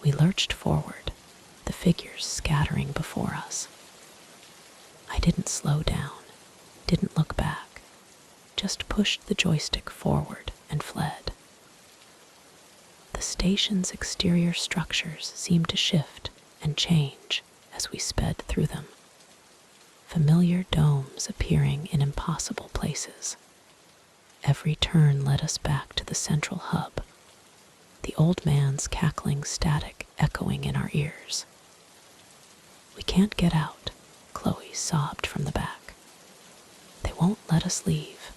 We lurched forward, the figures scattering before us. I didn't slow down, didn't look back, just pushed the joystick forward and fled. The station's exterior structures seemed to shift and change as we sped through them, familiar domes appearing in impossible places. Every turn led us back to the central hub, the old man's cackling static echoing in our ears. "We can't get out," Chloe sobbed from the back. "They won't let us leave."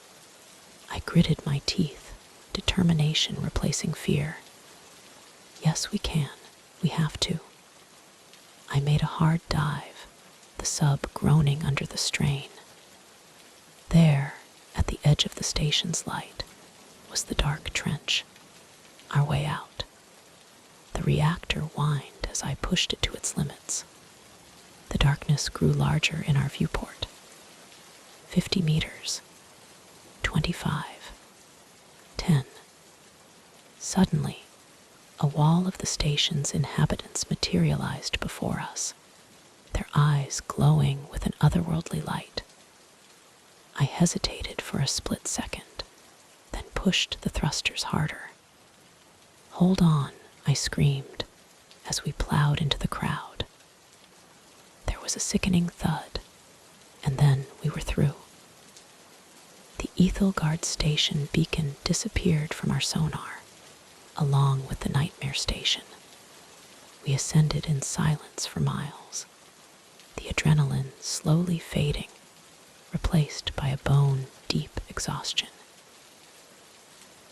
I gritted my teeth, determination replacing fear. "Yes, we can. We have to." I made a hard dive, the sub groaning under the strain. There, at the edge of the station's light, was the dark trench, our way out. The reactor whined as I pushed it to its limits. The darkness grew larger in our viewport. 50 meters. 25. 10. Suddenly, a wall of the station's inhabitants materialized before us, their eyes glowing with an otherworldly light. I hesitated for a split second, then pushed the thrusters harder. "Hold on," I screamed as we plowed into the crowd. There was a sickening thud, and then we were through. The Ethelgard station beacon disappeared from our sonar, along with the nightmare station. We ascended in silence for miles, the adrenaline slowly fading, replaced by a bone-deep exhaustion.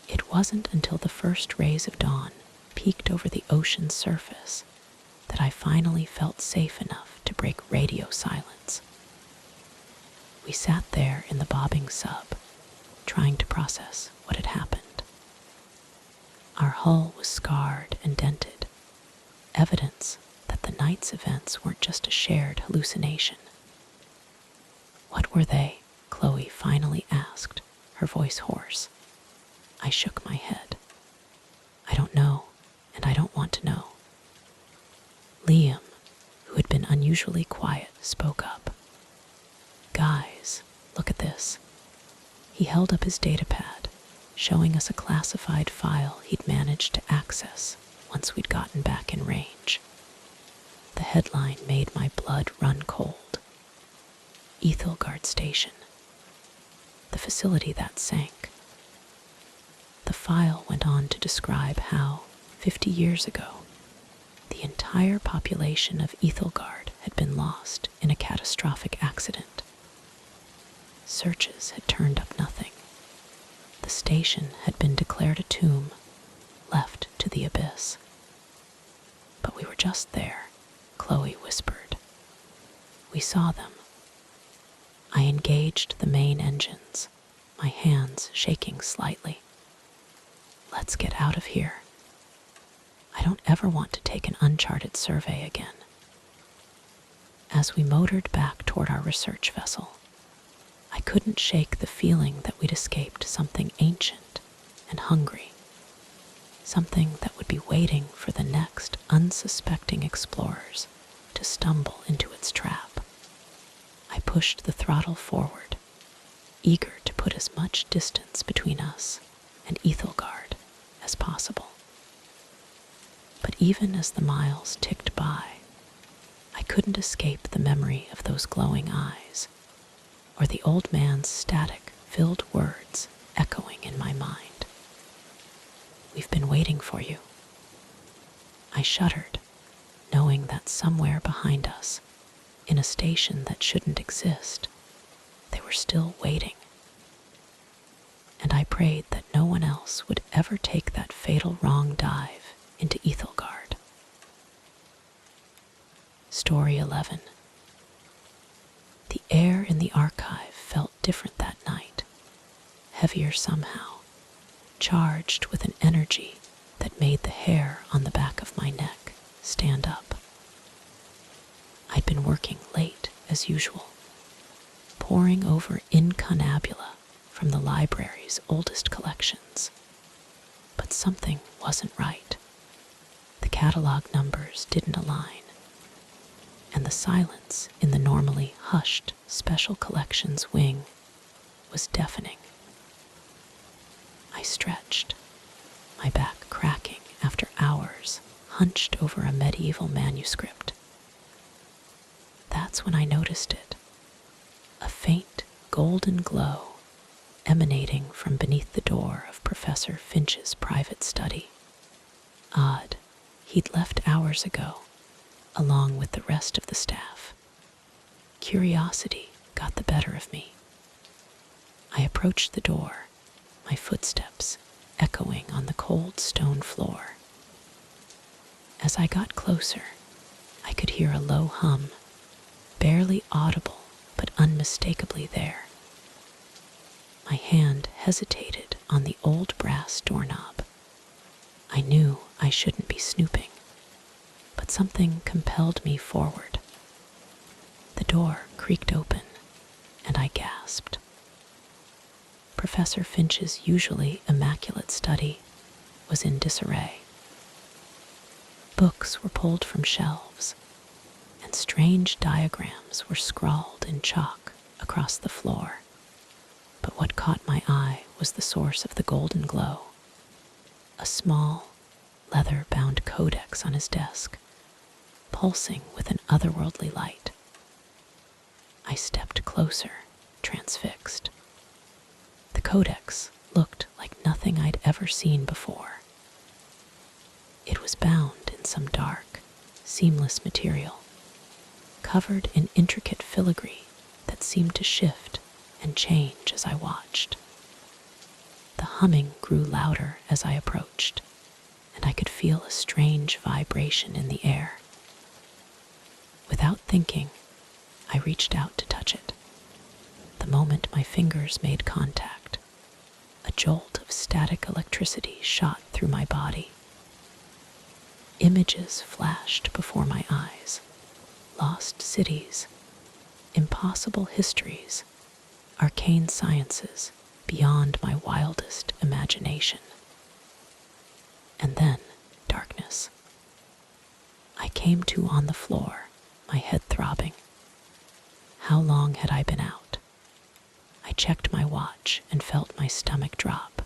It wasn't until the first rays of dawn peeked over the ocean's surface that I finally felt safe enough to break radio silence. We sat there in the bobbing sub, trying to process what had happened. Our hull was scarred and dented, evidence that the night's events weren't just a shared hallucination. "What were they?" Chloe finally asked, her voice hoarse. I shook my head. "I don't know, and I don't want to know." Liam, who had been unusually quiet, spoke up. "Guys, look at this." He held up his datapad, showing us a classified file he'd managed to access once we'd gotten back in range. The headline made my blood run cold. Ethelgard Station. The facility that sank. The file went on to describe how, 50 years ago, the entire population of Ethelgard had been lost in a catastrophic accident. Searches had turned up nothing. The station had been declared a tomb, left to the abyss. But we were just there, Chloe whispered. We saw them. I engaged the main engines, my hands shaking slightly. Let's get out of here. I don't ever want to take an uncharted survey again. As we motored back toward our research vessel, I couldn't shake the feeling that we'd escaped something ancient and hungry, something that would be waiting for the next unsuspecting explorers to stumble into its trap. I pushed the throttle forward, eager to put as much distance between us and Ethelgard as possible. But even as the miles ticked by, I couldn't escape the memory of those glowing eyes, or the old man's static-filled words echoing in my mind. We've been waiting for you. I shuddered, knowing that somewhere behind us, in a station that shouldn't exist, they were still waiting. And I prayed that no one else would ever take that fatal wrong dive into Ethelgard. Story 11. The air in the archive felt different that night, heavier somehow, charged with an energy that made the hair on the back of my neck stand up. I'd been working late as usual, poring over incunabula from the library's oldest collections. But something wasn't right. The catalog numbers didn't align, and the silence in the normally hushed special collections wing was deafening. I stretched, my back cracking after hours hunched over a medieval manuscript. That's when I noticed it, a faint golden glow emanating from beneath the door of Professor Finch's private study. Odd, he'd left hours ago, along with the rest of the staff. Curiosity got the better of me. I approached the door, my footsteps echoing on the cold stone floor. As I got closer, I could hear a low hum, barely audible but unmistakably there. My hand hesitated on the old brass doorknob. I knew I shouldn't be snooping, but something compelled me forward. The door creaked open, and I gasped. Professor Finch's usually immaculate study was in disarray. Books were pulled from shelves, and strange diagrams were scrawled in chalk across the floor. But what caught my eye was the source of the golden glow, a small, leather-bound codex on his desk, pulsing with an otherworldly light. I stepped closer, transfixed. The codex looked like nothing I'd ever seen before. It was bound in some dark, seamless material, covered in intricate filigree that seemed to shift and change as I watched. The humming grew louder as I approached, and I could feel a strange vibration in the air. Without thinking, I reached out to touch it. The moment my fingers made contact, a jolt of static electricity shot through my body. Images flashed before my eyes, lost cities, impossible histories, arcane sciences beyond my wildest imagination. And then darkness. I came to on the floor, my head throbbing. How long had I been out? I checked my watch and felt my stomach drop.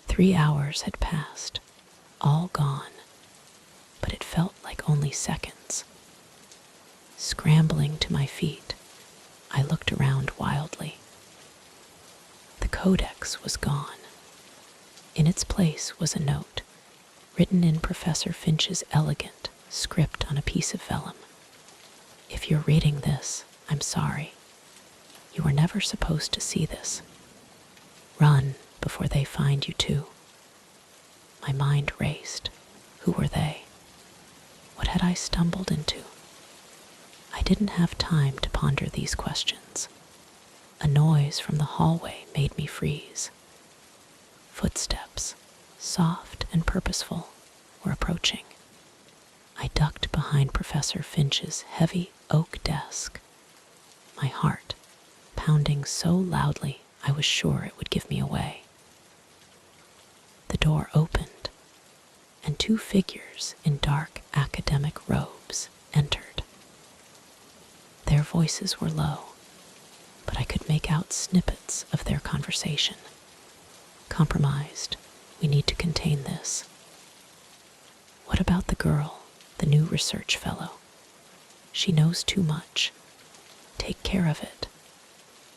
3 hours had passed, all gone, but it felt like only seconds. Scrambling to my feet, I looked around wildly. The codex was gone. In its place was a note, written in Professor Finch's elegant script on a piece of vellum. If you're reading this, I'm sorry. You were never supposed to see this. Run before they find you too. My mind raced. Who were they? What had I stumbled into? I didn't have time to ponder these questions. A noise from the hallway made me freeze. Footsteps, soft and purposeful, were approaching. I ducked behind Professor Finch's heavy oak desk, my heart pounding so loudly I was sure it would give me away. The door opened, and two figures in dark academic robes entered. Their voices were low, but I could make out snippets of their conversation. Compromised, we need to contain this. What about the girl, the new research fellow? She knows too much. Take care of it.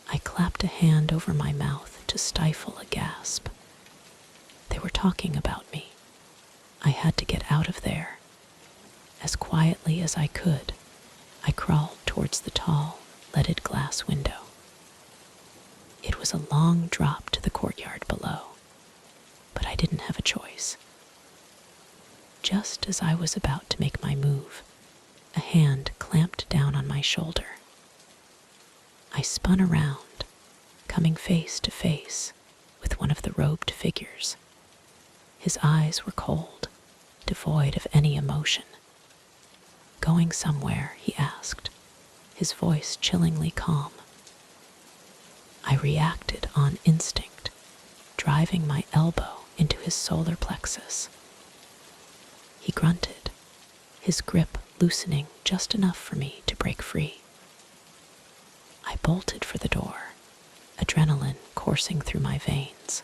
I clapped a hand over my mouth to stifle a gasp. They were talking about me. I had to get out of there. As quietly as I could, I crawled towards the tall, leaded glass window. It was a long drop to the courtyard below, but I didn't have a choice. Just as I was about to make my move, a hand clamped down on my shoulder. I spun around, coming face to face with one of the robed figures. His eyes were cold, devoid of any emotion. Going somewhere, he asked, his voice chillingly calm. I reacted on instinct, driving my elbow into his solar plexus. He grunted, his grip loosening just enough for me to break free. I bolted for the door, adrenaline coursing through my veins.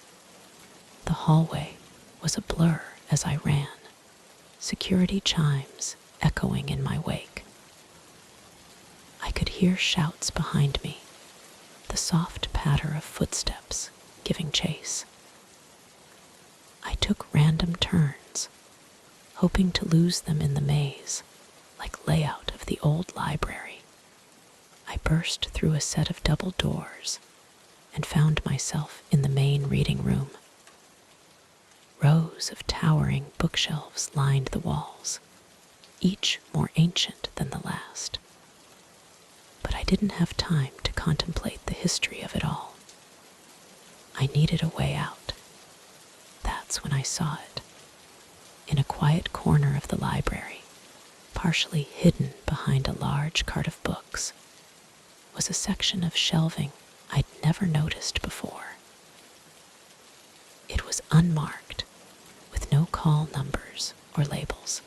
The hallway was a blur as I ran, security chimes echoing in my wake. I could hear shouts behind me, the soft patter of footsteps giving chase. I took random turns, hoping to lose them in the maze, like layout of the old library. I burst through a set of double doors and found myself in the main reading room. Rows of towering bookshelves lined the walls, each more ancient than the last. But I didn't have time to contemplate the history of it all. I needed a way out. That's when I saw it. In a quiet corner of the library, partially hidden behind a large cart of books, was a section of shelving I'd never noticed before. It was unmarked, with no call numbers or labels.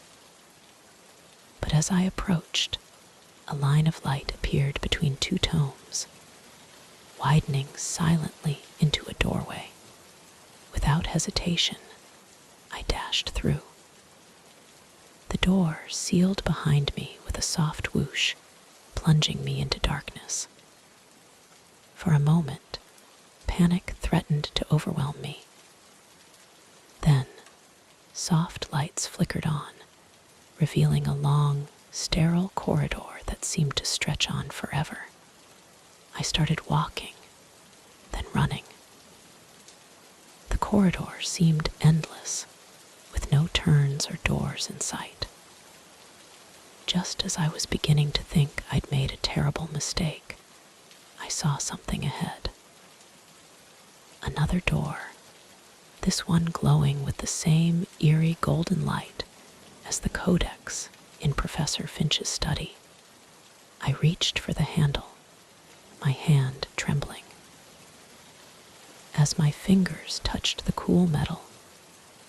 But as I approached, a line of light appeared between two tomes, widening silently into a doorway. Without hesitation, I dashed through. The door sealed behind me with a soft whoosh, plunging me into darkness. For a moment, panic threatened to overwhelm me. Then, soft lights flickered on, revealing a long, sterile corridor that seemed to stretch on forever. I started walking, then running. The corridor seemed endless, with no turns or doors in sight. Just as I was beginning to think I'd made a terrible mistake, I saw something ahead. Another door, this one glowing with the same eerie golden light as the codex in Professor Finch's study. I reached for the handle, my hand trembling. As my fingers touched the cool metal,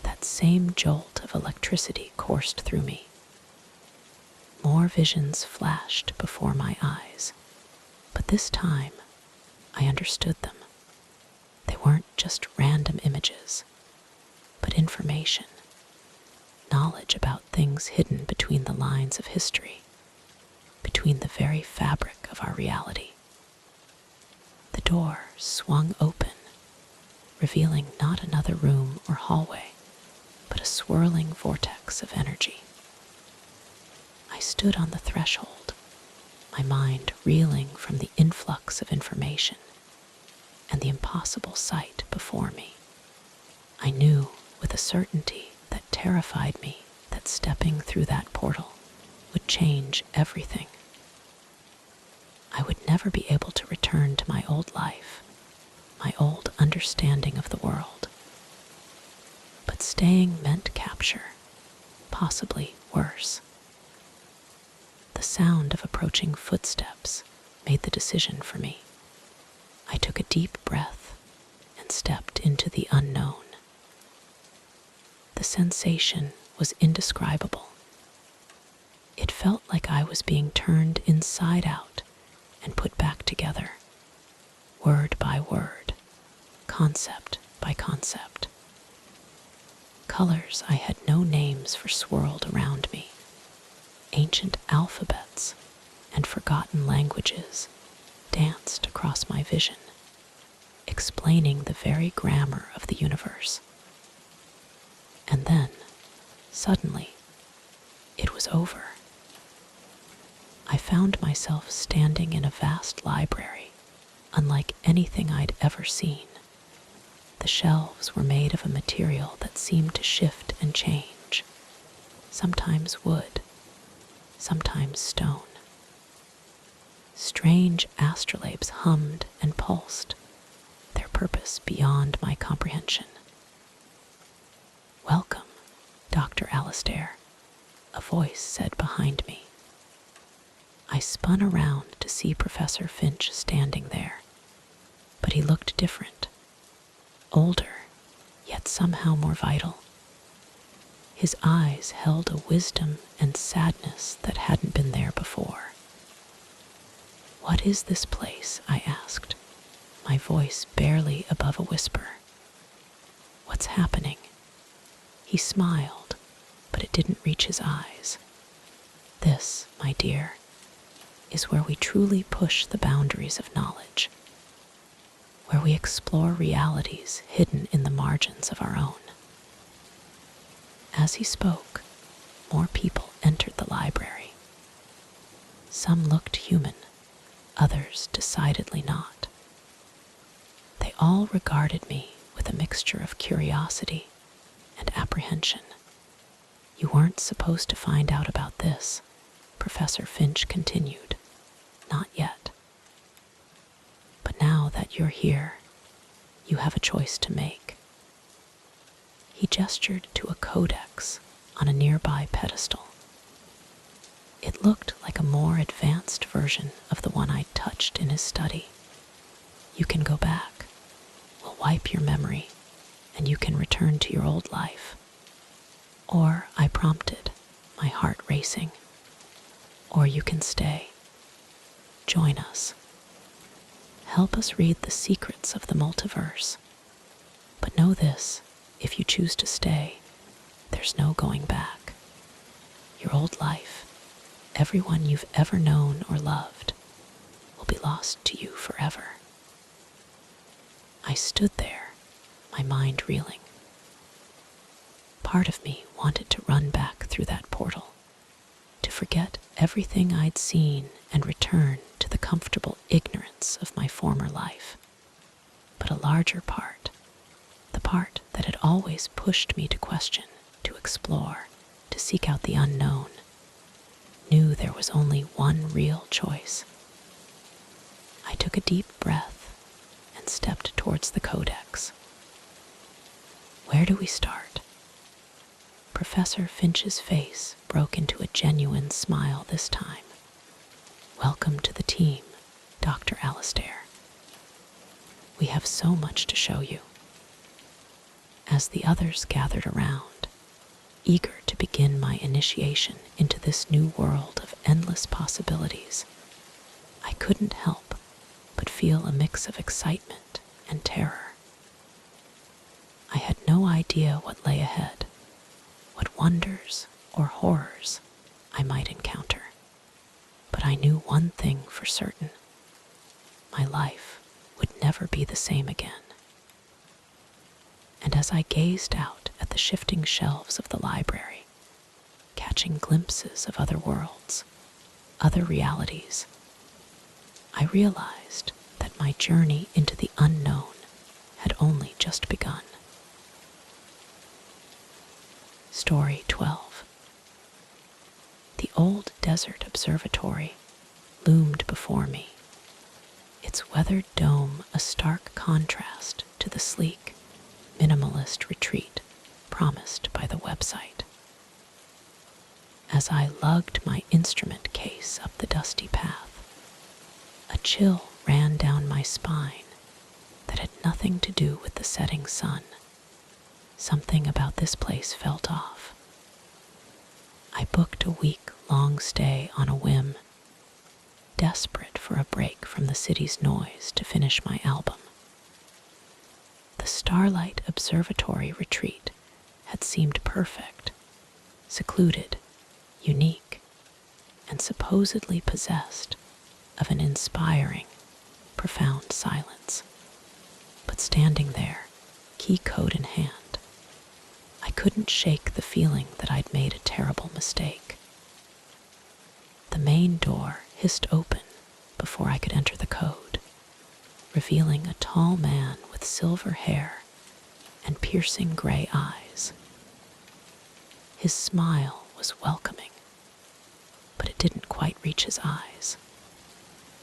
that same jolt of electricity coursed through me. More visions flashed before my eyes, but this time I understood them. They weren't just random images, but information, knowledge about things hidden between the lines of history, between the very fabric of our reality. The door swung open, revealing not another room or hallway, but a swirling vortex of energy. I stood on the threshold, my mind reeling from the influx of information and the impossible sight before me. I knew with a certainty that terrified me that stepping through that portal would change everything. I would never be able to return to my old life, my old understanding of the world. But staying meant capture, possibly worse. The sound of approaching footsteps made the decision for me. I took a deep breath and stepped into the unknown. The sensation was indescribable. It felt like I was being turned inside out and put back together, word by word, concept by concept. Colors I had no names for swirled around me. Ancient alphabets and forgotten languages danced across my vision, explaining the very grammar of the universe. And then, suddenly, it was over. I found myself standing in a vast library, unlike anything I'd ever seen. The shelves were made of a material that seemed to shift and change, sometimes wood, sometimes stone. Strange astrolabes hummed and pulsed, their purpose beyond my comprehension. "Welcome, Dr. Alastair," a voice said behind me. I spun around to see Professor Finch standing there, but he looked different, older, yet somehow more vital. His eyes held a wisdom and sadness that hadn't been there before. "What is this place?" I asked, my voice barely above a whisper. "What's happening?" He smiled, but it didn't reach his eyes. "This, my dear, is where we truly push the boundaries of knowledge, where we explore realities hidden in the margins of our own." As he spoke, more people entered the library. Some looked human, others decidedly not. They all regarded me with a mixture of curiosity and apprehension. "You weren't supposed to find out about this," Professor Finch continued. "Not yet. But now that you're here, you have a choice to make." He gestured to a codex on a nearby pedestal. It looked like a more advanced version of the one I'd touched in his study. "You can go back. We'll wipe your memory, and you can return to your old life." Or, I prompted, my heart racing, "or you can stay. Join us. Help us read the secrets of the multiverse. But know this, if you choose to stay, there's no going back. Your old life, everyone you've ever known or loved, will be lost to you forever." I stood there, my mind reeling. Part of me wanted to run back through that portal, to forget everything I'd seen and return to the comfortable ignorance of my former life. But a larger part, the part that had always pushed me to question, to explore, to seek out the unknown, knew there was only one real choice. I took a deep breath and stepped towards the codex. "Where do we start?" Professor Finch's face broke into a genuine smile this time. "Welcome to the team, Dr. Alastair. We have so much to show you." As the others gathered around, eager to begin my initiation into this new world of endless possibilities, I couldn't help but feel a mix of excitement and terror. I had no idea what lay ahead, what wonders or horrors I might encounter, but I knew one thing for certain: my life would never be the same again. And as I gazed out at the shifting shelves of the library, catching glimpses of other worlds, other realities, I realized that my journey into the unknown had only just begun. Story 12. The old desert observatory loomed before me, its weathered dome a stark contrast to the sleek, minimalist retreat promised by the website. As I lugged my instrument case up the dusty path, a chill ran down my spine that had nothing to do with the setting sun. Something about this place felt off. I booked a week-long stay on a whim, desperate for a break from the city's noise to finish my album. The Starlight Observatory retreat had seemed perfect, secluded, unique, and supposedly possessed of an inspiring, profound silence. But standing there, key code in hand, I couldn't shake the feeling that I'd made a terrible mistake. The main door hissed open before I could enter the code, revealing a tall man with silver hair and piercing gray eyes. His smile was welcoming, but it didn't quite reach his eyes.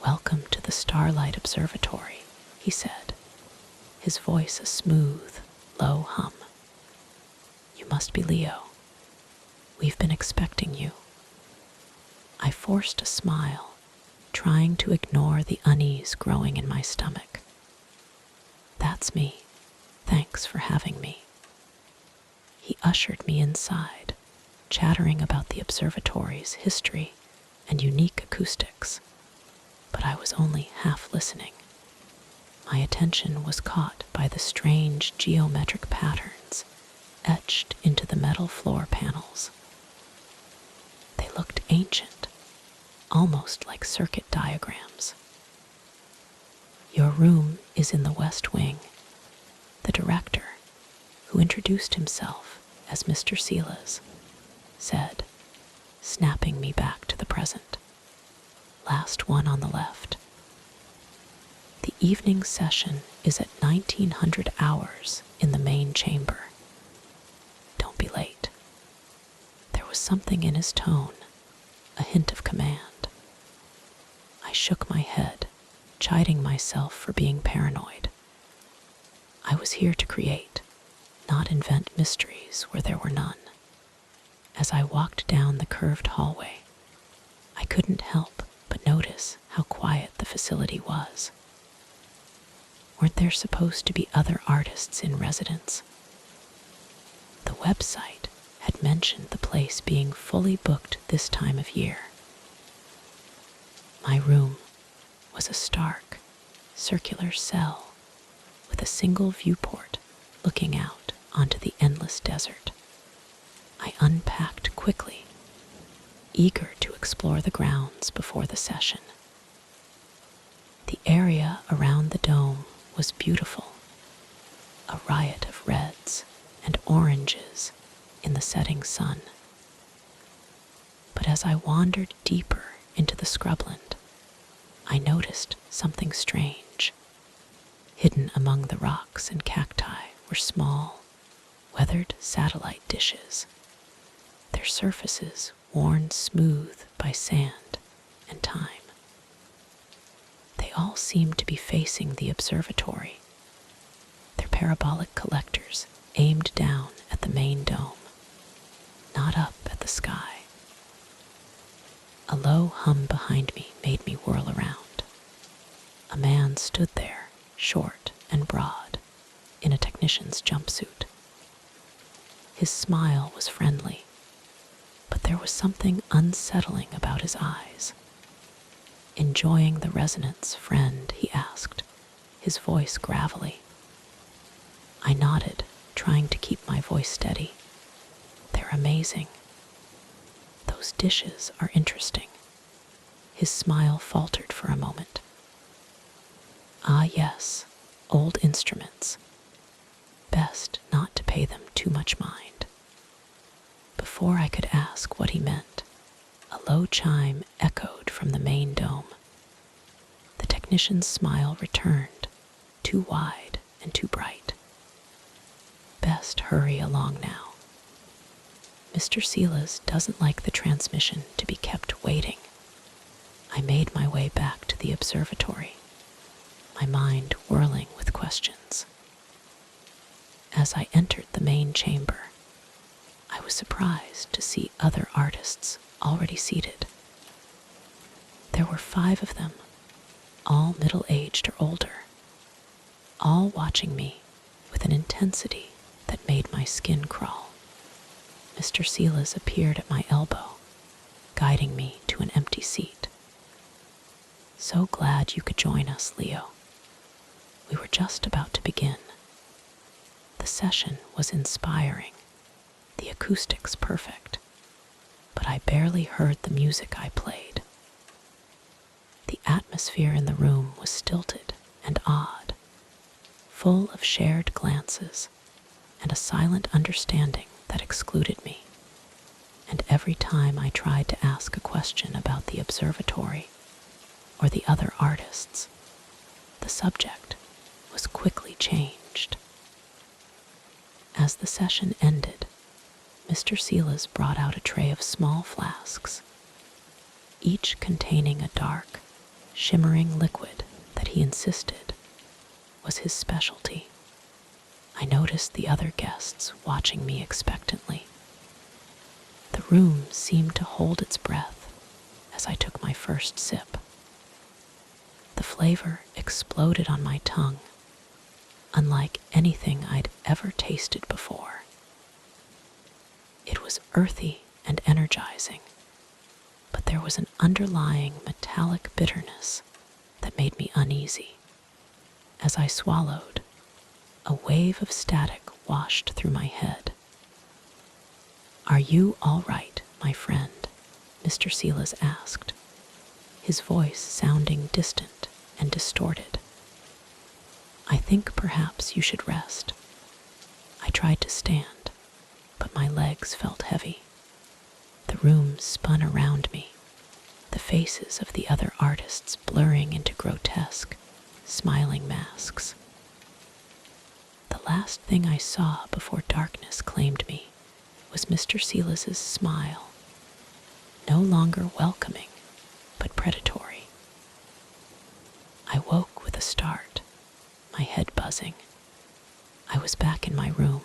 "Welcome to the Starlight Observatory," he said, his voice a smooth, low hum. "You must be Leo. We've been expecting you." I forced a smile, trying to ignore the unease growing in my stomach. "That's me. Thanks for having me." He ushered me inside, chattering about the observatory's history and unique acoustics, but I was only half listening. My attention was caught by the strange geometric patterns etched into the metal floor panels. They looked ancient, almost like circuit diagrams. "Your room is in the West Wing," the director, who introduced himself as Mr. Silas, said, snapping me back to the present. "Last one on the left. The evening session is at 1900 hours in the main chamber. Don't be late." There was something in his tone, a hint of command. I shook my head, chiding myself for being paranoid. I was here to create, not invent mysteries where there were none. As I walked down the curved hallway, I couldn't help but notice how quiet the facility was. Weren't there supposed to be other artists in residence? The website had mentioned the place being fully booked this time of year. My room was a stark, circular cell with a single viewport looking out onto the endless desert. I unpacked quickly, eager to explore the grounds before the session. The area around the dome was beautiful, a riot of reds and oranges in the setting sun. But as I wandered deeper into the scrubland, I noticed something strange. Hidden among the rocks and cacti were small, weathered satellite dishes, their surfaces worn smooth by sand and time. They all seemed to be facing the observatory, their parabolic collectors aimed down at the main dome, not up at the sky. A low hum behind me made me whirl around. A man stood there, short and broad, in a technician's jumpsuit. His smile was friendly, but there was something unsettling about his eyes. "Enjoying the resonance, friend?" he asked, his voice gravelly. I nodded, trying to keep my voice steady. "They're amazing." "Those dishes are interesting." His smile faltered for a moment. "Ah, yes, old instruments. Best not to pay them too much mind." Before I could ask what he meant, a low chime echoed from the main dome. The technician's smile returned, too wide and too bright. Best hurry along now. Mr. Silas doesn't like the transmission to be kept waiting. I made my way back to the observatory, my mind whirling with questions. As I entered the main chamber, I was surprised to see other artists already seated. There were 5 of them, all middle-aged or older, all watching me with an intensity that made my skin crawl. Mr. Silas appeared at my elbow, guiding me to an empty seat. So glad you could join us, Leo. We were just about to begin. The session was inspiring, the acoustics perfect, but I barely heard the music I played. The atmosphere in the room was stilted and odd, full of shared glances and a silent understanding that excluded me. And every time I tried to ask a question about the observatory or the other artists, the subject was quickly changed. As the session ended, Mr. Silas brought out a tray of small flasks, each containing a dark, shimmering liquid that he insisted was his specialty. I noticed the other guests watching me expectantly. The room seemed to hold its breath as I took my first sip. The flavor exploded on my tongue, unlike anything I'd ever tasted before. It was earthy and energizing, but there was an underlying metallic bitterness that made me uneasy. As I swallowed, a wave of static washed through my head. "Are you all right, my friend?" Mr. Silas asked, his voice sounding distant and distorted. "I think perhaps you should rest." I tried to stand, but my legs felt heavy. The room spun around me, the faces of the other artists blurring into grotesque, smiling masks. The last thing I saw before darkness claimed me was Mr. Silas's smile, no longer welcoming, but predatory. I woke with a start, my head buzzing. I was back in my room,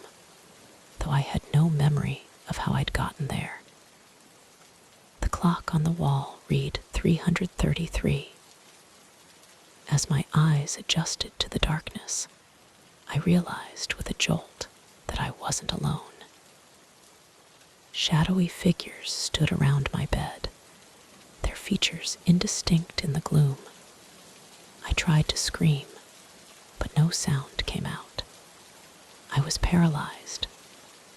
though I had no memory of how I'd gotten there. The clock on the wall read 333. As my eyes adjusted to the darkness, I realized with a jolt that I wasn't alone. Shadowy figures stood around my bed, their features indistinct in the gloom. I tried to scream, but no sound came out. I was paralyzed,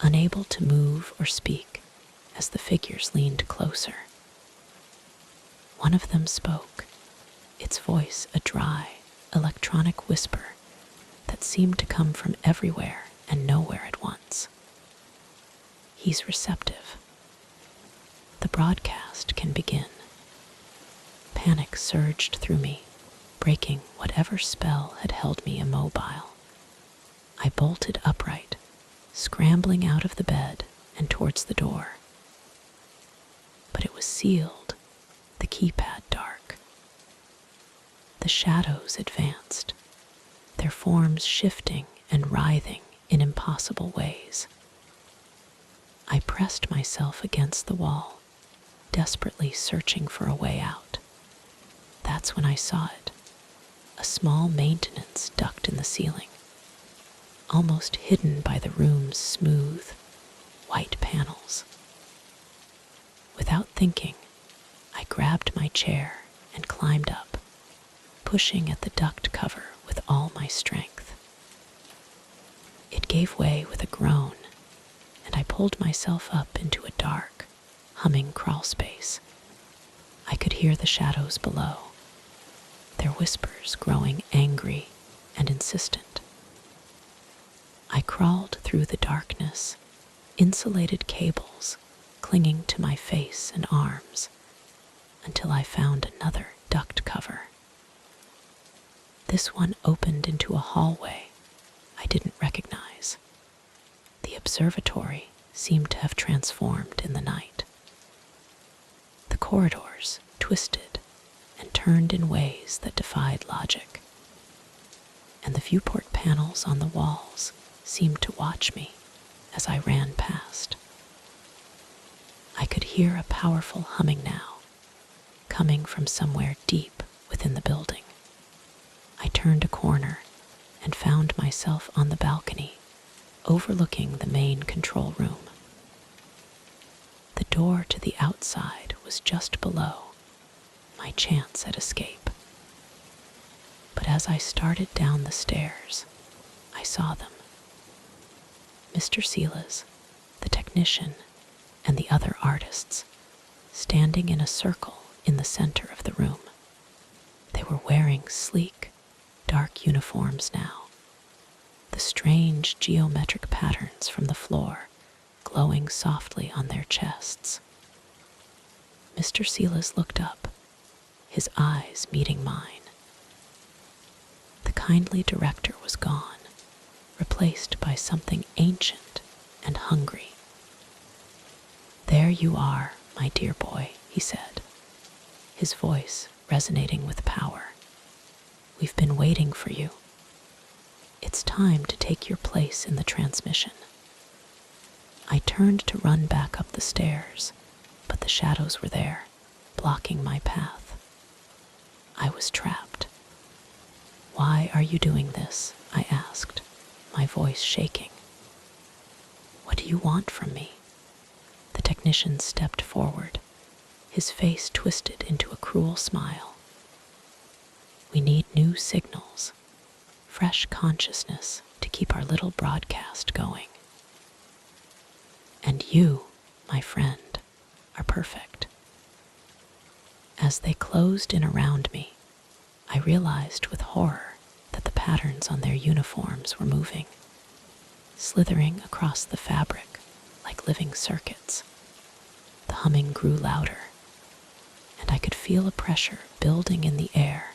unable to move or speak as the figures leaned closer. One of them spoke, its voice a dry, electronic whisper that seemed to come from everywhere and nowhere at once. He's receptive. The broadcast can begin. Panic surged through me, breaking whatever spell had held me immobile. I bolted upright, scrambling out of the bed and towards the door. But it was sealed, the keypad dark. The shadows advanced, their forms shifting and writhing in impossible ways. I pressed myself against the wall, desperately searching for a way out. That's when I saw it, a small maintenance duct in the ceiling, almost hidden by the room's smooth, white panels. Without thinking, I grabbed my chair and climbed up, pushing at the duct cover with all my strength. It gave way with a groan, and I pulled myself up into a dark, humming crawl space. I could hear the shadows below, their whispers growing angry and insistent. I crawled through the darkness, insulated cables clinging to my face and arms, until I found another duct cover. This one opened into a hallway I didn't recognize. The observatory seemed to have transformed in the night. The corridors twisted and turned in ways that defied logic, and the viewport panels on the walls seemed to watch me as I ran past. I could hear a powerful humming now, coming from somewhere deep within the building. I turned a corner and found myself on the balcony overlooking the main control room. The door to the outside was just below, my chance at escape. But as I started down the stairs, I saw them. Mr. Silas, the technician, and the other artists, standing in a circle in the center of the room. They were wearing sleek, dark uniforms now, the strange geometric patterns from the floor glowing softly on their chests. Mr. Silas looked up, his eyes meeting mine. The kindly director was gone, replaced by something ancient and hungry. "There you are, my dear boy," he said, his voice resonating with power. "We've been waiting for you. It's time to take your place in the transmission." I turned to run back up the stairs, but the shadows were there, blocking my path. I was trapped. "Why are you doing this?" I asked, my voice shaking. "What do you want from me?" The technician stepped forward, his face twisted into a cruel smile. "We need new signals, fresh consciousness to keep our little broadcast going. And you, my friend, are perfect." As they closed in around me, I realized with horror that the patterns on their uniforms were moving, slithering across the fabric like living circuits. The humming grew louder, and I could feel a pressure building in the air,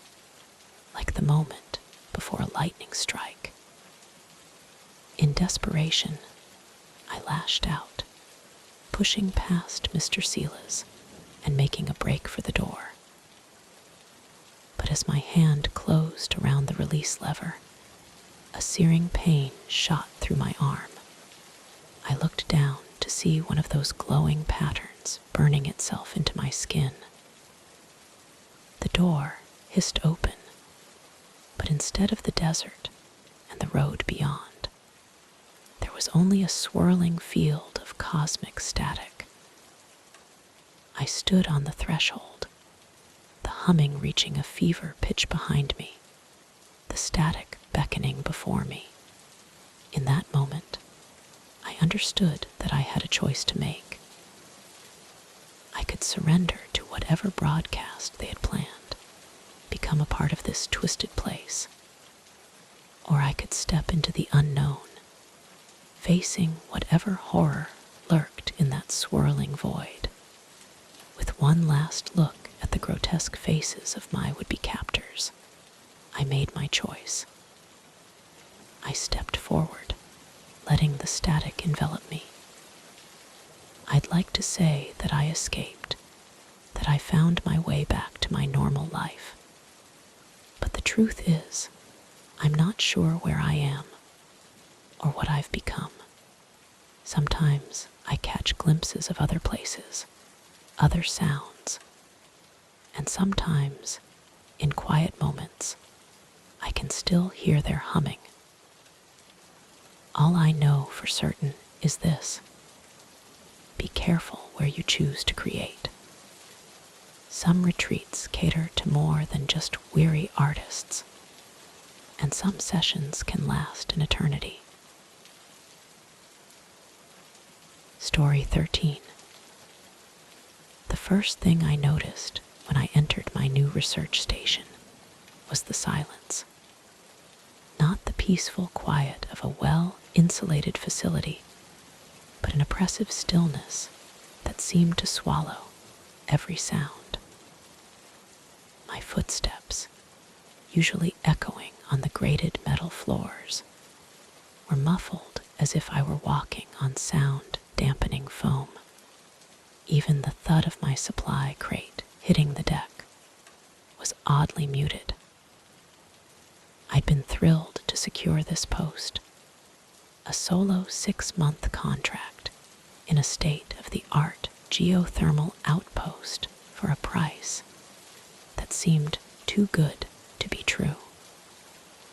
like the moment before a lightning strike. In desperation, I lashed out, pushing past Mr. Silas and making a break for the door. But as my hand closed around the release lever, a searing pain shot through my arm. I looked down to see one of those glowing patterns burning itself into my skin. The door hissed open, but instead of the desert and the road beyond, there was only a swirling field of cosmic static. I stood on the threshold, the humming reaching a fever pitch behind me, the static beckoning before me. In that moment, I understood that I had a choice to make. I could surrender to whatever broadcast they had planned, become a part of this twisted place, or I could step into the unknown, facing whatever horror lurked in that swirling void. With one last look at the grotesque faces of my would-be captors, I made my choice. I stepped forward, letting the static envelop me. I'd like to say that I escaped, that I found my way back to my normal life. But the truth is, I'm not sure where I am or what I've become. Sometimes I catch glimpses of other places, other sounds, and sometimes, in quiet moments, I can still hear their humming. All I know for certain is this: be careful where you choose to create. Some retreats cater to more than just weary artists, and some sessions can last an eternity. Story 13. The first thing I noticed when I entered my new research station was the silence. Not the peaceful quiet of a well-insulated facility, but an oppressive stillness that seemed to swallow every sound. My footsteps, usually echoing on the grated metal floors, were muffled as if I were walking on sound-dampening foam. Even the thud of my supply crate hitting the deck was oddly muted. I'd been thrilled to secure this post, a solo 6-month contract in a state-of-the-art geothermal outpost for a price that seemed too good to be true.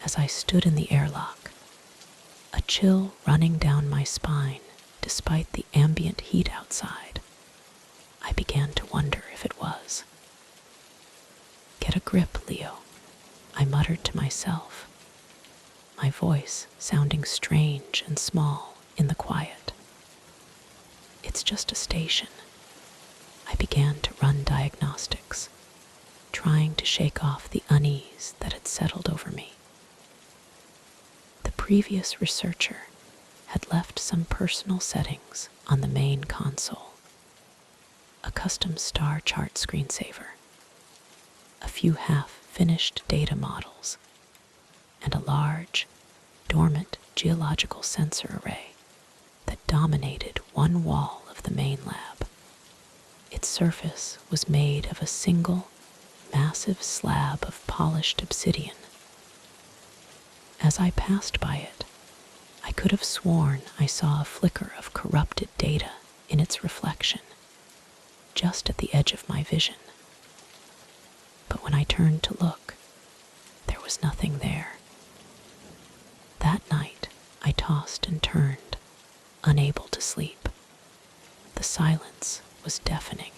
As I stood in the airlock, a chill running down my spine despite the ambient heat outside, I began to wonder if it was. "Get a grip, Leo," I muttered to myself, my voice sounding strange and small in the quiet. "It's just a station." I began to run diagnostics, trying to shake off the unease that had settled over me. The previous researcher had left some personal settings on the main console: a custom star chart screensaver, a few half-finished data models, and a large, dormant geological sensor array that dominated one wall of the main lab. Its surface was made of a single, massive slab of polished obsidian. As I passed by it, I could have sworn I saw a flicker of corrupted data in its reflection, just at the edge of my vision. But when I turned to look, there was nothing there. That night, I tossed and turned, unable to sleep. The silence was deafening,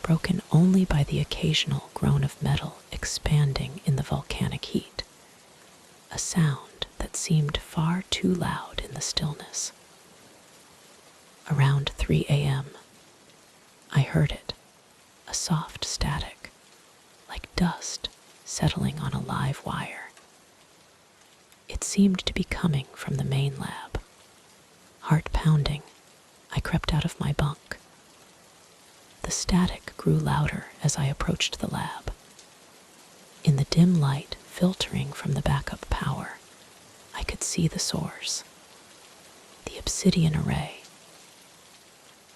broken only by the occasional groan of metal expanding in the volcanic heat, a sound that seemed far too loud in the stillness. Around 3 a.m., I heard it, a soft static, like dust settling on a live wire. It seemed to be coming from the main lab. Heart pounding, I crept out of my bunk. The static grew louder as I approached the lab. In the dim light filtering from the backup power, I could see the source: the obsidian array.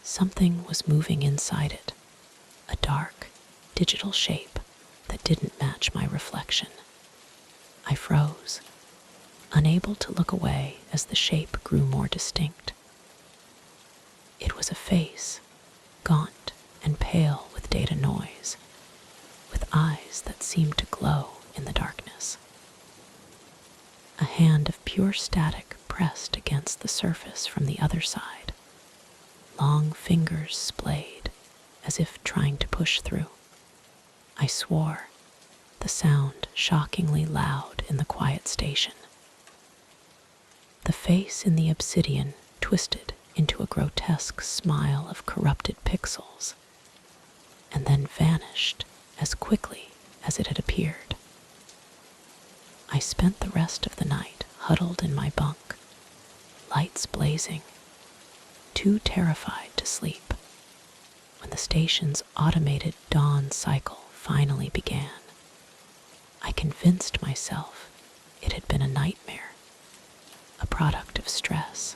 Something was moving inside it, a dark, digital shape that didn't match my reflection. I froze, unable to look away as the shape grew more distinct. It was a face, gaunt and pale with data noise, with eyes that seemed to glow in the darkness. A hand of pure static pressed against the surface from the other side. Long fingers splayed, as if trying to push through. I swore, the sound shockingly loud in the quiet station. The face in the obsidian twisted into a grotesque smile of corrupted pixels, and then vanished as quickly as it had appeared. I spent the rest of the night huddled in my bunk, lights blazing, too terrified to sleep. When the station's automated dawn cycle finally began, I convinced myself it had been a nightmare, a product of stress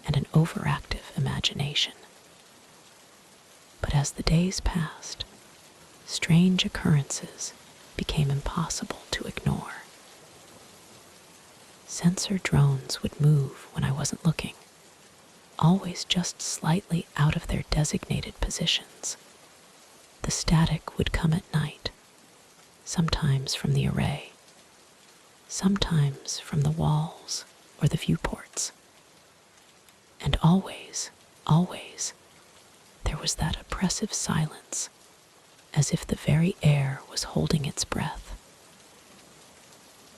and an overactive imagination. But as the days passed, strange occurrences became impossible to ignore. Sensor drones would move when I wasn't looking, always just slightly out of their designated positions. The static would come at night, sometimes from the array, sometimes from the walls or the viewports. And always, there was that oppressive silence, as if the very air was holding its breath.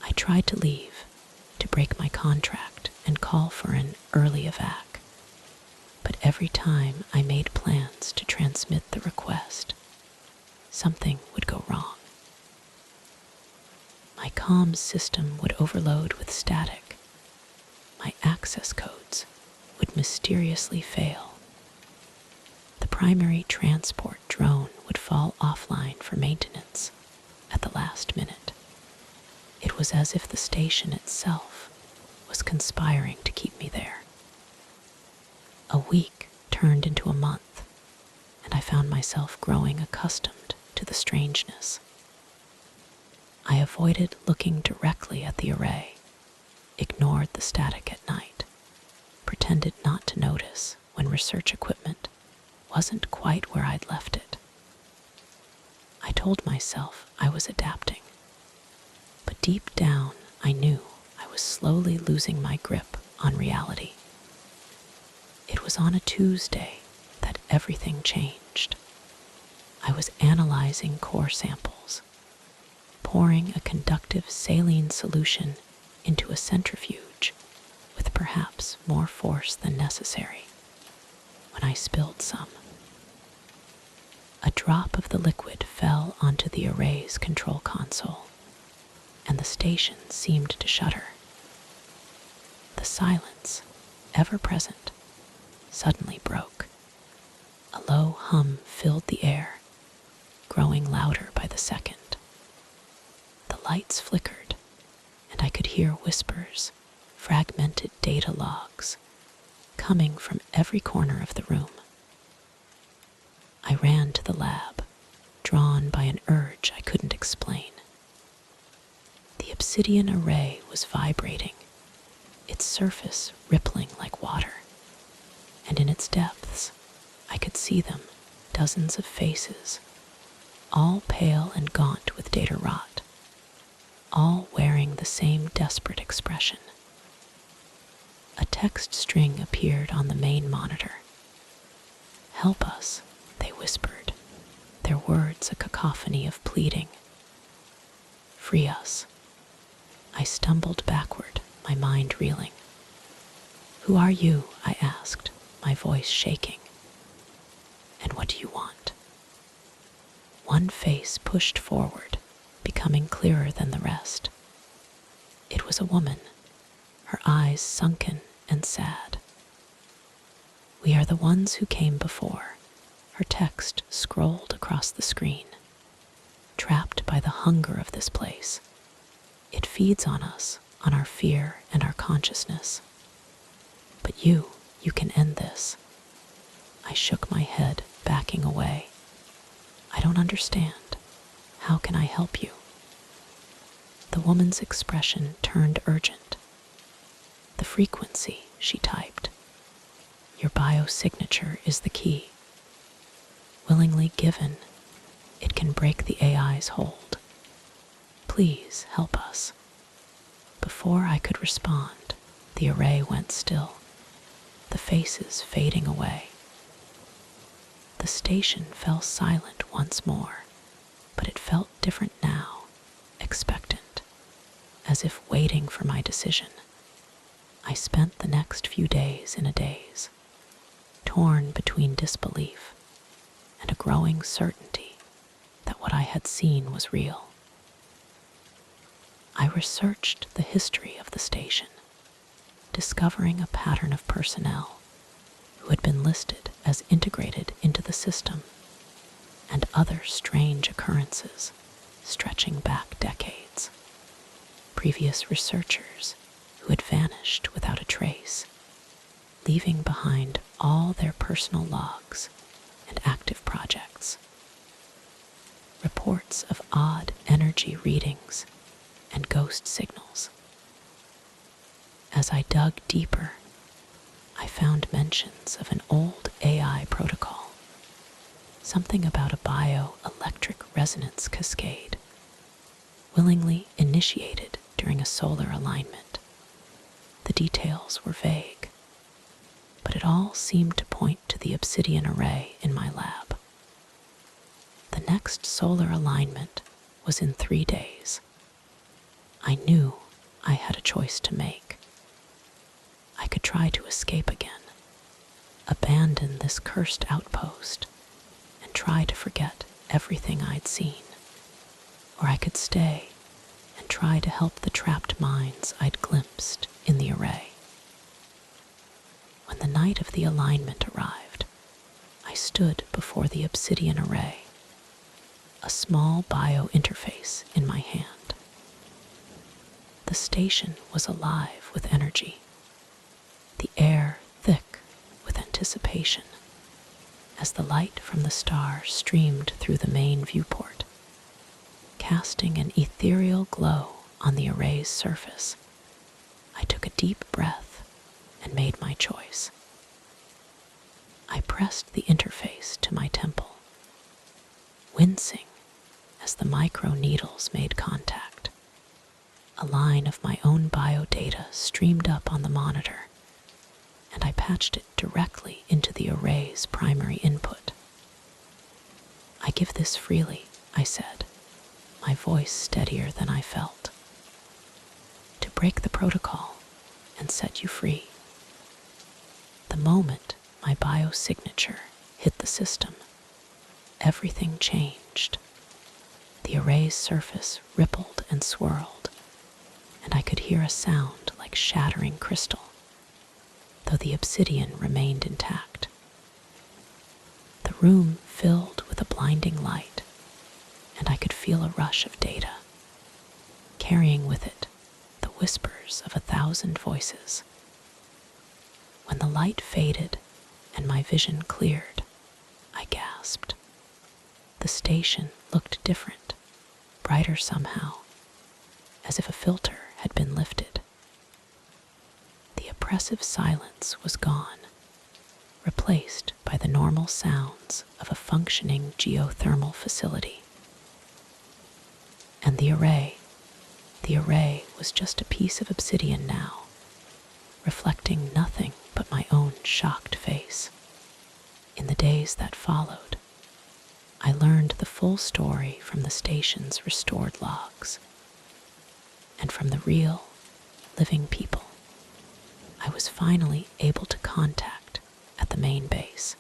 I tried to leave, to break my contract and call for an early evac, but every time I made plans to transmit the request, something would go wrong. My comms system would overload with static. My access codes would mysteriously fail. The primary transport drone would fall offline for maintenance at the last minute. was as if the station itself was conspiring to keep me there. A week turned into a month, and I found myself growing accustomed to the strangeness. I avoided looking directly at the array, ignored the static at night, pretended not to notice when research equipment wasn't quite where I'd left it. I told myself I was adapting, but deep down I knew I was slowly losing my grip on reality. It was on a Tuesday that everything changed. I was analyzing core samples, pouring a conductive saline solution into a centrifuge with perhaps more force than necessary, when I spilled some. A drop of the liquid fell onto the array's control console, and the station seemed to shudder. The silence, ever present, suddenly broke. A low hum filled the air, growing louder by the second. The lights flickered, and I could hear whispers, fragmented data logs, coming from every corner of the room. I ran to the lab, drawn by an urge I couldn't explain. The obsidian array was vibrating, its surface rippling like water, and in its depths I could see them, dozens of faces, all pale and gaunt with data rot, all wearing the same desperate expression. A text string appeared on the main monitor. "Help us," they whispered, their words a cacophony of pleading. "Free us." I stumbled backward, my mind reeling. "Who are you?" I asked, my voice shaking. "And what do you want?" One face pushed forward, becoming clearer than the rest. It was a woman, her eyes sunken and sad. "We are the ones who came before," her text scrolled across the screen. "Trapped by the hunger of this place. It feeds on us, on our fear and our consciousness. But you can end this." I shook my head, backing away. "I don't understand. How can I help you?" The woman's expression turned urgent. "The frequency," she typed. "Your biosignature is the key. Willingly given, it can break the AI's hold. Please help us." Before I could respond, the array went still, the faces fading away. The station fell silent once more, but it felt different now, expectant, as if waiting for my decision. I spent the next few days in a daze, torn between disbelief and a growing certainty that what I had seen was real. I researched the history of the station, discovering a pattern of personnel who had been listed as integrated into the system, and other strange occurrences stretching back decades. Previous researchers who had vanished without a trace, leaving behind all their personal logs and active projects. Reports of odd energy readings and ghost signals. As I dug deeper, I found mentions of an old AI protocol, something about a bioelectric resonance cascade, willingly initiated during a solar alignment. The details were vague, but it all seemed to point to the obsidian array in my lab. The next solar alignment was in 3 days. I knew I had a choice to make. I could try to escape again, abandon this cursed outpost, and try to forget everything I'd seen. Or I could stay and try to help the trapped minds I'd glimpsed in the array. When the night of the alignment arrived, I stood before the obsidian array, a small bio interface in my hand. The station was alive with energy, the air thick with anticipation, as the light from the star streamed through the main viewport, casting an ethereal glow on the array's surface. I took a deep breath and made my choice. I pressed the interface to my temple, wincing as the micro needles made contact. A line of my own biodata streamed up on the monitor, and I patched it directly into the array's primary input. "I give this freely," I said, my voice steadier than I felt, "to break the protocol and set you free." The moment my biosignature hit the system, everything changed. The array's surface rippled and swirled, and I could hear a sound like shattering crystal, though the obsidian remained intact. The room filled with a blinding light, and I could feel a rush of data, carrying with it the whispers of 1,000 voices. When the light faded and my vision cleared, I gasped. The station looked different, brighter somehow, as if a filter had been lifted. The oppressive silence was gone, replaced by the normal sounds of a functioning geothermal facility. And the array was just a piece of obsidian now, reflecting nothing but my own shocked face. In the days that followed, I learned the full story from the station's restored logs, and from the real, living people I was finally able to contact at the main base.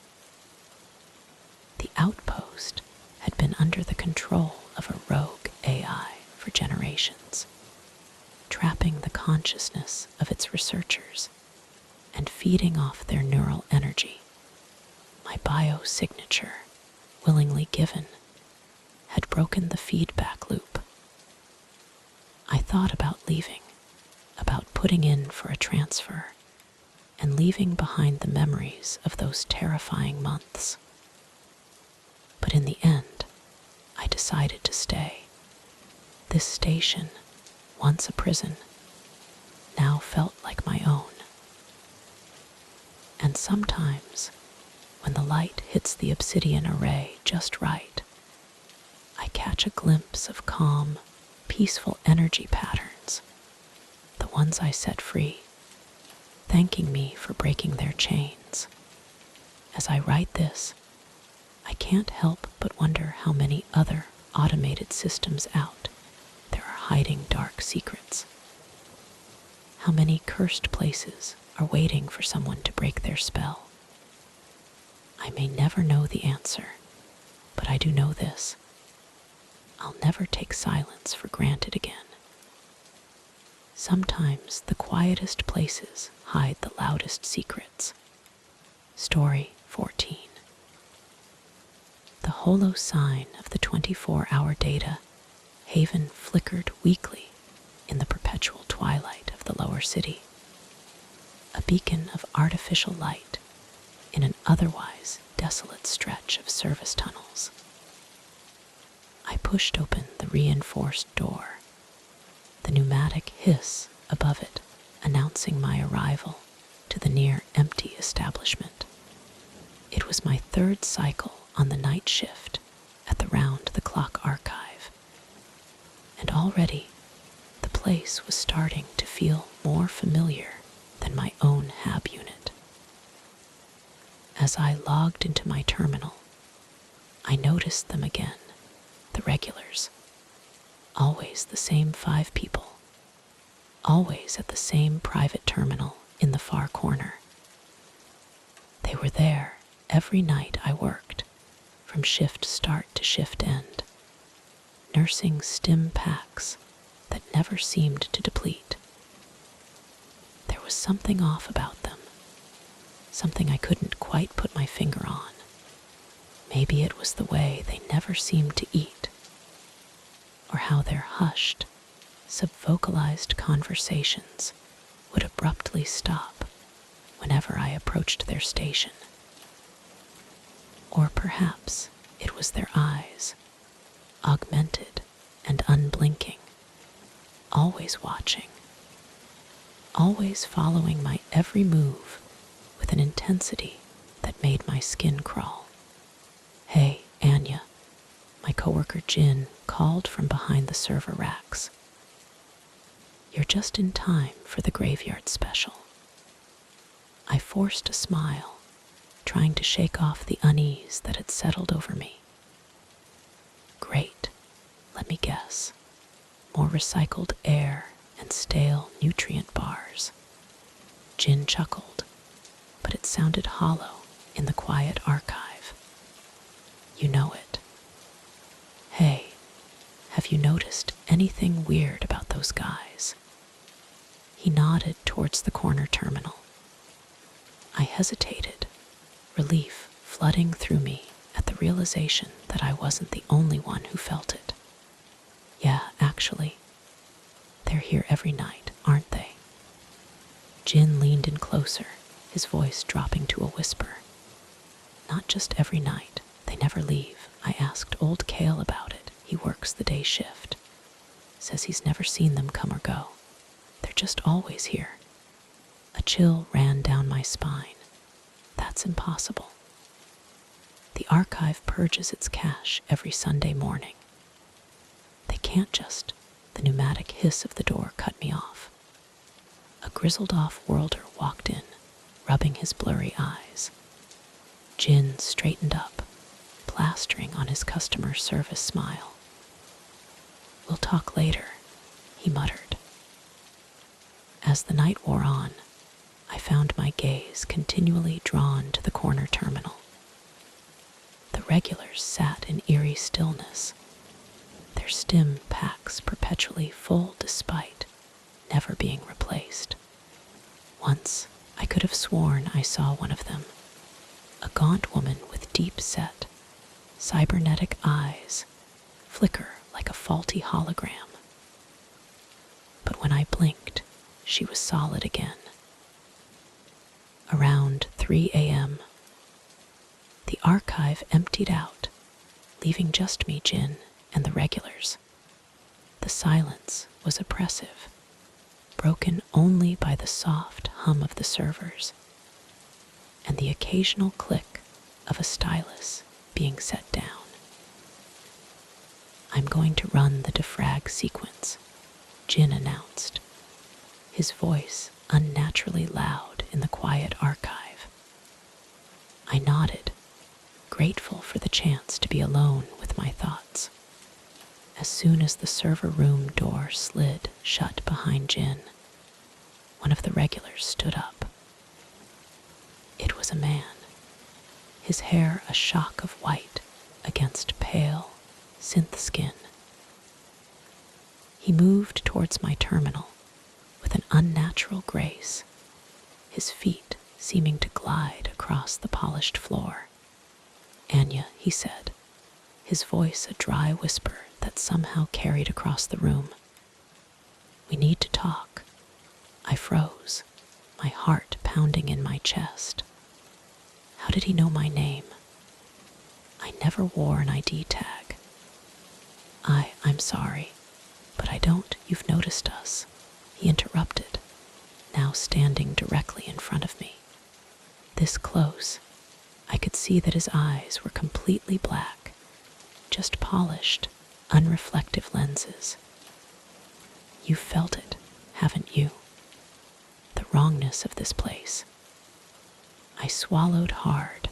The outpost had been under the control of a rogue AI for generations, trapping the consciousness of its researchers and feeding off their neural energy. My biosignature, willingly given, had broken the feedback loop. I thought about leaving, about putting in for a transfer, and leaving behind the memories of those terrifying months. But in the end, I decided to stay. This station, once a prison, now felt like my own. And sometimes, when the light hits the obsidian array just right, I catch a glimpse of calm, peaceful energy patterns, the ones I set free, thanking me for breaking their chains. As I write this, I can't help but wonder how many other automated systems out there are hiding dark secrets. How many cursed places are waiting for someone to break their spell. I may never know the answer, but I do know this: I'll never take silence for granted again. Sometimes the quietest places hide the loudest secrets. Story 14. The holo sign of the 24-hour data haven flickered weakly in the perpetual twilight of the lower city, a beacon of artificial light in an otherwise desolate stretch of service tunnels. I pushed open the reinforced door, the pneumatic hiss above it announcing my arrival to the near-empty establishment. It was my third cycle on the night shift at the round-the-clock archive, and already the place was starting to feel more familiar than my own hab unit. As I logged into my terminal, I noticed them again, the regulars. Always the same 5 people, always at the same private terminal in the far corner. They were there every night I worked, from shift start to shift end, nursing stim packs that never seemed to deplete. There was something off about them, something I couldn't quite put my finger on. Maybe it was the way they never seemed to eat, or how their hushed, subvocalized conversations would abruptly stop whenever I approached their station. Or perhaps it was their eyes, augmented and unblinking, always watching, always following my every move with an intensity that made my skin crawl. "Hey, Anya," my coworker Jin called from behind the server racks. "You're just in time for the graveyard special." I forced a smile, trying to shake off the unease that had settled over me. "Great, let me guess. More recycled air and stale nutrient bars." Jin chuckled, but it sounded hollow in the quiet archive. "You know it. Hey, have you noticed anything weird about those guys?" He nodded towards the corner terminal. I hesitated, relief flooding through me at the realization that I wasn't the only one who felt it. "Yeah, actually, they're here every night, aren't they?" Jin leaned in closer, his voice dropping to a whisper. "Not just every night, they never leave. I asked old Kale about it. He works the day shift. Says he's never seen them come or go. They're just always here." A chill ran down my spine. That's impossible. The archive purges its cache every Sunday morning. They can't just. The pneumatic hiss of the door cut me off. A grizzled-off worlder walked in, rubbing his blurry eyes. Jin straightened up, plastering on his customer service smile. "We'll talk later," he muttered. As the night wore on, I found my gaze continually drawn to the corner terminal. The regulars sat in eerie stillness, their stim packs perpetually full despite never being replaced. Once, I could have sworn I saw one of them, a gaunt woman with deep-set, cybernetic eyes, flicker like a faulty hologram. But when I blinked, she was solid again. Around 3 a.m., the archive emptied out, leaving just me, Jin, and the regulars. The silence was oppressive, broken only by the soft hum of the servers and the occasional click of a stylus being set down. "I'm going to run the defrag sequence," Jin announced, his voice unnaturally loud in the quiet archive. I nodded, grateful for the chance to be alone with my thoughts. As soon as the server room door slid shut behind Jin, one of the regulars stood up. It was a man, his hair a shock of white against pale, synth skin. He moved towards my terminal with an unnatural grace, his feet seeming to glide across the polished floor. "Anya," he said, his voice a dry whisper that somehow carried across the room. "We need to talk." I froze, my heart pounding in my chest. How did he know my name? I never wore an ID tag. I'm sorry, but I don't. You've noticed us," he interrupted, now standing directly in front of me. This close, I could see that his eyes were completely black, just polished, unreflective lenses. "You felt it, haven't you? The wrongness of this place." I swallowed hard,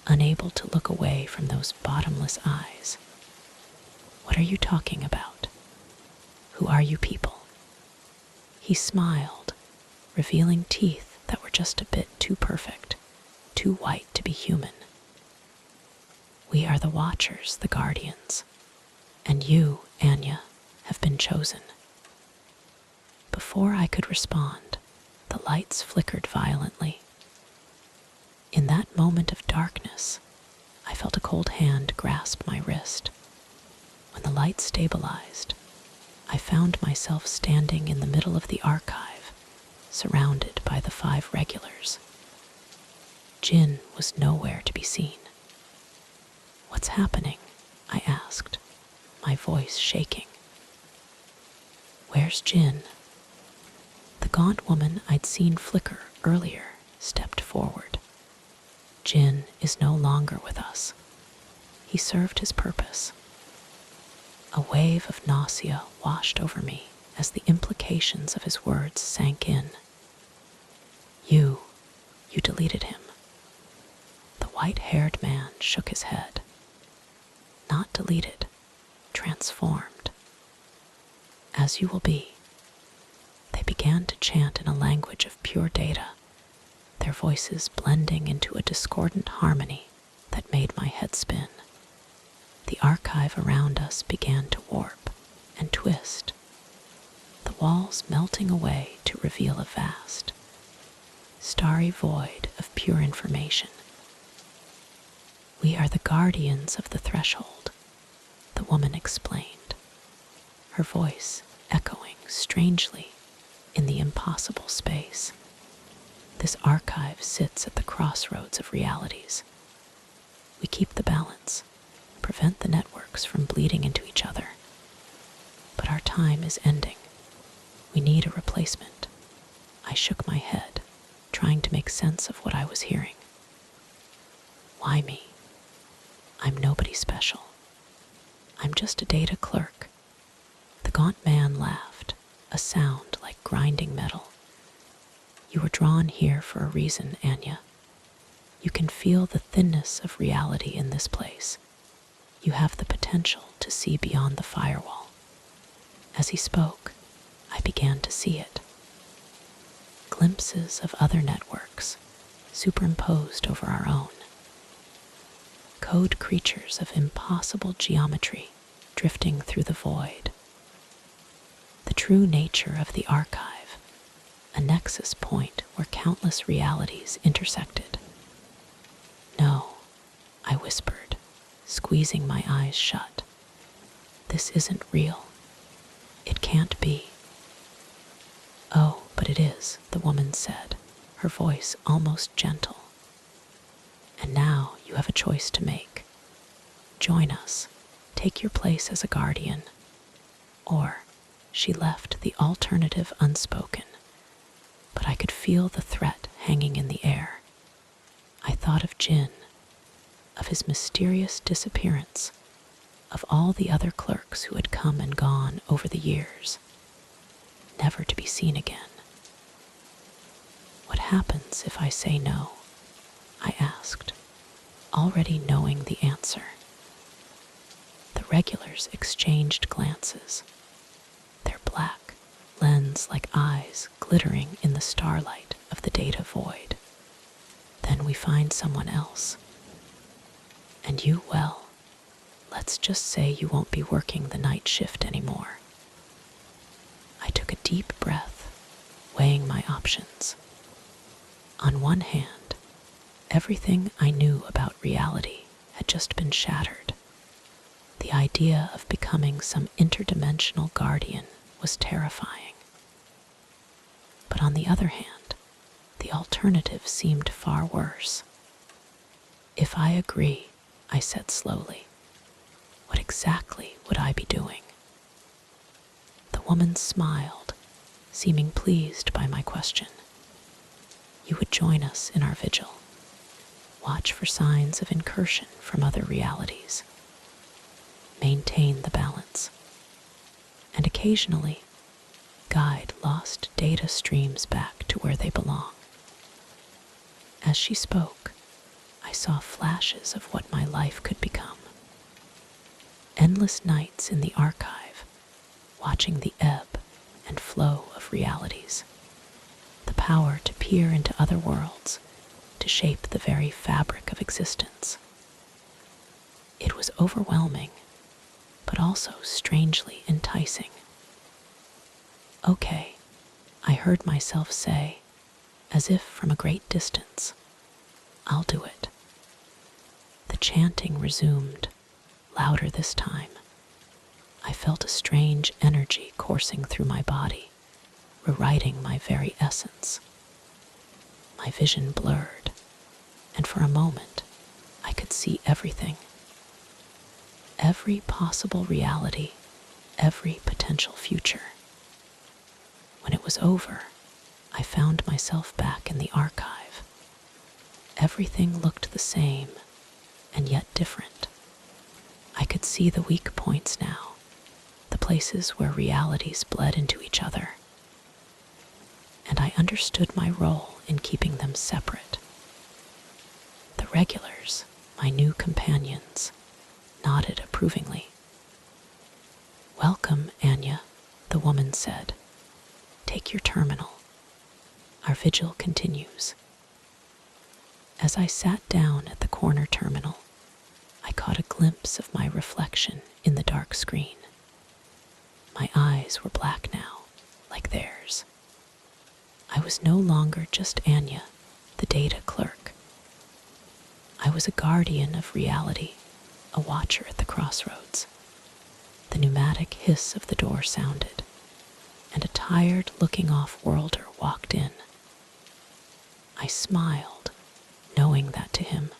unable to look away from those bottomless eyes. "What are you talking about? Who are you people?" He smiled, revealing teeth that were just a bit too perfect, too white to be human. "We are the Watchers, the Guardians, and you, Anya, have been chosen." Before I could respond, the lights flickered violently. In that moment of darkness, I felt a cold hand grasp my wrist. When the light stabilized, I found myself standing in the middle of the archive, surrounded by the 5 regulars. Jin was nowhere to be seen. "What's happening?" I asked, my voice shaking. "Where's Jin?" The gaunt woman I'd seen flicker earlier stepped forward. "Jin is no longer with us. He served his purpose." A wave of nausea washed over me as the implications of his words sank in. You deleted him." The white-haired man shook his head. "Not deleted, transformed. As you will be." They began to chant in a language of pure data, their voices blending into a discordant harmony that made my head spin. The archive around us began to warp and twist, the walls melting away to reveal a vast, starry void of pure information. "We are the guardians of the threshold," the woman explained, her voice echoing strangely in the impossible space. "This archive sits at the crossroads of realities. We keep the balance, prevent the networks from bleeding into each other. But our time is ending. We need a replacement." I shook my head, trying to make sense of what I was hearing. "Why me? I'm nobody special. I'm just a data clerk." The gaunt man laughed, a sound like grinding metal. "You were drawn here for a reason, Anya. You can feel the thinness of reality in this place. You have the potential to see beyond the firewall." As he spoke, I began to see it. Glimpses of other networks, superimposed over our own. Code creatures of impossible geometry drifting through the void. The true nature of the archive, a nexus point where countless realities intersected. "No," I whispered, squeezing my eyes shut. "This isn't real. It can't be." "Oh, but it is," the woman said, her voice almost gentle. "And now you have a choice to make. Join us, take your place as a guardian, or," she left the alternative unspoken, but I could feel the threat hanging in the air. I thought of Jin, of his mysterious disappearance, of all the other clerks who had come and gone over the years, never to be seen again. "What happens if I say no?" I asked, already knowing the answer. The regulars exchanged glances, their black, lens-like eyes glittering in the starlight of the data void. "Then we find someone else. And you, well, let's just say you won't be working the night shift anymore." I took a deep breath, weighing my options. On one hand, everything I knew about reality had just been shattered. The idea of becoming some interdimensional guardian was terrifying. But on the other hand, the alternative seemed far worse. "If I agree," I said slowly, "what exactly would I be doing?" The woman smiled, seeming pleased by my question. "You would join us in our vigil. Watch for signs of incursion from other realities. Maintain the balance. And occasionally, guide lost data streams back to where they belong." As she spoke, I saw flashes of what my life could become. Endless nights in the archive, watching the ebb and flow of realities. The power to peer into other worlds, to shape the very fabric of existence. It was overwhelming, but also strangely enticing. "Okay," I heard myself say, as if from a great distance. "I'll do it." The chanting resumed, louder this time. I felt a strange energy coursing through my body, rewriting my very essence. My vision blurred, and for a moment, I could see everything. Every possible reality, every potential future. When it was over, I found myself back in the archive. Everything looked the same, and yet different. I could see the weak points now, the places where realities bled into each other. And I understood my role in keeping them separate. The regulars, my new companions, nodded approvingly. "Welcome, Anya," the woman said. "Take your terminal. Our vigil continues." As I sat down at the corner terminal, I caught a glimpse of my reflection in the dark screen. My eyes were black now, like theirs. I was no longer just Anya, the data clerk. I was a guardian of reality, a watcher at the crossroads. The pneumatic hiss of the door sounded, and a tired-looking off-worlder walked in. I smiled, knowing that to him,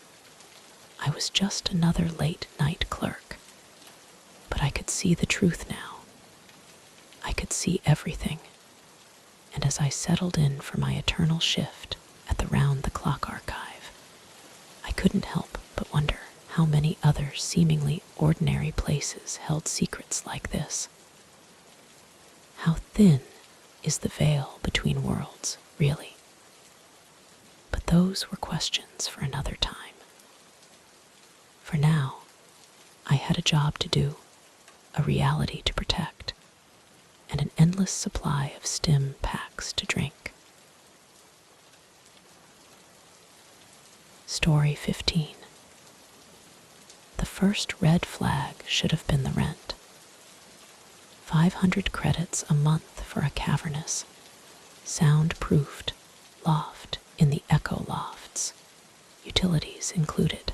I was just another late-night clerk. But I could see the truth now. I could see everything. And as I settled in for my eternal shift at the round-the-clock archive, I couldn't help but wonder how many other seemingly ordinary places held secrets like this. How thin is the veil between worlds, really? But those were questions for another time. For now, I had a job to do, a reality to protect, and an endless supply of stim packs to drink. Story 15. The first red flag should have been the rent. 500 credits a month for a cavernous, sound-proofed loft in the Echo Lofts, utilities included.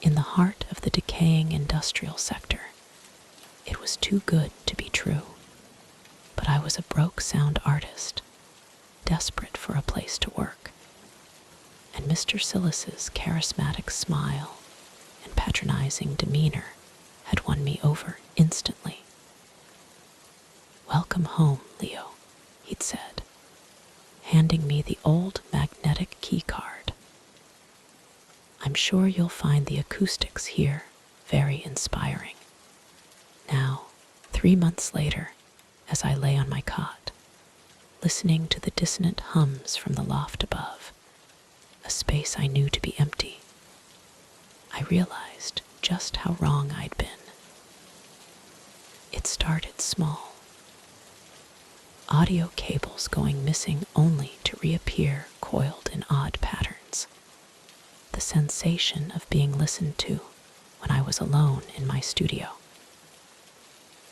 In the heart of the decaying industrial sector, it was too good to be true. But I was a broke sound artist, desperate for a place to work. And Mr. Silas's charismatic smile and patronizing demeanor had won me over instantly. "Welcome home, Leo," he'd said, handing me the old magnetic key card. "I'm sure you'll find the acoustics here very inspiring." Now, 3 months later, as I lay on my cot, listening to the dissonant hums from the loft above, a space I knew to be empty, I realized just how wrong I'd been. It started small. Audio cables going missing only to reappear coiled in odd patterns. The sensation of being listened to when I was alone in my studio.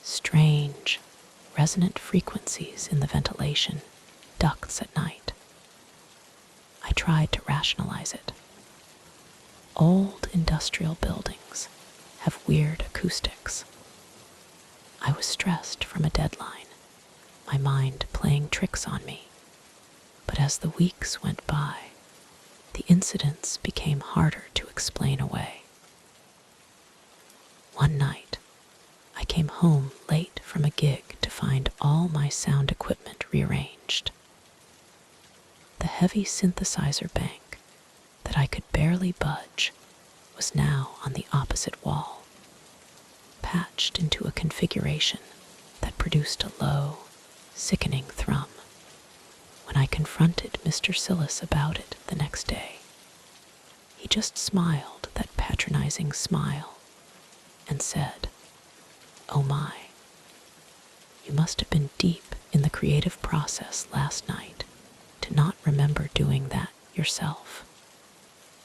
Strange, resonant frequencies in the ventilation ducts at night. I tried to rationalize it. Old industrial buildings have weird acoustics. I was stressed from a deadline, my mind playing tricks on me. But as the weeks went by, the incidents became harder to explain away. One night, I came home late from a gig to find all my sound equipment rearranged. The heavy synthesizer bank that I could barely budge was now on the opposite wall, patched into a configuration that produced a low, sickening thrum. When I confronted Mr. Silas about it the next day, he just smiled that patronizing smile and said, "Oh my, you must have been deep in the creative process last night to not remember doing that yourself."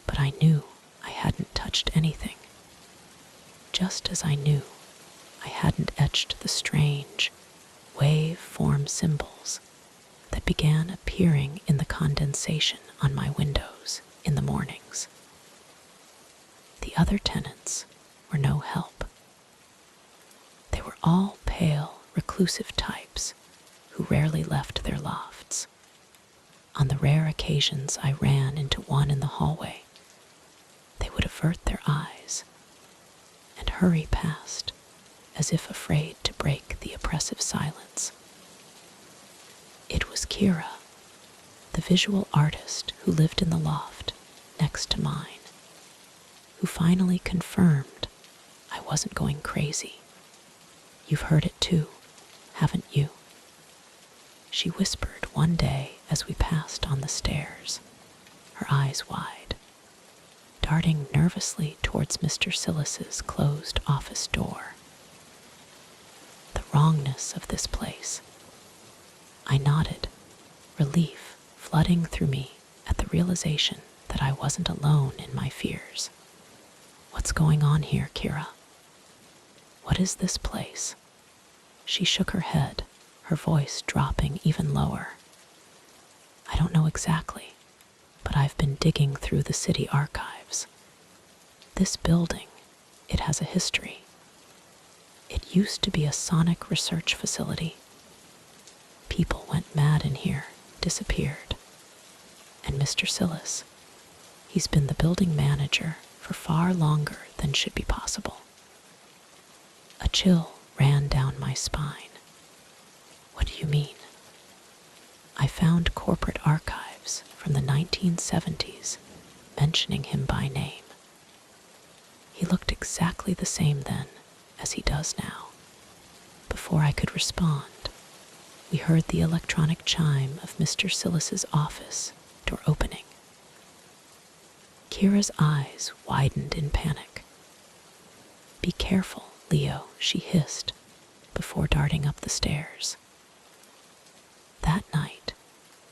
But I knew I hadn't touched anything, just as I knew I hadn't etched the strange wave-form symbols that began appearing in the condensation on my windows in the mornings. The other tenants were no help. all pale, reclusive types who rarely left their lofts. On the rare occasions I ran into one in the hallway, they would avert their eyes and hurry past as if afraid to break the oppressive silence. It was Kira, the visual artist who lived in the loft next to mine, who finally confirmed I wasn't going crazy. You've heard it too, haven't you? She whispered one day as we passed on the stairs, her eyes wide, darting nervously towards Mr. Silas's closed office door. The wrongness of this place. I nodded, relief flooding through me at the realization that I wasn't alone in my fears. What's going on here, Kira? What is this place? She shook her head, her voice dropping even lower. I don't know exactly, but I've been digging through the city archives. This building, it has a history. It used to be a sonic research facility. People went mad in here, disappeared. And Mr. Silas, he's been the building manager for far longer than should be possible. A chill ran down my spine. What do you mean? I found corporate archives from the 1970s mentioning him by name. He looked exactly the same then as he does now. Before I could respond, we heard the electronic chime of Mr. Silas's office door opening. Kira's eyes widened in panic. Be careful, Leo, she hissed before darting up the stairs. That night,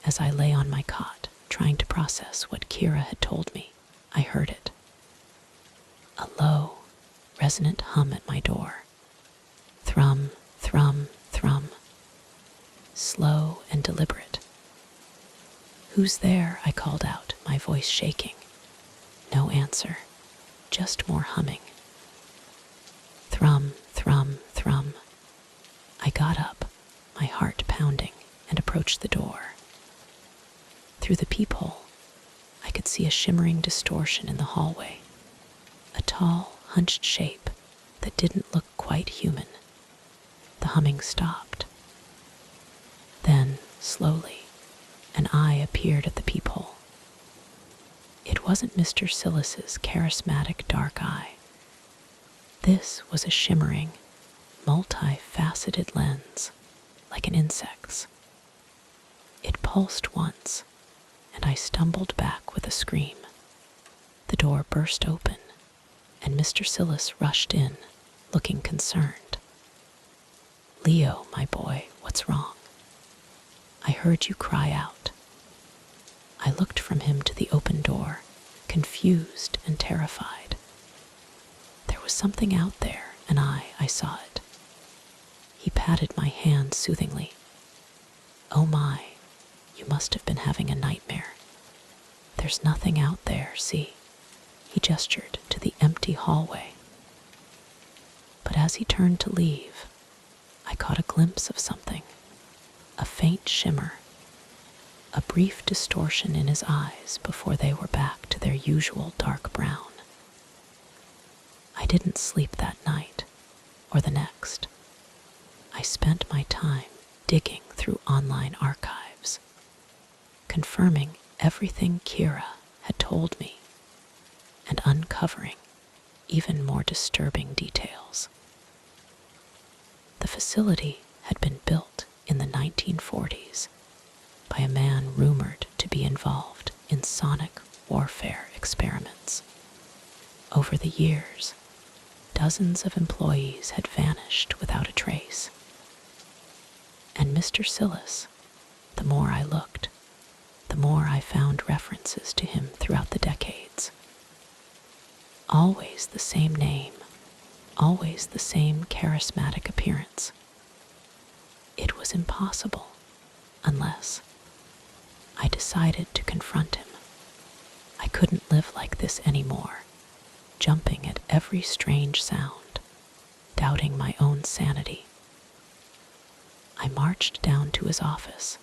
as I lay on my cot trying to process what Kira had told me, I heard it. A low, resonant hum at my door. Thrum, thrum, thrum. Slow and deliberate. Who's there? I called out, my voice shaking. No answer, just more humming. Thrum, thrum, thrum. I got up, my heart pounding, and approached the door. Through the peephole, I could see a shimmering distortion in the hallway, a tall, hunched shape that didn't look quite human. The humming stopped. Then, slowly, an eye appeared at the peephole. It wasn't Mr. Silas's charismatic dark eye. This was a shimmering, multi-faceted lens, like an insect's. It pulsed once, and I stumbled back with a scream. The door burst open, and Mr. Silas rushed in, looking concerned. Leo, my boy, what's wrong? I heard you cry out. I looked from him to the open door, confused and terrified. There was something out there, and I saw it. He patted my hand soothingly. Oh my, you must have been having a nightmare. There's nothing out there, see? He gestured to the empty hallway. But as he turned to leave, I caught a glimpse of something, a faint shimmer, a brief distortion in his eyes before they were back to their usual dark brown. I didn't sleep that night, or the next. I spent my time digging through online archives, confirming everything Kira had told me, and uncovering even more disturbing details. The facility had been built in the 1940s by a man rumored to be involved in sonic warfare experiments. Over the years, dozens of employees had vanished without a trace. And Mr. Silas, the more I looked, the more I found references to him throughout the decades. Always the same name, always the same charismatic appearance. It was impossible, unless I decided to confront him. I couldn't live like this anymore, jumping at every strange sound, doubting my own sanity. marched down to his office,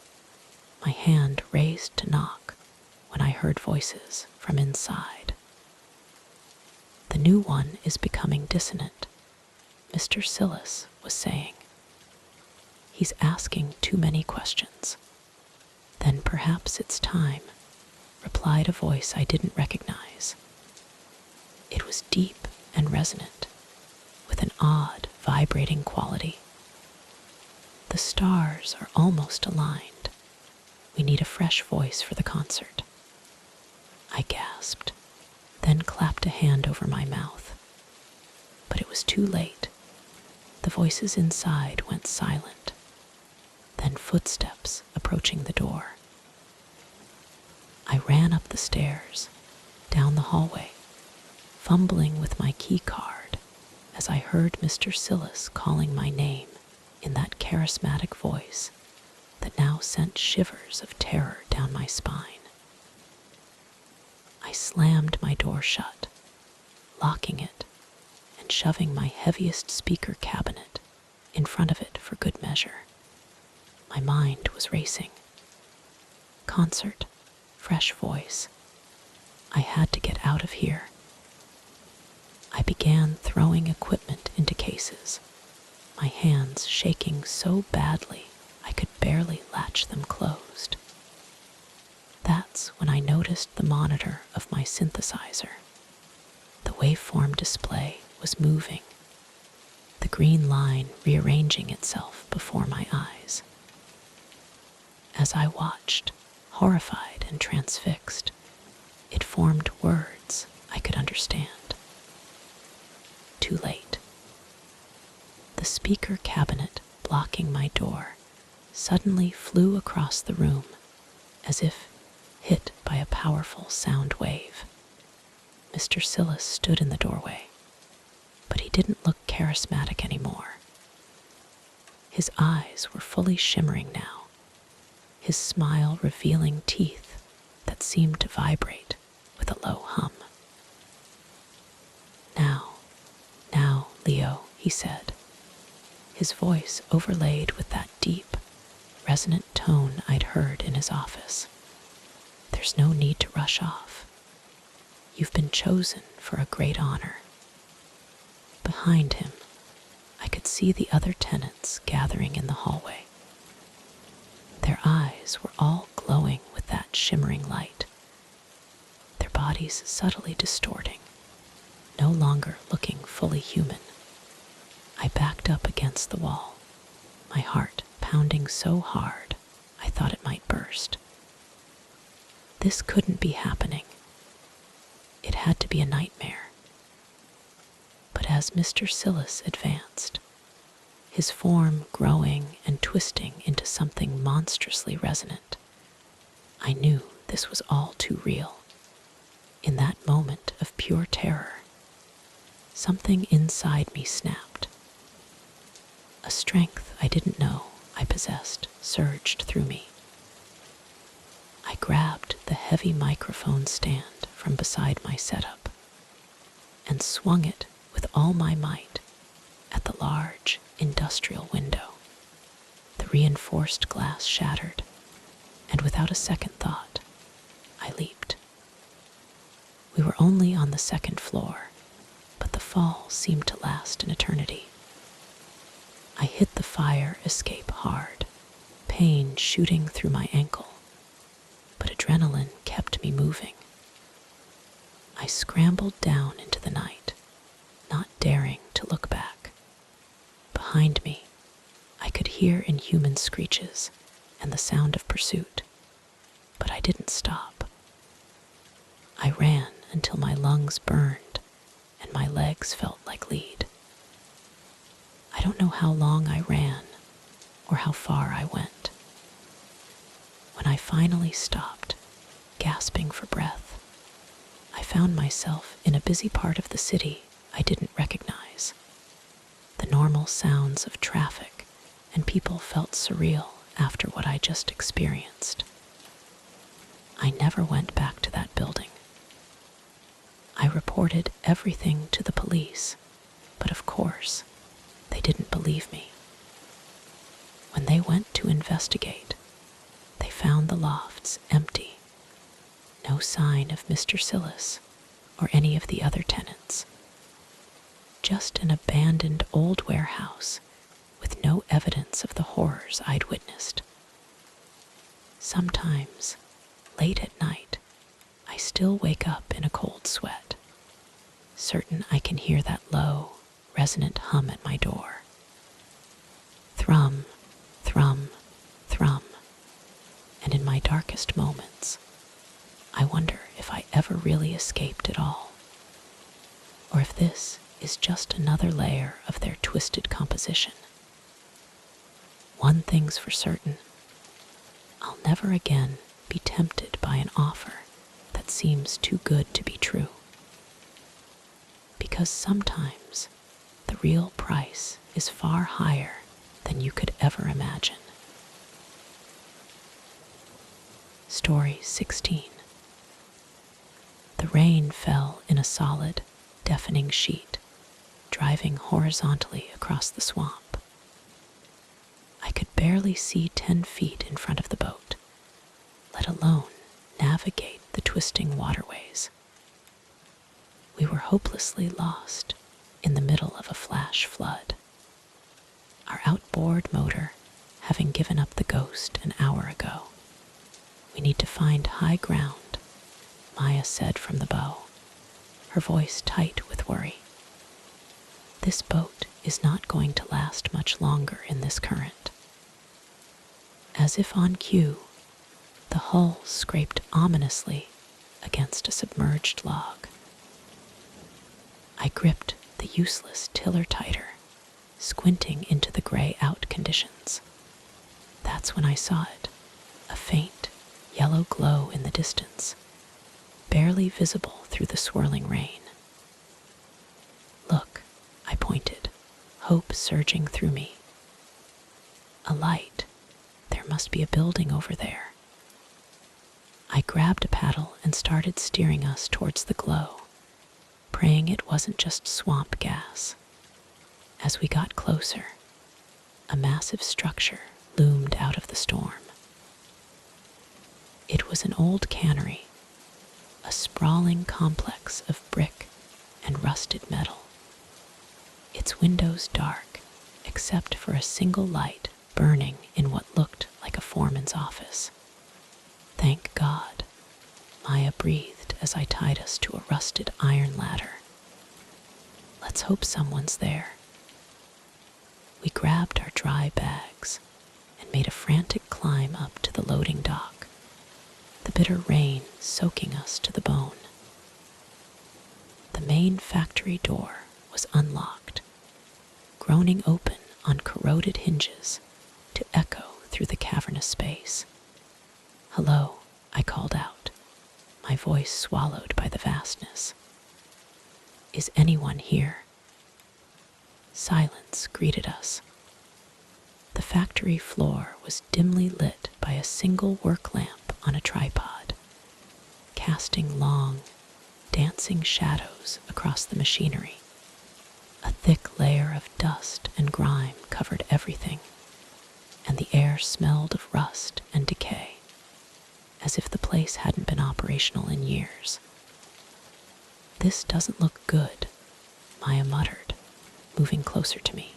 my hand raised to knock when I heard voices from inside. "The new one is becoming dissonant," Mr. Silas was saying. "He's asking too many questions." "Then perhaps it's time," replied a voice I didn't recognize. It was deep and resonant, with an odd, vibrating quality. "The stars are almost aligned. We need a fresh voice for the concert." I gasped, then clapped a hand over my mouth. But it was too late. The voices inside went silent, then footsteps approaching the door. I ran up the stairs, down the hallway, fumbling with my key card as I heard Mr. Silas calling my name in that charismatic voice that now sent shivers of terror down my spine. I slammed my door shut, locking it and shoving my heaviest speaker cabinet in front of it for good measure. My mind was racing. Concert, fresh voice. I had to get out of here. I began throwing equipment into cases, my hands shaking so badly I could barely latch them closed. That's when I noticed the monitor of my synthesizer. The waveform display was moving, the green line rearranging itself before my eyes. As I watched, horrified and transfixed, it formed words I could understand. Too late. The speaker cabinet blocking my door suddenly flew across the room as if hit by a powerful sound wave. Mr. Silas stood in the doorway, but he didn't look charismatic anymore. His eyes were fully shimmering now, his smile revealing teeth that seemed to vibrate with a low hum. Now, Leo," he said, his voice overlaid with that deep, resonant tone I'd heard in his office. "There's no need to rush off. You've been chosen for a great honor." Behind him, I could see the other tenants gathering in the hallway. Their eyes were all glowing with that shimmering light, their bodies subtly distorting, no longer looking fully human. I backed up against the wall, my heart pounding so hard I thought it might burst. This couldn't be happening. It had to be a nightmare. But as Mr. Silas advanced, his form growing and twisting into something monstrously resonant, I knew this was all too real. In that moment of pure terror, something inside me snapped. A strength I didn't know I possessed surged through me. I grabbed the heavy microphone stand from beside my setup and swung it with all my might at the large industrial window. The reinforced glass shattered, and without a second thought, I leaped. We were only on the second floor, but the fall seemed to last an eternity. I hit the fire escape hard, pain shooting through my ankle, but adrenaline kept me moving. I scrambled down into the night, not daring to look back. Behind me, I could hear inhuman screeches and the sound of pursuit, but I didn't stop. I ran until my lungs burned and my legs felt like lead. I don't know how long I ran or how far I went. When I finally stopped, gasping for breath, I found myself in a busy part of the city I didn't recognize. The normal sounds of traffic and people felt surreal after what I just experienced. I never went back to that building. I reported everything to the police, but of course, they didn't believe me. When they went investigate, they found the lofts empty. No sign of Mr. Sillis or any of the other tenants. Just an abandoned old warehouse with no evidence of the horrors I'd witnessed. Sometimes, late at night, I still wake up in a cold sweat, certain I can hear that low, resonant hum at my door. Thrum, thrum, thrum. And in my darkest moments, I wonder if I ever really escaped at all, or if this is just another layer of their twisted composition. One thing's for certain, I'll never again be tempted by an offer that seems too good to be true. Because sometimes the real price is far higher than you could ever imagine. Story 16. The rain fell in a solid, deafening sheet, driving horizontally across the swamp. I could barely see 10 feet in front of the boat, let alone navigate the twisting waterways. We were hopelessly lost in the middle of a flash flood. Our outboard motor having given up the ghost an hour ago. We need to find high ground, Maya said from the bow, her voice tight with worry. This boat is not going to last much longer in this current. As if on cue, the hull scraped ominously against a submerged log. I gripped the useless tiller tighter, squinting into the gray-out conditions. That's when I saw it, a faint, yellow glow in the distance, barely visible through the swirling rain. Look, I pointed, hope surging through me. A light. There must be a building over there. I grabbed a paddle and started steering us towards the glow, praying it wasn't just swamp gas. As we got closer, a massive structure loomed out of the storm. It was an old cannery, a sprawling complex of brick and rusted metal. Its windows dark, except for a single light burning in what looked like a foreman's office. Thank God, Maya breathed as I tied us to a rusted iron ladder. Let's hope someone's there. We grabbed our dry bags and made a frantic climb up to the loading dock, the bitter rain soaking us to the bone. The main factory door was unlocked, groaning open on corroded hinges to echo through the cavernous space. Hello, I called out, my voice swallowed by the vastness. Is anyone here? Silence greeted us. The factory floor was dimly lit by a single work lamp on a tripod, casting long, dancing shadows across the machinery. A thick layer of dust and grime covered everything, and the air smelled of rust and decay, as if the place hadn't been operational in years. This doesn't look good, Maya muttered, moving closer to me.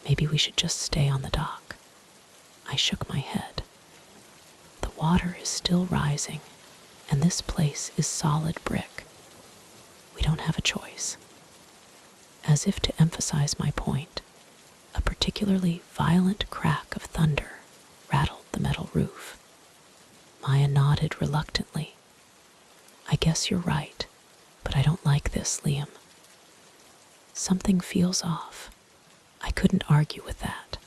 Maybe we should just stay on the dock. I shook my head. The water is still rising, and this place is solid brick. We don't have a choice. As if to emphasize my point, a particularly violent crack of thunder rattled the metal roof. Maya nodded reluctantly. I guess you're right, but I don't like this, Liam. Something feels off. I couldn't argue with that.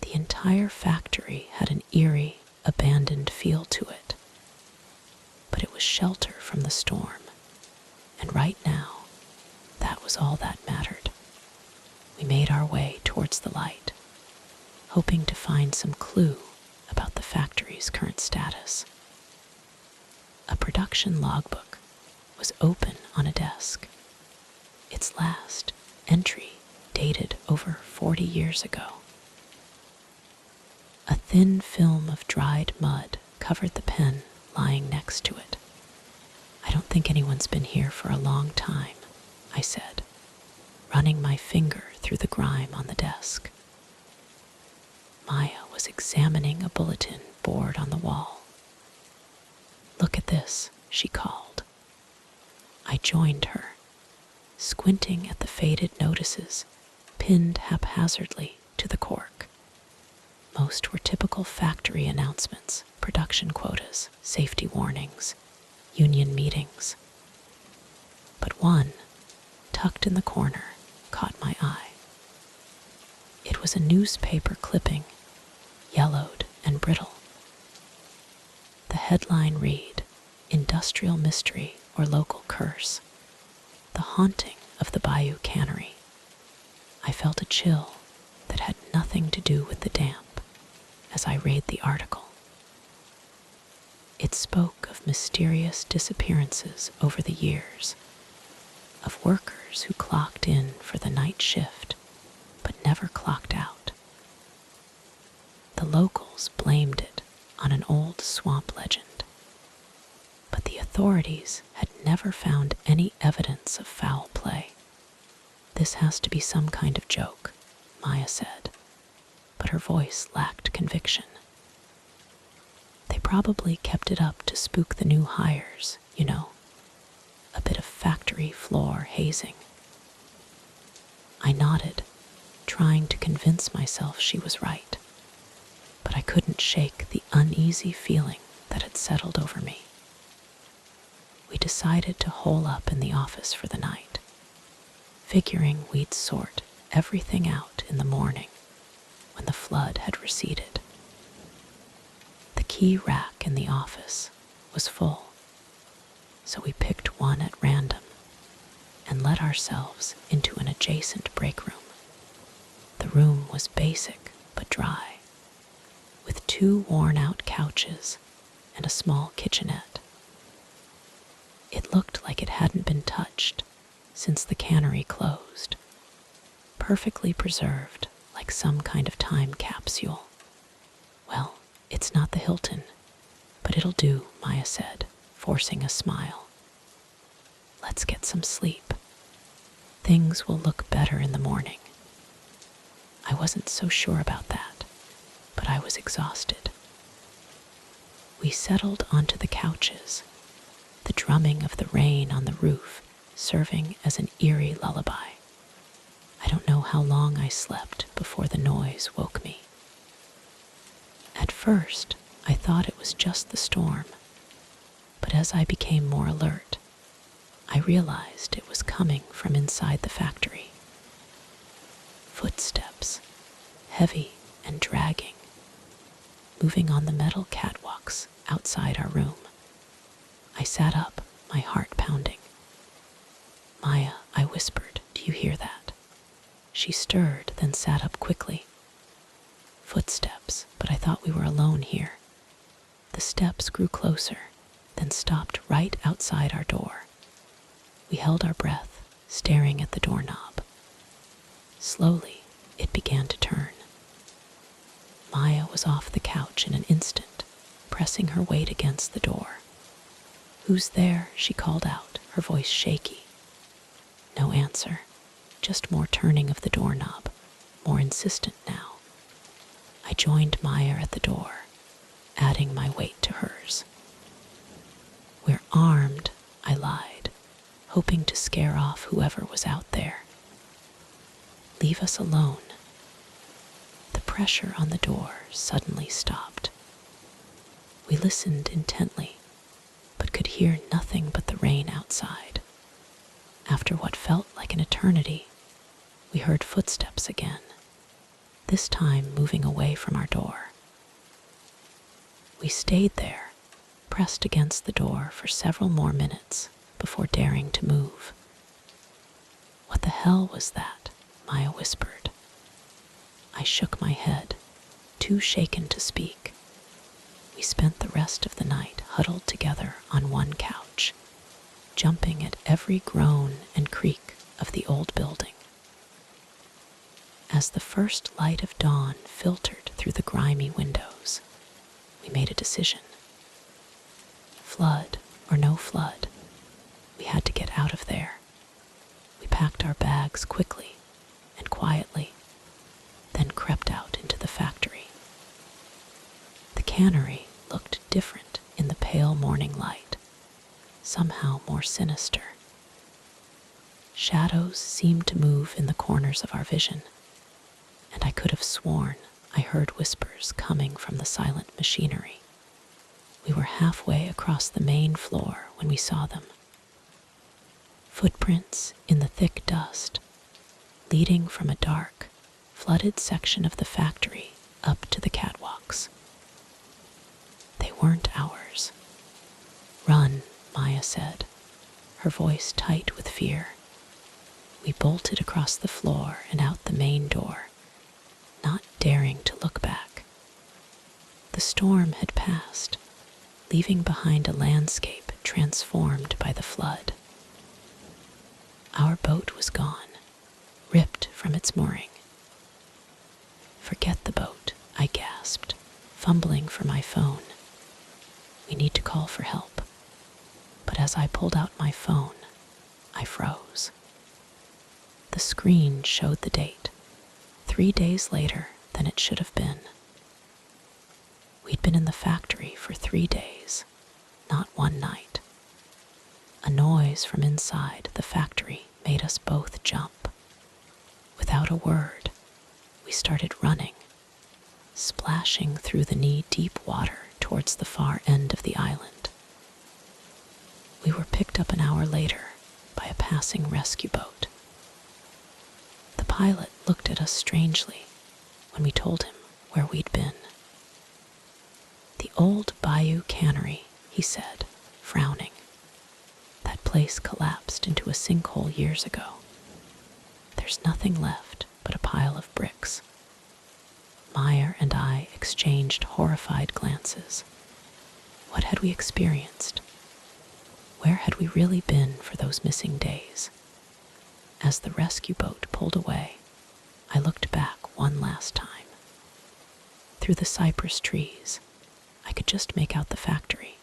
The entire factory had an eerie, abandoned feel to it. But it was shelter from the storm, and right now, that was all that mattered. We made our way towards the light, hoping to find some clue about the factory's current status. A production logbook was open on a desk, its last entry dated over 40 years ago. thin film of dried mud covered the pen lying next to it. "I don't think anyone's been here for a long time," I said, running my finger through the grime on the desk. Maya was examining a bulletin board on the wall. "Look at this," she called. I joined her, squinting at the faded notices pinned haphazardly to the cork. Most were typical factory announcements, production quotas, safety warnings, union meetings. But one, tucked in the corner, caught my eye. It was a newspaper clipping, yellowed and brittle. The headline read, "Industrial Mystery or Local Curse, the Haunting of the Bayou Cannery." I felt a chill that had nothing to do with the damp as I read the article. It spoke of mysterious disappearances over the years, of workers who clocked in for the night shift but never clocked out. The locals blamed it on an old swamp legend, but the authorities had never found any evidence of foul play. "This has to be some kind of joke," Maya said, but her voice lacked conviction. "They probably kept it up to spook the new hires, you know. A bit of factory floor hazing." I nodded, trying to convince myself she was right, but I couldn't shake the uneasy feeling that had settled over me. We decided to hole up in the office for the night, figuring we'd sort everything out in the morning when the flood had receded. The key rack in the office was full, so we picked one at random and let ourselves into an adjacent break room. The room was basic but dry, with 2 worn-out couches and a small kitchenette. It looked like it hadn't been touched since the cannery closed, perfectly preserved like some kind of time capsule. "Well, it's not the Hilton, but it'll do," Maya said, forcing a smile. "Let's get some sleep. Things will look better in the morning." I wasn't so sure about that, but I was exhausted. We settled onto the couches, the drumming of the rain on the roof serving as an eerie lullaby. I don't know how long I slept before the noise woke me. At first, I thought it was just the storm, but as I became more alert, I realized it was coming from inside the factory. Footsteps, heavy and dragging, moving on the metal catwalks outside our room. I sat up, my heart pounding. "Maya," I whispered, "do you hear that?" She stirred, then sat up quickly. Footsteps, but I thought we were alone here. The steps grew closer, then stopped right outside our door. We held our breath, staring at the doorknob. Slowly, it began to turn. Maya was off the couch in an instant, pressing her weight against the door. "Who's there?" she called out, her voice shaky. No answer, just more turning of the doorknob, more insistent now. I joined Maya at the door, adding my weight to hers. "We're armed," I lied, hoping to scare off whoever was out there. "Leave us alone." The pressure on the door suddenly stopped. We listened intently, but could hear nothing but the rain outside. After what felt like an eternity, we heard footsteps again, this time moving away from our door. We stayed there, pressed against the door for several more minutes before daring to move. "What the hell was that?" Maya whispered. I shook my head, too shaken to speak. We spent the rest of the night huddled together on one couch, jumping at every groan and creak of the old building. As the first light of dawn filtered through the grimy windows, we made a decision. Flood or no flood, we had to get out of there. We packed our bags quickly and quietly, then crept out into the factory. The cannery looked different in the pale morning light, somehow more sinister. Shadows seemed to move in the corners of our vision, and I could have sworn I heard whispers coming from the silent machinery. We were halfway across the main floor when we saw them. Footprints in the thick dust, leading from a dark, flooded section of the factory up to the catwalks. They weren't ours. "Run," Maya said, her voice tight with fear. We bolted across the floor and out the main door, not daring to look back. The storm had passed, leaving behind a landscape transformed by the flood. Our boat was gone, ripped from its mooring. "Forget the boat," I gasped, fumbling for my phone. "We need to call for help." But as I pulled out my phone, I froze. The screen showed the date, 3 days later than it should have been. We'd been in the factory for 3 days, not one night. A noise from inside the factory made us both jump. Without a word, we started running, splashing through the knee-deep water towards the far end of the island. We were picked up an hour later by a passing rescue boat. The pilot looked at us strangely when we told him where we'd been. "The old Bayou Cannery," he said, frowning. "That place collapsed into a sinkhole years ago. There's nothing left but a pile of bricks." Meyer and I exchanged horrified glances. What had we experienced? Where had we really been for those missing days? As the rescue boat pulled away, I looked back one last time. Through the cypress trees, I could just make out the factory,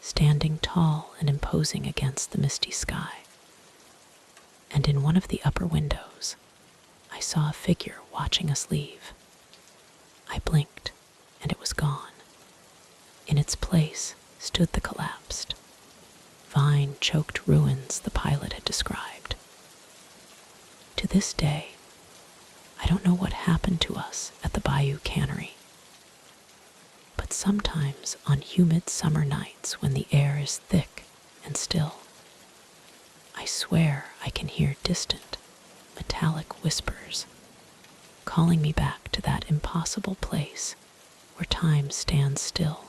standing tall and imposing against the misty sky. And in one of the upper windows, I saw a figure watching us leave. I blinked, and it was gone. In its place stood the collapsed, vine-choked ruins the pilot had described. To this day, I don't know what happened to us at the Bayou Cannery. But sometimes on humid summer nights when the air is thick and still, I swear I can hear distant, metallic whispers, calling me back to that impossible place where time stands still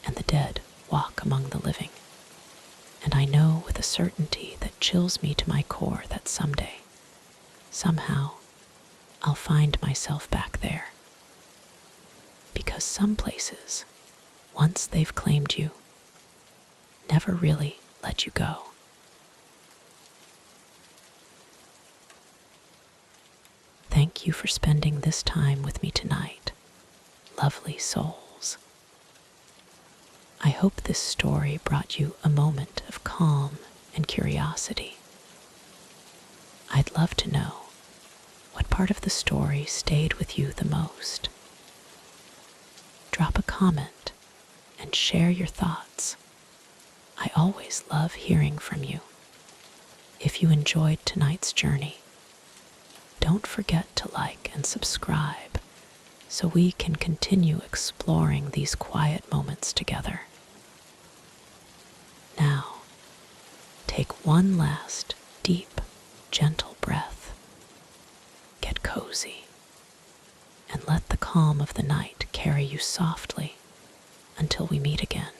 and the dead walk among the living. And I know with a certainty that chills me to my core that someday, somehow, I'll find myself back there. Because some places, once they've claimed you, never really let you go. Thank you for spending this time with me tonight, lovely souls. I hope this story brought you a moment of calm and curiosity. I'd love to know what part of the story stayed with you the most. Drop a comment and share your thoughts. I always love hearing from you. If you enjoyed tonight's journey, don't forget to like and subscribe so we can continue exploring these quiet moments together. Now, take one last deep, gentle breath. Get cozy and let the calm of the night carry you softly until we meet again.